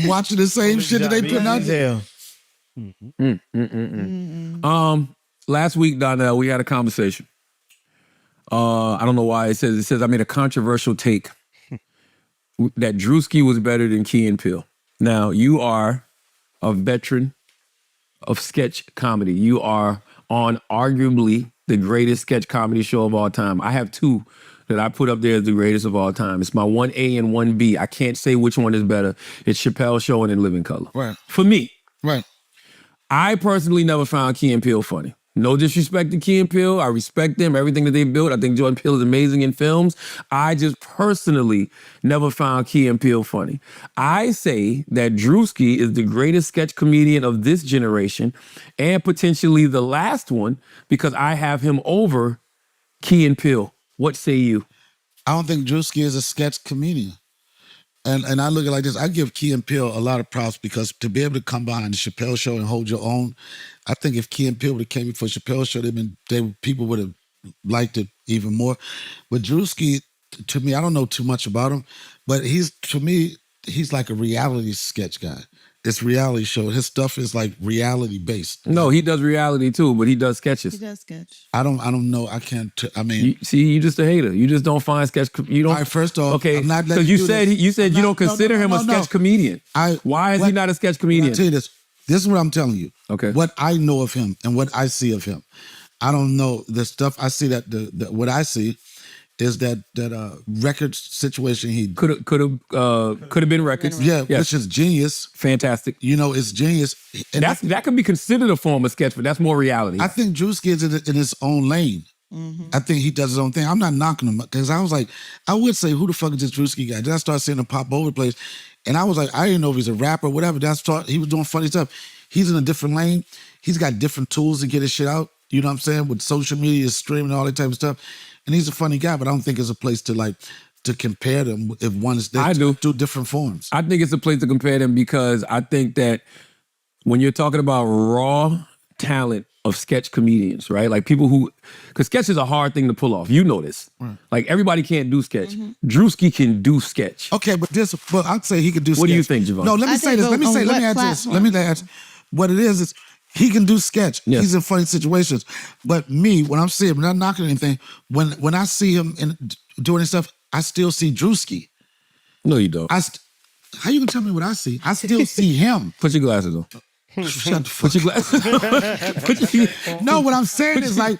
Speaker 2: watching the same shit that they put out there.
Speaker 1: Last week, Donnell, we had a conversation. I don't know why it says I made a controversial take that Drewski was better than Key and Peele. Now, you are a veteran of sketch comedy. You are on arguably the greatest sketch comedy show of all time. I have 2 that I put up there as the greatest of all time. It's my 1A and 1B. I can't say which one is better. It's Chappelle's Show and In Living Color.
Speaker 2: Right.
Speaker 1: For me.
Speaker 2: Right.
Speaker 1: I personally never found Key and Peele funny. No disrespect to Key and Peele. I respect them, everything that they built. I think Jordan Peele is amazing in films. I just personally never found Key and Peele funny. I say that Drewski is the greatest sketch comedian of this generation and potentially the last one because I have him over Key and Peele. What say you?
Speaker 2: I don't think Drewski is a sketch comedian. And I look at it like this. I give Key and Peele a lot of props because to be able to come behind the Chappelle Show and hold your own, I think if Key and Peele would have came before Chappelle Show, people would have liked it even more. But Drewski, to me, I don't know too much about him, but he's like a reality sketch guy. It's reality show. His stuff is like reality based.
Speaker 1: No, he does reality too, but he does sketches.
Speaker 3: He does sketch.
Speaker 2: I don't know. I can't. I mean,
Speaker 1: you just a hater. You just don't find sketch. You don't.
Speaker 2: All right, first off,
Speaker 1: okay.
Speaker 2: I'm not
Speaker 1: Because you said you don't consider him a sketch comedian. Why is he not a sketch comedian?
Speaker 2: I'll tell you this. This is what I'm telling you.
Speaker 1: Okay.
Speaker 2: What I know of him and what I see of him. I don't know the stuff I see that what I see is that record situation he
Speaker 1: could have been records.
Speaker 2: Yeah, which is genius.
Speaker 1: Fantastic.
Speaker 2: You know, it's genius. And
Speaker 1: that could be considered a form of sketch, but that's more reality.
Speaker 2: I think Drewski is in his own lane. I think he does his own thing. I'm not knocking him because I was like, I would say, who the fuck is this Drewski guy? Then I started seeing him pop over the place, and I was like, I didn't know if he's a rapper or whatever. He was doing funny stuff. He's in a different lane. He's got different tools to get his shit out. You know what I'm saying? With social media, streaming, all that type of stuff. And he's a funny guy, but I don't think it's a place to compare them if one is two different forms.
Speaker 1: I think it's a place to compare them because I think that when you're talking about raw talent of sketch comedians, right? Like people because sketch is a hard thing to pull off. You know this. Right. Like everybody can't do sketch. Drewski can do sketch.
Speaker 2: Okay, but I'd say he can do sketch.
Speaker 1: What do you think, Javon?
Speaker 2: No, let me say this. Let me add this. Let me add what it is he can do sketch. Yes. He's in funny situations. But me, when I'm seeing him, not knocking anything, when I see him doing his stuff, I still see Drewski.
Speaker 1: No, you don't.
Speaker 2: How you gonna tell me what I see? I still see him.
Speaker 1: Put your glasses on.
Speaker 2: Shut the fuck.
Speaker 1: Put your glasses on.
Speaker 2: No, what I'm saying is like,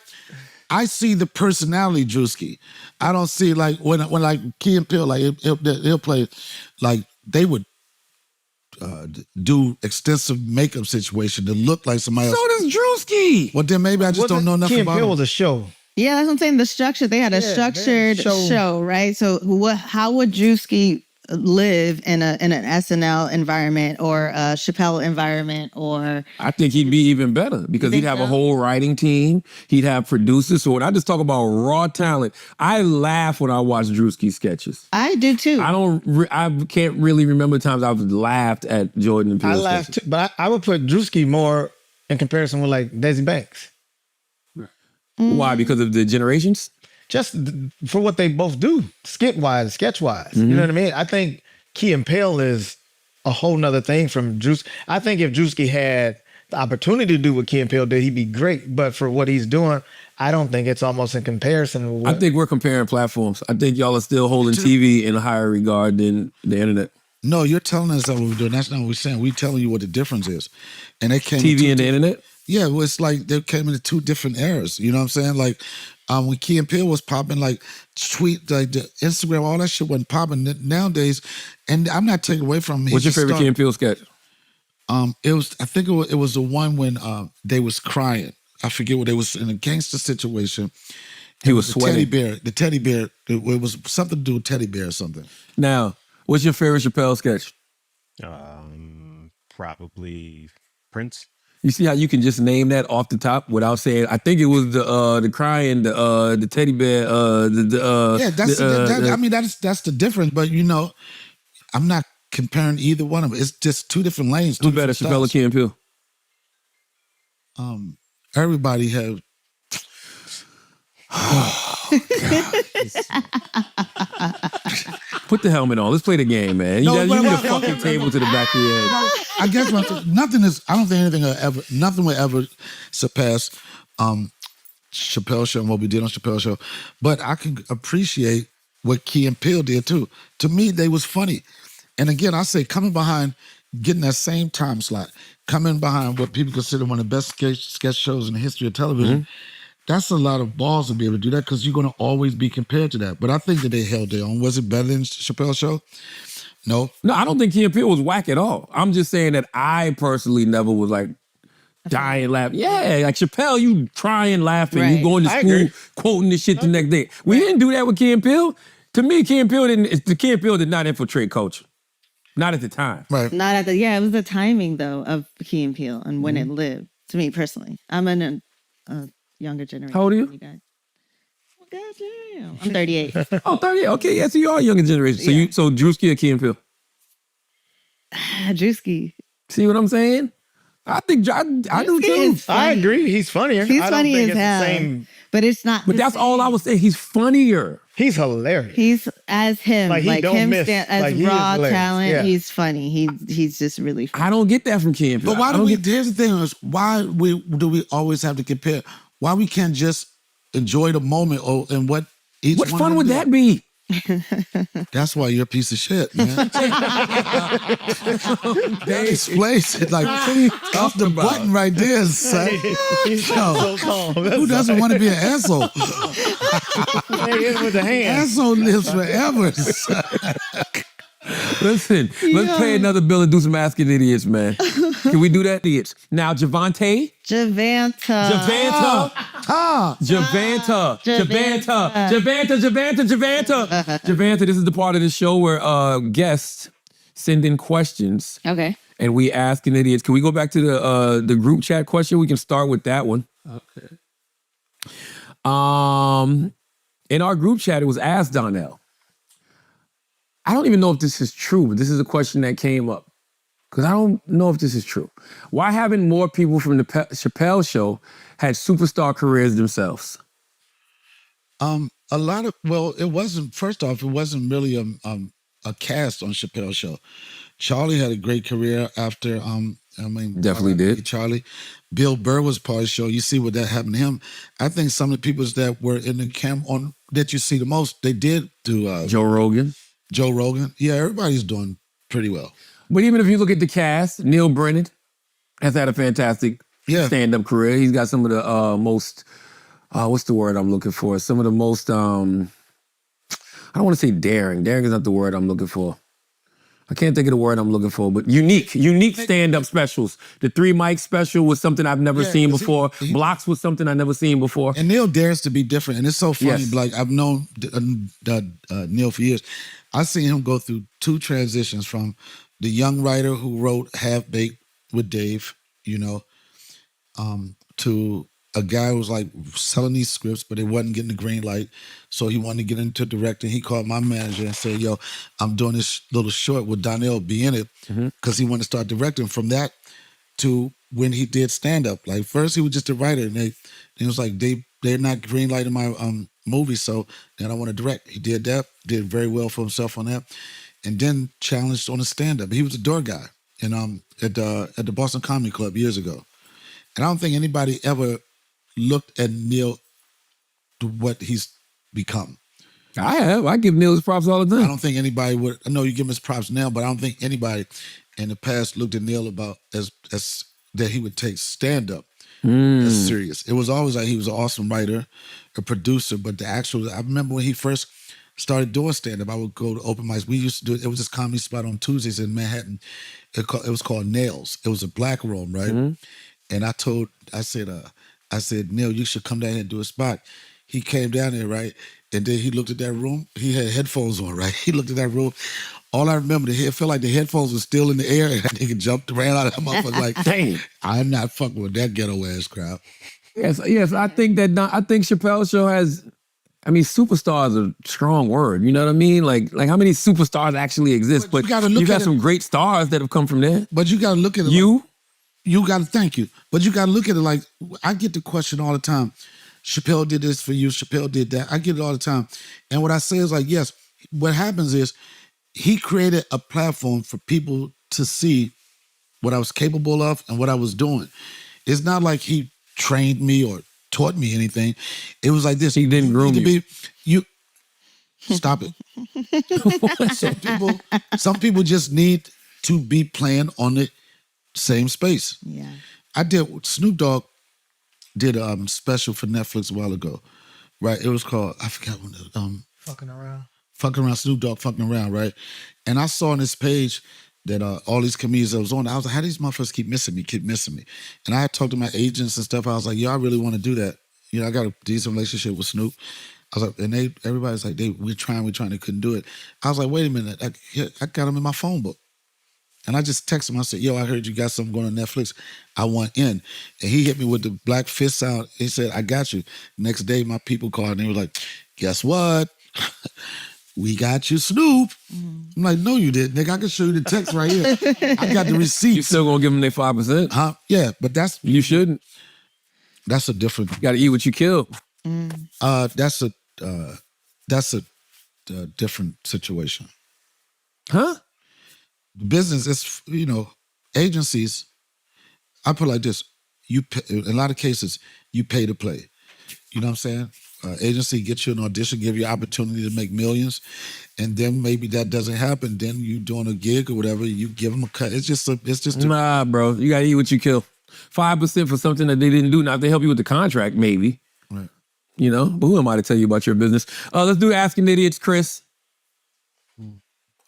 Speaker 2: I see the personality Drewski. I don't see like when like Key and Peele, like he'll play, like they would do extensive makeup situation to look like somebody else.
Speaker 1: So does Drewski.
Speaker 2: Well, then maybe I just don't know nothing about
Speaker 11: Key and Peele
Speaker 2: him.
Speaker 11: was a show.
Speaker 3: Yeah, that's what I'm saying. The structure, they had a structured show, right? So how would Drewski live in an SNL environment or a Chappelle environment or.
Speaker 1: I think he'd be even better because he'd have a whole writing team. He'd have producers. So when I just talk about raw talent, I laugh when I watch Drewski's sketches.
Speaker 3: I do too.
Speaker 1: I can't really remember times I've laughed at Jordan and Peele.
Speaker 11: I laughed too, but I would put Drewski more in comparison with like Desi Banks.
Speaker 1: Why? Because of the generations?
Speaker 11: Just for what they both do, sketch-wise. You know what I mean? I think Key and Peele is a whole nother thing from Drewski. I think if Drewski had the opportunity to do what Key and Peele did, he'd be great. But for what he's doing, I don't think it's almost in comparison. With what,
Speaker 1: I think we're comparing platforms. I think y'all are still holding TV in a higher regard than the internet.
Speaker 2: No, you're telling us that what we're doing. That's not what we're saying. We're telling you what the difference is. And they came
Speaker 1: TV and the internet?
Speaker 2: Yeah, well, it's like they came into two different eras. You know what I'm saying? Like when Key and Peele was popping, like tweet, like the Instagram, all that shit wasn't popping nowadays. And I'm not taking away from him.
Speaker 1: What's your favorite Key and Peele sketch?
Speaker 2: It was the one when they was crying. I forget what they was in a gangster situation.
Speaker 1: He was sweating.
Speaker 2: The teddy bear. It was something to do with teddy bear or something.
Speaker 1: Now, what's your favorite Chappelle sketch?
Speaker 14: Probably Prince.
Speaker 1: You see how you can just name that off the top without saying? I think it was the crying, the teddy bear,
Speaker 2: I mean that's the difference. But you know, I'm not comparing either one of them. It's just two different lanes.
Speaker 1: Who's better, Chappelle or Key and Peele?
Speaker 2: Everybody have.
Speaker 1: Put the helmet on. Let's play the game, man. You need a fucking table to the back of your head.
Speaker 2: I guess nothing is. I don't think nothing will ever surpass Chappelle Show and what we did on Chappelle Show. But I can appreciate what Key and Peele did too. To me, they was funny. And again, I say coming behind, getting that same time slot, coming behind what people consider one of the best sketch shows in the history of television. That's a lot of balls to be able to do that because you're going to always be compared to that. But I think that they held their own. Was it better than Chappelle Show? No.
Speaker 1: No, I don't think Key and Peele was whack at all. I'm just saying that I personally never was like dying laughing. Yeah, like Chappelle, you trying laughing.
Speaker 3: Right.
Speaker 1: You going to school quoting this shit the next day. We didn't do that with Key and Peele. To me, Key and Peele did not infiltrate culture. Not at the time.
Speaker 2: Right.
Speaker 3: Not at the, it was the timing though of Key and Peele and when it lived. To me personally, I'm in a younger generation.
Speaker 1: How old are you?
Speaker 3: Guys. Well, goddamn. I'm 38.
Speaker 1: Oh, 38. Okay, yeah, so you are a younger generation. So Drewski or Key and Peele?
Speaker 3: Drewski.
Speaker 1: See what I'm saying? I think I do too.
Speaker 11: I agree. He's funnier.
Speaker 3: He's
Speaker 11: I don't
Speaker 3: funny
Speaker 11: think
Speaker 3: as
Speaker 11: it's the
Speaker 3: hell.
Speaker 11: same.
Speaker 3: But it's not.
Speaker 1: But that's all I was saying. He's funnier.
Speaker 11: He's hilarious.
Speaker 3: He's as him.
Speaker 11: Like, he don't
Speaker 3: him
Speaker 11: miss.
Speaker 3: as
Speaker 11: Like, he is
Speaker 3: raw
Speaker 11: hilarious.
Speaker 3: talent.
Speaker 11: Yeah.
Speaker 3: He's funny. He's just really funny.
Speaker 1: I don't get that from Key and Peele.
Speaker 2: But why do we? Here's the thing: is why do we always have to compare? Why we can't just enjoy the moment and what each
Speaker 1: What
Speaker 2: one
Speaker 1: fun
Speaker 2: of
Speaker 1: would
Speaker 2: them
Speaker 1: that be?
Speaker 2: That's why you're a piece of shit, man. That explains it. Like off the button right there, son.
Speaker 11: so calm.
Speaker 2: Who doesn't want to be an asshole?
Speaker 11: With the hand.
Speaker 2: Asshole lives forever. son.
Speaker 1: Listen, let's pay another bill and do some Asking Idiots, man. Can we do that, idiots? Now, Javante.
Speaker 3: Javanta.
Speaker 1: Javanta, this is the part of the show where guests send in questions.
Speaker 3: Okay.
Speaker 1: And we Asking Idiots. Can we go back to the group chat question? We can start with that one.
Speaker 14: Okay.
Speaker 1: In our group chat, it was Ask Donnell. I don't even know if this is true, but this is a question that came up. Because I don't know if this is true. Why haven't more people from the Chappelle Show had superstar careers themselves?
Speaker 2: It wasn't, first off, it wasn't really a cast on Chappelle Show. Charlie had a great career after,
Speaker 1: Definitely did.
Speaker 2: Charlie. Bill Burr was part of the show. You see what that happened to him. I think some of the people that were in the camp on that you see the most, they did do.
Speaker 1: Joe Rogan.
Speaker 2: Yeah, everybody's doing pretty well.
Speaker 1: But even if you look at the cast, Neil Brennan has had a fantastic stand-up career. He's got some of the most, what's the word I'm looking for? Some of the most, I don't want to say daring. Daring is not the word I'm looking for. I can't think of the word I'm looking for, but unique stand-up specials. The 3 mic special was something I've never seen before. Blocks was something I've never seen before.
Speaker 2: And Neil dares to be different, and it's so funny.
Speaker 1: Yes.
Speaker 2: Like I've known Neil for years. I've seen him go through 2 transitions from the young writer who wrote Half Baked with Dave, to a guy who was like selling these scripts, but they wasn't getting the green light. So he wanted to get into directing. He called my manager and said, yo, I'm doing this little short with Donnell be in it, because he wanted to start directing. From that to when he did stand-up. Like first he was just a writer, and he was like, they're not green lighting my movie, so then I want to direct. He did that, did very well for himself on that, and then challenged on a stand-up. He was a door guy at the Boston Comedy Club years ago. And I don't think anybody ever looked at Neil to what he's become.
Speaker 1: I have. I give Neil his props all the time.
Speaker 2: I don't think anybody would. I know you give him his props now, but I don't think anybody in the past looked at Neil about as that he would take stand-up as serious. It was always like he was an awesome writer, a producer, but I remember when he first started doing stand-up, I would go to open mics. We used to do it. It was this comedy spot on Tuesdays in Manhattan. It was called Nails. It was a black room, right? And I said, Neil, you should come down here and do a spot. He came down there, right? And then he looked at that room. He had headphones on, right? He looked at that room. All I remember, it felt like the headphones were still in the air, and that nigga jumped, ran out of that motherfucker like,
Speaker 1: dang,
Speaker 2: I'm not fucking with that ghetto ass crowd.
Speaker 1: Yes. I think Chappelle's show has, superstar is a strong word. You know what I mean? Like how many superstars actually exist? But you got some great stars that have come from there.
Speaker 2: But you got to look at it. You got to thank you. But you got to look at it like, I get the question all the time. Chappelle did this for you. Chappelle did that. I get it all the time. And what I say is like, yes, what happens is he created a platform for people to see what I was capable of and what I was doing. It's not like he trained me or taught me anything. It was like this.
Speaker 1: He didn't groom you.
Speaker 2: Stop it. Some people just need to be playing on the same space.
Speaker 3: Yeah.
Speaker 2: Snoop Dogg did a special for Netflix a while ago, right? It was called, I forgot what
Speaker 11: Fucking Around.
Speaker 2: Fucking Around, Snoop Dogg Fucking Around, right? And I saw on this page that all these comedians that was on, I was like, how these motherfuckers keep missing me? And I had talked to my agents and stuff. I was like, yo, I really want to do that. I got a decent relationship with Snoop. I was like, and everybody's like, we're trying, they couldn't do it. I was like, wait a minute, I got them in my phone book. And I just texted him. I said, yo, I heard you got something going on Netflix. I want in. And he hit me with the black fist sound. He said, I got you. Next day, my people called and they were like, guess what? We got you, Snoop. I'm like, no, you didn't, nigga. I can show you the text right here. I got the receipts.
Speaker 1: You still gonna give them their 5%?
Speaker 2: Huh? Yeah, but
Speaker 1: you shouldn't.
Speaker 2: That's a different.
Speaker 1: You gotta eat what you kill.
Speaker 2: That's a different situation.
Speaker 1: Huh?
Speaker 2: Business is, agencies, I put it like this, in a lot of cases, you pay to play. You know what I'm saying? Agency gets you an audition, give you an opportunity to make millions, and then maybe that doesn't happen. Then you doing a gig or whatever, you give them a cut. It's just
Speaker 1: nah, bro. You gotta eat what you kill. 5% for something that they didn't do. Now, if they help you with the contract, maybe.
Speaker 2: Right.
Speaker 1: But who am I to tell you about your business? Let's do Asking Idiots, Chris.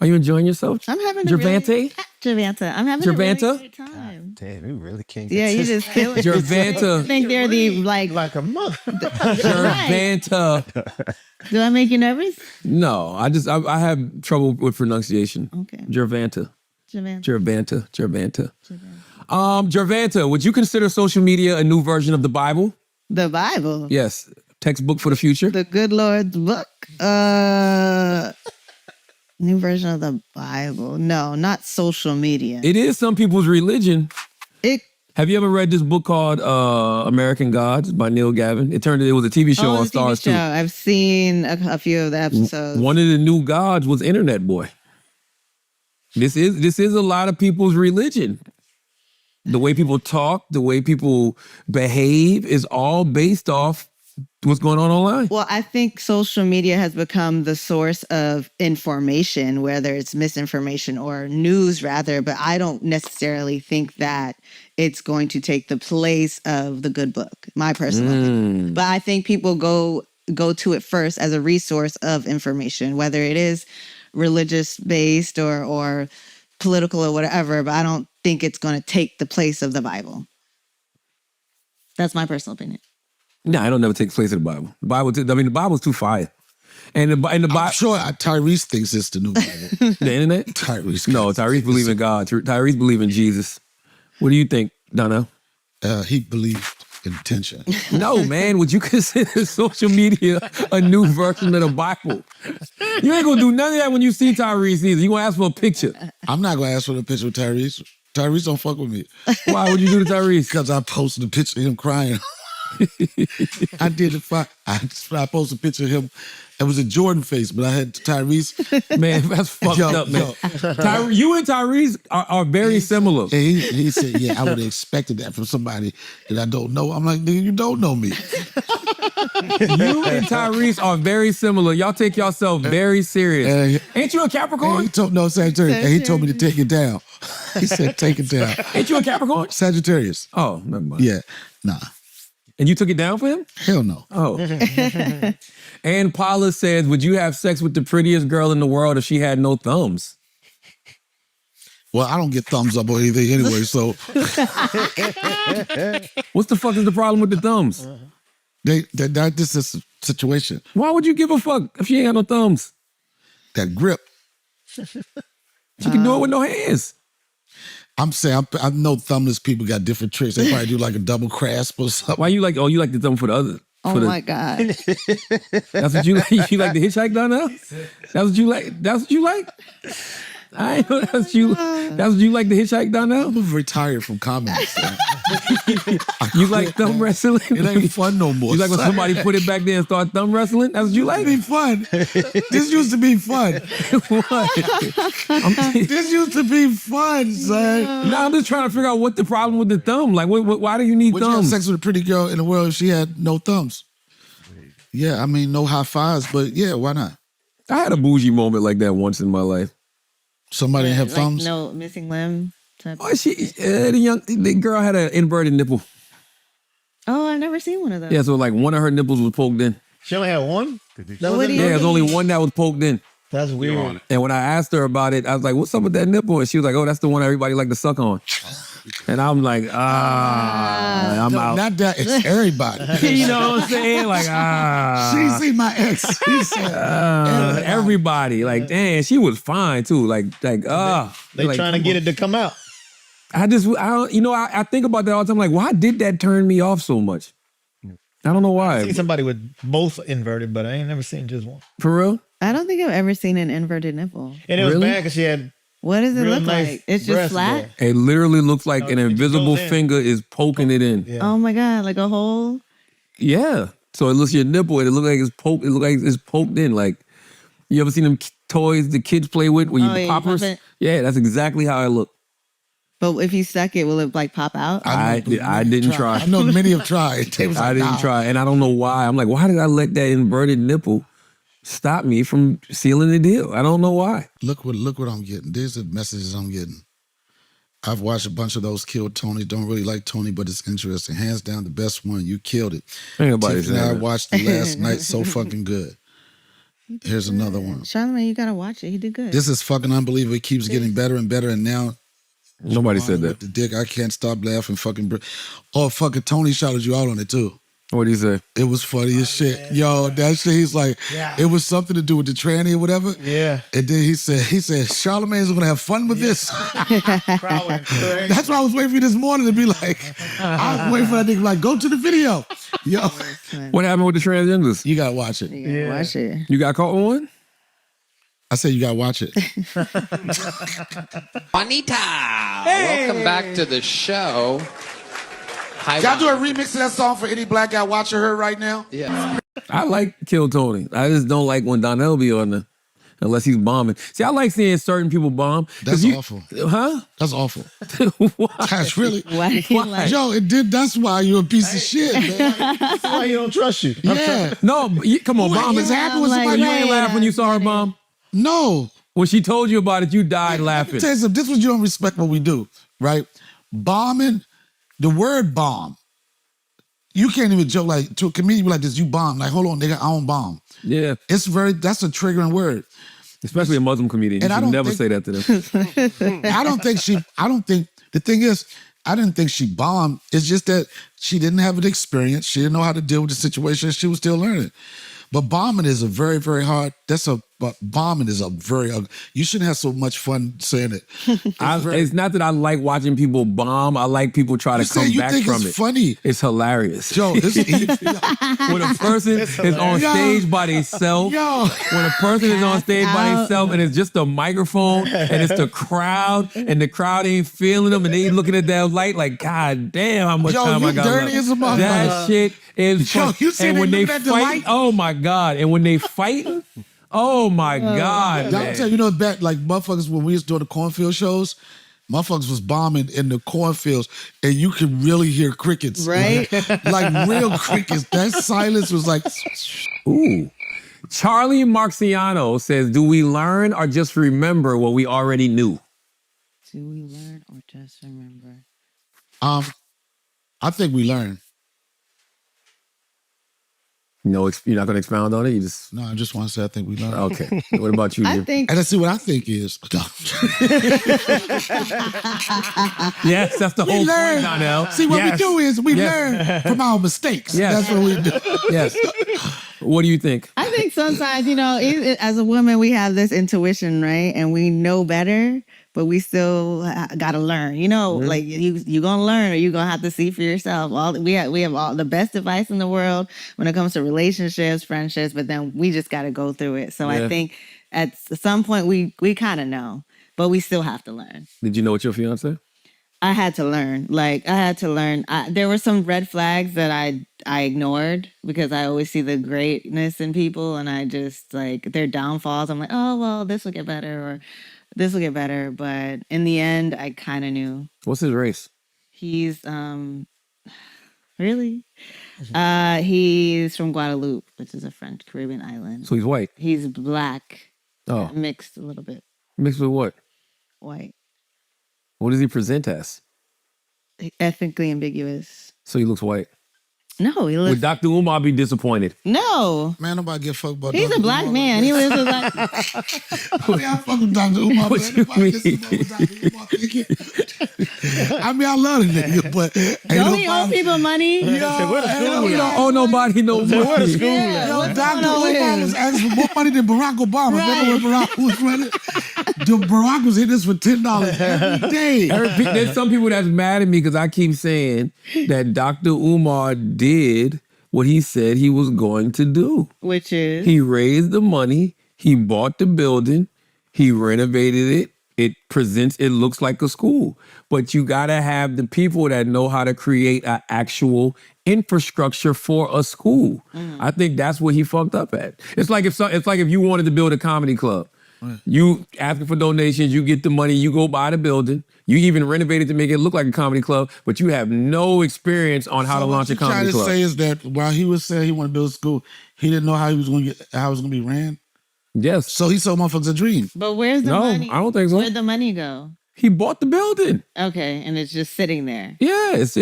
Speaker 1: Are you enjoying yourself?
Speaker 3: I'm having
Speaker 1: Gervante?
Speaker 3: Gervanta. I'm having a really
Speaker 1: Gervanta?
Speaker 3: great time.
Speaker 14: Damn, you really can't.
Speaker 3: Yeah, you just kill it.
Speaker 1: Gervanta.
Speaker 3: I think they're the like
Speaker 11: a mother.
Speaker 1: Gervanta.
Speaker 3: Do I make you nervous?
Speaker 1: No, I have trouble with pronunciation.
Speaker 3: Okay.
Speaker 1: Gervanta.
Speaker 3: Gervanta.
Speaker 1: Gervanta, would you consider social media a new version of the Bible?
Speaker 3: The Bible?
Speaker 1: Yes. Textbook for the future?
Speaker 3: The good Lord's book? New version of the Bible. No, not social media.
Speaker 1: It is some people's religion. Have you ever read this book called American Gods by Neil Gaiman? It was a TV show on Stars too.
Speaker 3: I've seen a few of the episodes.
Speaker 1: One of the new gods was Internet Boy. This is a lot of people's religion. The way people talk, the way people behave is all based off what's going on online.
Speaker 3: Well, I think social media has become the source of information, whether it's misinformation or news rather, but I don't necessarily think that it's going to take the place of the good book, my personal opinion. But I think people go to it first as a resource of information, whether it is religious based or political or whatever, but I don't think it's going to take the place of the Bible. That's my personal opinion.
Speaker 1: No, I don't never take place in the Bible. The Bible's too fire. And the Bible.
Speaker 2: I'm sure Tyrese thinks it's the new Bible.
Speaker 1: The internet?
Speaker 2: Tyrese.
Speaker 1: No, Tyrese believes in God. Tyrese believes in Jesus. What do you think, Donnell?
Speaker 2: He believed in tension.
Speaker 1: No, man. Would you consider social media a new version of the Bible? You ain't gonna do none of that when you see Tyrese either. You gonna ask for a picture.
Speaker 2: I'm not gonna ask for the picture with Tyrese. Tyrese don't fuck with me.
Speaker 1: Why would you do to Tyrese?
Speaker 2: Because I posted a picture of him crying. I did it. I posted a picture of him. It was a Jordan face, but I had Tyrese.
Speaker 1: Man, that's fucked up, man. You and Tyrese are very similar.
Speaker 2: He said, yeah, I would have expected that from somebody that I don't know. I'm like, nigga, you don't know me.
Speaker 1: You and Tyrese are very similar. Y'all take yourself very serious. Ain't you a Capricorn?
Speaker 2: He told Sagittarius. And he told me to take it down. He said, take it down.
Speaker 1: Ain't you a Capricorn?
Speaker 2: Sagittarius.
Speaker 1: Oh, never mind.
Speaker 2: Yeah, nah.
Speaker 1: And you took it down for him?
Speaker 2: Hell no.
Speaker 1: Oh. And Paula says, would you have sex with the prettiest girl in the world if she had no thumbs?
Speaker 2: Well, I don't get thumbs up or anything anyway, so.
Speaker 1: What the fuck is the problem with the thumbs?
Speaker 2: This is a situation.
Speaker 1: Why would you give a fuck if she ain't got no thumbs?
Speaker 2: That grip.
Speaker 1: She can do it with no hands.
Speaker 2: I'm saying, I know thumbless people got different tricks. They probably do like a double grasp or something.
Speaker 1: Why you like the thumb for the other?
Speaker 3: My God.
Speaker 1: That's what you like? You like the hitchhike, Donnell? That's what you like? That's what you like? I know that's what you like the hitchhike, Donnell?
Speaker 2: I'm retired from comedy.
Speaker 1: You like thumb wrestling?
Speaker 2: It ain't fun no more.
Speaker 1: You like when somebody put it back there and start thumb wrestling? That's what you like?
Speaker 2: It be fun. This used to be fun.
Speaker 1: What?
Speaker 2: This used to be fun, son.
Speaker 1: No, I'm just trying to figure out what the problem with the thumb. Like, why do you need
Speaker 2: Would you have
Speaker 1: thumbs?
Speaker 2: sex with a pretty girl in the world if she had no thumbs? Yeah, I mean, no high fives, but yeah, why not?
Speaker 1: I had a bougie moment like that once in my life.
Speaker 2: Somebody didn't have thumbs?
Speaker 3: No missing limb type.
Speaker 1: Oh, the girl had an inverted nipple.
Speaker 3: Oh, I've never seen one of those.
Speaker 1: Yeah, so like one of her nipples was poked in.
Speaker 11: She only had one?
Speaker 1: There's only one that was poked in.
Speaker 11: That's weird.
Speaker 1: And when I asked her about it, I was like, what's up with that nipple? And she was like, oh, that's the one everybody like to suck on. And I'm like, I'm out.
Speaker 2: Not that, it's everybody.
Speaker 1: You know what I'm saying? Like,
Speaker 2: She seen my ex. She said,
Speaker 1: everybody. Like, damn, she was fine too. Like,
Speaker 11: They
Speaker 1: like,
Speaker 11: trying to get it to come out.
Speaker 1: I think about that all the time. Like, why did that turn me off so much? I don't know why.
Speaker 11: I've seen somebody with both inverted, but I ain't never seen just one.
Speaker 1: For real?
Speaker 3: I don't think I've ever seen an inverted nipple.
Speaker 11: And it was bad because she had.
Speaker 3: What does it
Speaker 11: real
Speaker 3: look
Speaker 11: nice
Speaker 3: like? It's just
Speaker 11: breasts
Speaker 3: flat?
Speaker 11: there.
Speaker 1: It literally looks like an invisible
Speaker 11: goes in.
Speaker 1: finger is poking it in.
Speaker 11: Yeah.
Speaker 3: Oh my God, like a hole?
Speaker 1: Yeah. So it looks your nipple and it looks like it's poked. It looks like it's poked in. Like, you ever seen them toys the kids play with where you poppers?
Speaker 3: pop it?
Speaker 1: Yeah, that's exactly how it looked.
Speaker 3: But if you suck it, will it like pop out?
Speaker 1: I didn't try.
Speaker 2: I know many have tried. They was
Speaker 1: I
Speaker 2: like,
Speaker 1: didn't
Speaker 2: nah.
Speaker 1: try, and I don't know why. I'm like, why did I let that inverted nipple stop me from sealing the deal? I don't know why.
Speaker 2: Look what I'm getting. There's the messages I'm getting. I've watched a bunch of those kill Tony. Don't really like Tony, but it's interesting. Hands down, the best one. You killed it.
Speaker 1: Ain't nobody
Speaker 2: Tiffany and I
Speaker 1: saying that.
Speaker 2: watched it last night. So fucking good. Here's another one.
Speaker 3: Charlamagne, you gotta watch it. He did good.
Speaker 2: This is fucking unbelievable. It keeps getting better and better, and now
Speaker 1: Nobody said that.
Speaker 2: the dick. I can't stop laughing. Fucking Tony shouted you out on it too.
Speaker 1: What did he say?
Speaker 2: It was funny as shit. Yo, that shit, he's like, it was something to do with the tranny or whatever.
Speaker 11: Yeah.
Speaker 2: And then he said, Charlamagne's gonna have fun with this. That's why I was waiting for you this morning to be like, I was waiting for that nigga like, go to the video. Yo.
Speaker 1: What happened with the transgenders?
Speaker 2: You gotta watch it.
Speaker 3: You gotta watch it.
Speaker 1: You got caught on one?
Speaker 2: I said you gotta watch it.
Speaker 15: Juanita, welcome back to the show. Hi,
Speaker 16: Y'all do a remix of that song for any black guy watching her right now?
Speaker 15: Yeah.
Speaker 1: I like Kill Tony. I just don't like when Donnell be on there. Unless he's bombing. See, I like seeing certain people bomb.
Speaker 2: That's awful.
Speaker 1: Huh?
Speaker 2: That's awful.
Speaker 1: Why?
Speaker 2: That's really.
Speaker 3: Why?
Speaker 2: Yo, that's why you're a piece of shit, man.
Speaker 11: That's why he don't trust you.
Speaker 2: Yeah.
Speaker 1: No, come on, bomb.
Speaker 2: What happened with somebody?
Speaker 1: You ain't laugh when you saw her bomb?
Speaker 2: No.
Speaker 1: When she told you about it, you died laughing.
Speaker 2: Tell you something, this is what you don't respect what we do, right? Bombing, the word bomb, you can't even joke like, to a comedian like this, you bomb. Like, hold on, nigga, I don't bomb.
Speaker 1: Yeah.
Speaker 2: That's a triggering word.
Speaker 1: Especially a Muslim comedian.
Speaker 2: And
Speaker 1: You
Speaker 2: I
Speaker 1: should
Speaker 2: don't
Speaker 1: never
Speaker 2: think-
Speaker 1: say that to them.
Speaker 2: The thing is, I didn't think she bombed. It's just that she didn't have an experience. She didn't know how to deal with the situation. She was still learning. But bombing is a very, very hard. Bombing is a very. You shouldn't have so much fun saying it.
Speaker 1: It's not that I like watching people bomb. I like people try to come back from
Speaker 2: it's
Speaker 1: it.
Speaker 2: Funny.
Speaker 1: It's hilarious.
Speaker 2: Joe,
Speaker 1: when a person is on stage by themselves, when a person is on stage by themselves and it's just a microphone and it's the crowd and the crowd ain't feeling them and they looking at that light like, God damn, how much time I got
Speaker 2: dirty
Speaker 1: left.
Speaker 2: as a motherfucker.
Speaker 1: That shit is fun.
Speaker 2: You see
Speaker 1: and
Speaker 2: they
Speaker 1: when they
Speaker 2: looking at the
Speaker 1: fight,
Speaker 2: light?
Speaker 1: oh my God. And when they fight, oh my God,
Speaker 2: I'll
Speaker 1: man.
Speaker 2: tell you, back like motherfuckers when we was doing the cornfield shows, motherfuckers was bombing in the cornfields, and you could really hear crickets,
Speaker 3: right?
Speaker 2: Like real crickets. That silence was like,
Speaker 1: ooh. Charlie Marciano says, "Do we learn or just remember what we already knew?"
Speaker 3: Do we learn or just remember?
Speaker 2: I think we learn.
Speaker 1: No, you're not going to expound on it? You just...
Speaker 2: No, I just want to say I think we learn.
Speaker 1: Okay. What about you, Jim?
Speaker 2: And let's see what I think is.
Speaker 1: Yes, that's the whole
Speaker 2: learn.
Speaker 1: point, Donnell.
Speaker 2: See, what we do is we learn from our mistakes.
Speaker 1: Yes.
Speaker 2: That's what we do.
Speaker 1: Yes. What do you think?
Speaker 3: I think sometimes, as a woman, we have this intuition, right? And we know better, but we still got to learn. Like you gonna learn, or you gonna have to see for yourself. We have all the best advice in the world when it comes to relationships, friendships, but then we just got to go through it. So I think at some point we kind of know, but we still have to learn.
Speaker 1: Did you know what your fiance?
Speaker 3: I had to learn. There were some red flags that I ignored because I always see the greatness in people, and I just their downfalls. I'm like, oh well, this will get better, or this will get better. But in the end, I kind of knew.
Speaker 1: What's his race?
Speaker 3: He's really, he's from Guadeloupe, which is a French Caribbean island.
Speaker 1: So he's white.
Speaker 3: He's black.
Speaker 1: Oh,
Speaker 3: mixed a little bit.
Speaker 1: Mixed with what?
Speaker 3: White.
Speaker 1: What does he present as?
Speaker 3: Ethnically ambiguous.
Speaker 1: So he looks white.
Speaker 3: No, he looks.
Speaker 1: Would Dr. Umar be disappointed?
Speaker 3: No.
Speaker 2: Man, nobody give a fuck about
Speaker 3: He's
Speaker 2: Dr.
Speaker 3: a black
Speaker 2: Umar.
Speaker 3: man. He lives with like.
Speaker 2: I fuck with Dr. Umar.
Speaker 1: What you mean?
Speaker 2: I mean, I love the nigga, but
Speaker 3: Don't he owe people money?
Speaker 1: We don't owe nobody no money.
Speaker 11: Where the school
Speaker 3: Yeah,
Speaker 11: at?
Speaker 3: what's
Speaker 2: Dr.
Speaker 3: going on with
Speaker 2: Umar
Speaker 3: him?
Speaker 2: was asking for more money than Barack Obama. Remember when Barack was running? Barack was hitting us for $10 every day.
Speaker 1: There's some people that's mad at me because I keep saying that Dr. Umar did what he said he was going to do.
Speaker 3: Which is?
Speaker 1: He raised the money. He bought the building. He renovated it. It looks like a school. But you got to have the people that know how to create an actual infrastructure for a school. I think that's what he fucked up at. It's like if you wanted to build a comedy club. Right. You asking for donations, you get the money, you go buy the building, you even renovate it to make it look like a comedy club, but you have no experience on how to launch a comedy club.
Speaker 2: What you're trying to say is that while he was saying he wanted to build a school, he didn't know how it was going to be ran?
Speaker 1: Yes.
Speaker 2: So he sold motherfuckers a dream.
Speaker 3: But where's the money?
Speaker 1: No, I don't think so.
Speaker 3: Where'd the money go?
Speaker 1: He bought the building.
Speaker 3: Okay, and it's just sitting there.
Speaker 1: Yeah, it's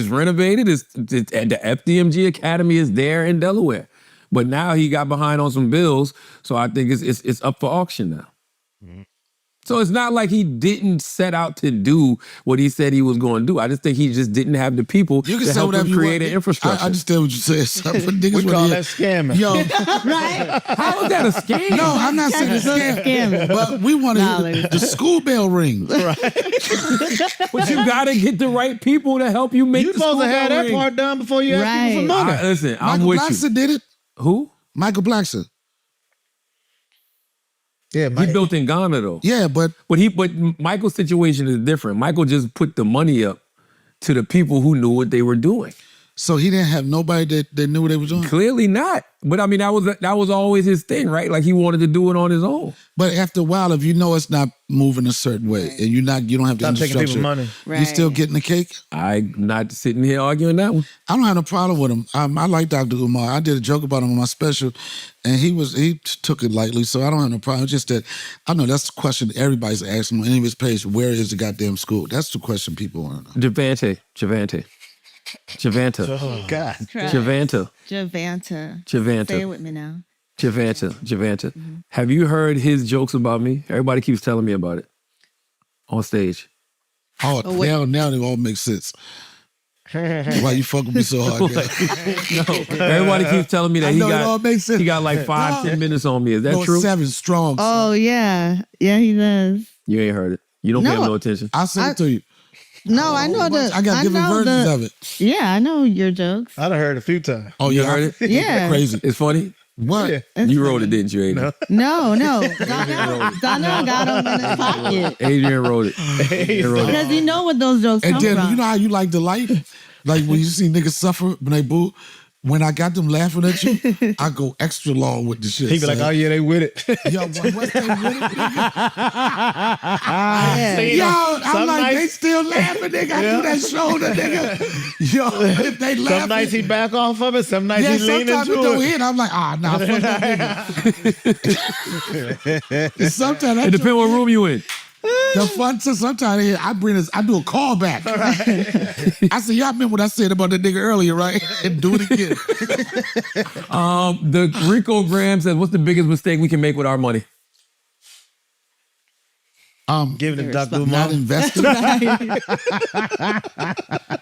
Speaker 1: renovated. It's the FDMG Academy is there in Delaware. But now he got behind on some bills, so I think it's up for auction now. Mm-hmm. So it's not like he didn't set out to do what he said he was going to do. I just think he just didn't have the people to help him create an infrastructure.
Speaker 2: I understand what you said.
Speaker 11: We call that scamming.
Speaker 2: Yo,
Speaker 3: right?
Speaker 1: How is that a scam?
Speaker 2: No, I'm not saying it's a scam. But we want to the school bell ring.
Speaker 11: Right.
Speaker 1: But you got to get the right people to help you make
Speaker 11: you
Speaker 1: the school
Speaker 11: supposed to have that
Speaker 1: ring.
Speaker 11: part done before you ask people for money.
Speaker 1: Listen, I'm
Speaker 2: Michael
Speaker 1: with
Speaker 2: Blackson
Speaker 1: you.
Speaker 2: did it.
Speaker 1: Who?
Speaker 2: Michael Blackson.
Speaker 11: Yeah,
Speaker 1: he built in Ghana though.
Speaker 2: Yeah, but
Speaker 1: Michael's situation is different. Michael just put the money up to the people who knew what they were doing.
Speaker 2: So he didn't have nobody that knew what they were doing?
Speaker 1: Clearly not. But I mean, that was always his thing, right? Like he wanted to do it on his own.
Speaker 2: But after a while, if you know it's not moving a certain way and you don't have the
Speaker 11: Stop taking
Speaker 2: infrastructure,
Speaker 11: people money.
Speaker 2: you still getting the cake?
Speaker 1: I'm not sitting here arguing that one.
Speaker 2: I don't have no problem with him. I like Dr. Umar. I did a joke about him on my special, and he took it lightly, so I don't have no problem. It's just that I know that's the question everybody's asking on any of his page. Where is the goddamn school? That's the question people want to know.
Speaker 1: Javante.
Speaker 11: Oh, God.
Speaker 3: Correct.
Speaker 1: Javanta.
Speaker 3: Javanta.
Speaker 1: Javanta.
Speaker 3: Say it with me now.
Speaker 1: Javanta. Have you heard his jokes about me? Everybody keeps telling me about it on stage.
Speaker 2: Oh, now they all make sense. Why you fucking me so hard?
Speaker 1: No, everybody keeps telling me that
Speaker 2: it all makes sense.
Speaker 1: he got like 5-10 minutes on me. Is that true?
Speaker 2: 7 strong.
Speaker 3: Oh yeah, he does.
Speaker 1: You ain't heard it. You don't pay him no attention.
Speaker 2: I'll send it to you.
Speaker 3: No, I know
Speaker 2: I got different versions of it.
Speaker 3: Yeah, I know your jokes.
Speaker 11: I'd have heard it a few times.
Speaker 1: Oh, you heard it?
Speaker 3: Yeah.
Speaker 2: Crazy.
Speaker 1: It's funny?
Speaker 2: What?
Speaker 3: Yeah.
Speaker 1: You wrote it, didn't you, Adrian?
Speaker 3: No. Donnell got him in his pocket.
Speaker 1: Adrian wrote it.
Speaker 3: Because you know what those jokes
Speaker 2: And
Speaker 3: come
Speaker 2: then
Speaker 3: from.
Speaker 2: you know how you like the light? Like when you see niggas suffer when they boo. When I got them laughing at you, I go extra long with the shit.
Speaker 11: He be like, oh yeah, they with it.
Speaker 2: Yo, what's they with it, nigga?
Speaker 11: See,
Speaker 2: Yo, I'm
Speaker 11: some
Speaker 2: like, they
Speaker 11: nights-
Speaker 2: still laughing, nigga. I do that shoulder, nigga. Yo, if they laughing.
Speaker 11: Some nights he back off of it, some nights
Speaker 2: Yeah,
Speaker 11: he lean
Speaker 2: sometimes it
Speaker 11: into
Speaker 2: don't
Speaker 11: it.
Speaker 2: hit. I'm like, nah, fuck that nigga. Sometimes
Speaker 1: It depends what room you in.
Speaker 2: the fun to sometimes I do a callback. I said, y'all remember what I said about that nigga earlier, right? And do it again.
Speaker 1: The Rico Graham says, what's the biggest mistake we can make with our money?
Speaker 11: Giving the Dr.
Speaker 2: Not investing.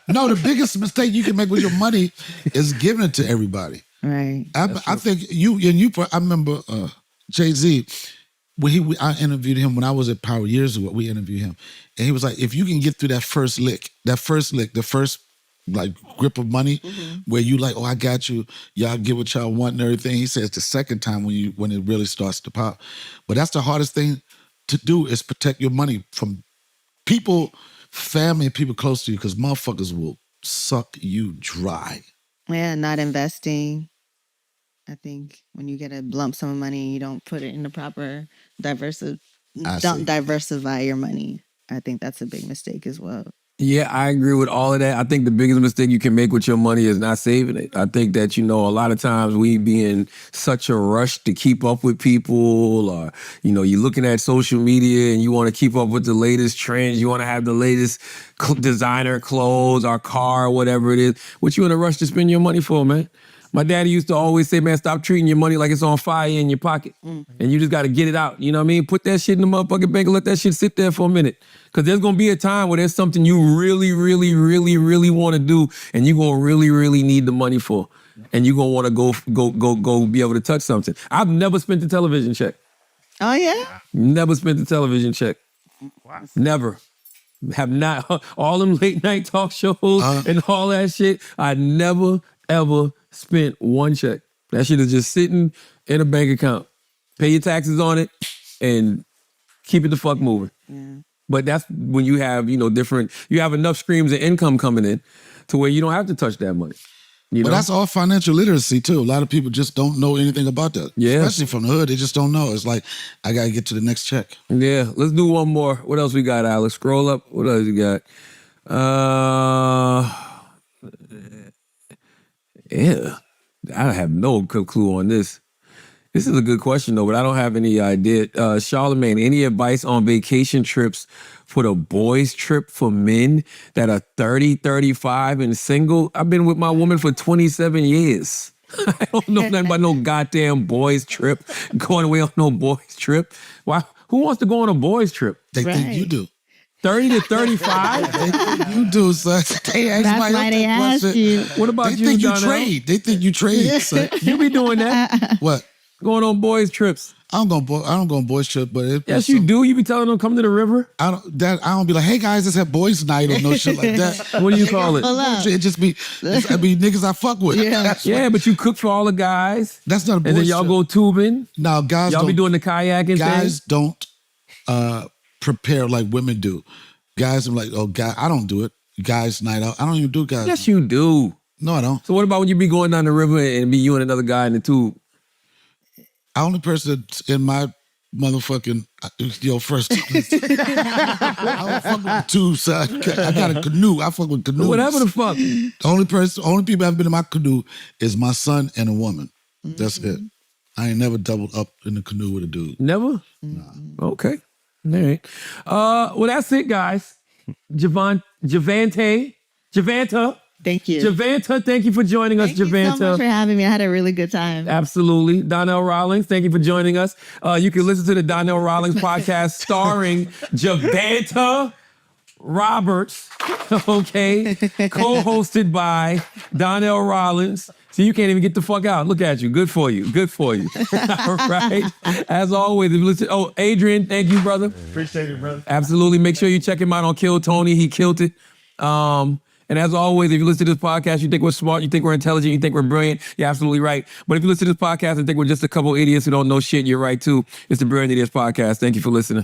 Speaker 2: No, the biggest mistake you can make with your money is giving it to everybody.
Speaker 3: Right.
Speaker 2: I think I remember Jay-Z, when I interviewed him when I was at Power years ago, we interviewed him. And he was like, if you can get through the first like grip of money, where you like, oh, I got you, y'all get what y'all want and everything. He says the second time when it really starts to pop. But that's the hardest thing to do is protect your money from people, family, and people close to you, because motherfuckers will suck you dry.
Speaker 3: Yeah, not investing. I think when you get a lump sum of money, you don't put it in the proper don't diversify your money. I think that's a big mistake as well.
Speaker 1: Yeah, I agree with all of that. I think the biggest mistake you can make with your money is not saving it. I think that, a lot of times we be in such a rush to keep up with people, or, you're looking at social media and you want to keep up with the latest trends. You want to have the latest designer clothes or car or whatever it is. What you in a rush to spend your money for, man? My daddy used to always say, man, stop treating your money like it's on fire in your pocket. And you just got to get it out. You know what I mean? Put that shit in the motherfucking bank and let that shit sit there for a minute. Because there's going to be a time where there's something you really, really, really, really want to do, and you're going to really, really need the money for. And you're going to want to go be able to touch something. I've never spent a television check.
Speaker 3: Oh, yeah?
Speaker 1: Never spent a television check.
Speaker 14: Wow.
Speaker 1: Never. Have not. All them late night talk shows and all that shit, I never, ever spent one check. That shit is just sitting in a bank account. Pay your taxes on it and keep it the fuck moving.
Speaker 3: Yeah.
Speaker 1: But that's when you have, you have enough streams of income coming in to where you don't have to touch that money.
Speaker 2: But that's all financial literacy too. A lot of people just don't know anything about that.
Speaker 1: Yeah.
Speaker 2: Especially from the hood, they just don't know. It's like, I got to get to the next check.
Speaker 1: Yeah, let's do one more. What else we got, Alex? Scroll up. What else you got? Yeah, I have no clue on this. This is a good question, though, but I don't have any idea. Charlemagne, any advice on vacation trips for the boys' trip for men that are 30, 35 and single? I've been with my woman for 27 years. I don't know nothing about no goddamn boys' trip, going away on no boys' trip. Why? Who wants to go on a boys' trip?
Speaker 2: They think you do.
Speaker 1: 30 to 35?
Speaker 2: They think you do, son.
Speaker 3: That's why they asked you.
Speaker 1: What about
Speaker 2: They
Speaker 1: you,
Speaker 2: think you
Speaker 1: Donnell?
Speaker 2: trade. They think you trade, son.
Speaker 1: You be doing that?
Speaker 2: What?
Speaker 1: Going on boys' trips?
Speaker 2: I don't go on boys trip, but
Speaker 1: Yes, you do. You be telling them come to the river.
Speaker 2: I don't be like, hey guys, let's have boys night or no shit like that.
Speaker 1: What do you call it?
Speaker 2: It just be niggas I fuck with.
Speaker 1: Yeah, but you cook for all the guys.
Speaker 2: That's not a boys
Speaker 1: And then y'all
Speaker 2: trip.
Speaker 1: go tubing.
Speaker 2: No, guys
Speaker 1: Y'all
Speaker 2: don't.
Speaker 1: be doing the kayaking
Speaker 2: Guys
Speaker 1: thing.
Speaker 2: don't prepare like women do. Guys are like, oh, God, I don't do it. Guys night out. I don't even do guys.
Speaker 1: Yes, you do.
Speaker 2: No, I don't.
Speaker 1: So what about when you be going down the river and be you and another guy in the tube?
Speaker 2: The only person in my motherfucking first. I don't fuck with the tube, son. I got a canoe. I fuck with canoes.
Speaker 1: Whatever the fuck.
Speaker 2: The only people I've been in my canoe is my son and a woman. That's it. I ain't never doubled up in the canoe with a dude.
Speaker 1: Never? Nah. Okay. All right. Well, that's it, guys. Javanta,
Speaker 3: Thank you.
Speaker 1: Javanta, thank you for joining us,
Speaker 3: Thank you
Speaker 1: Javanta.
Speaker 3: so much for having me. I had a really good time.
Speaker 1: Absolutely. Donnell Rawlings, thank you for joining us. You can listen to the Donnell Rawlings podcast starring Javanta Roberts, okay? Co-hosted by Donnell Rawlings. See, you can't even get the fuck out. Look at you. Good for you. Good for you. All right. As always, if you listen, Adrian, thank you, brother.
Speaker 11: Appreciate it, brother.
Speaker 1: Absolutely. Make sure you check him out on Kill Tony. He killed it. And as always, if you listen to this podcast, you think we're smart, you think we're intelligent, you think we're brilliant, you're absolutely right. But if you listen to this podcast and think we're just a couple idiots who don't know shit, you're right too. It's the Brilliant Idiots Podcast. Thank you for listening.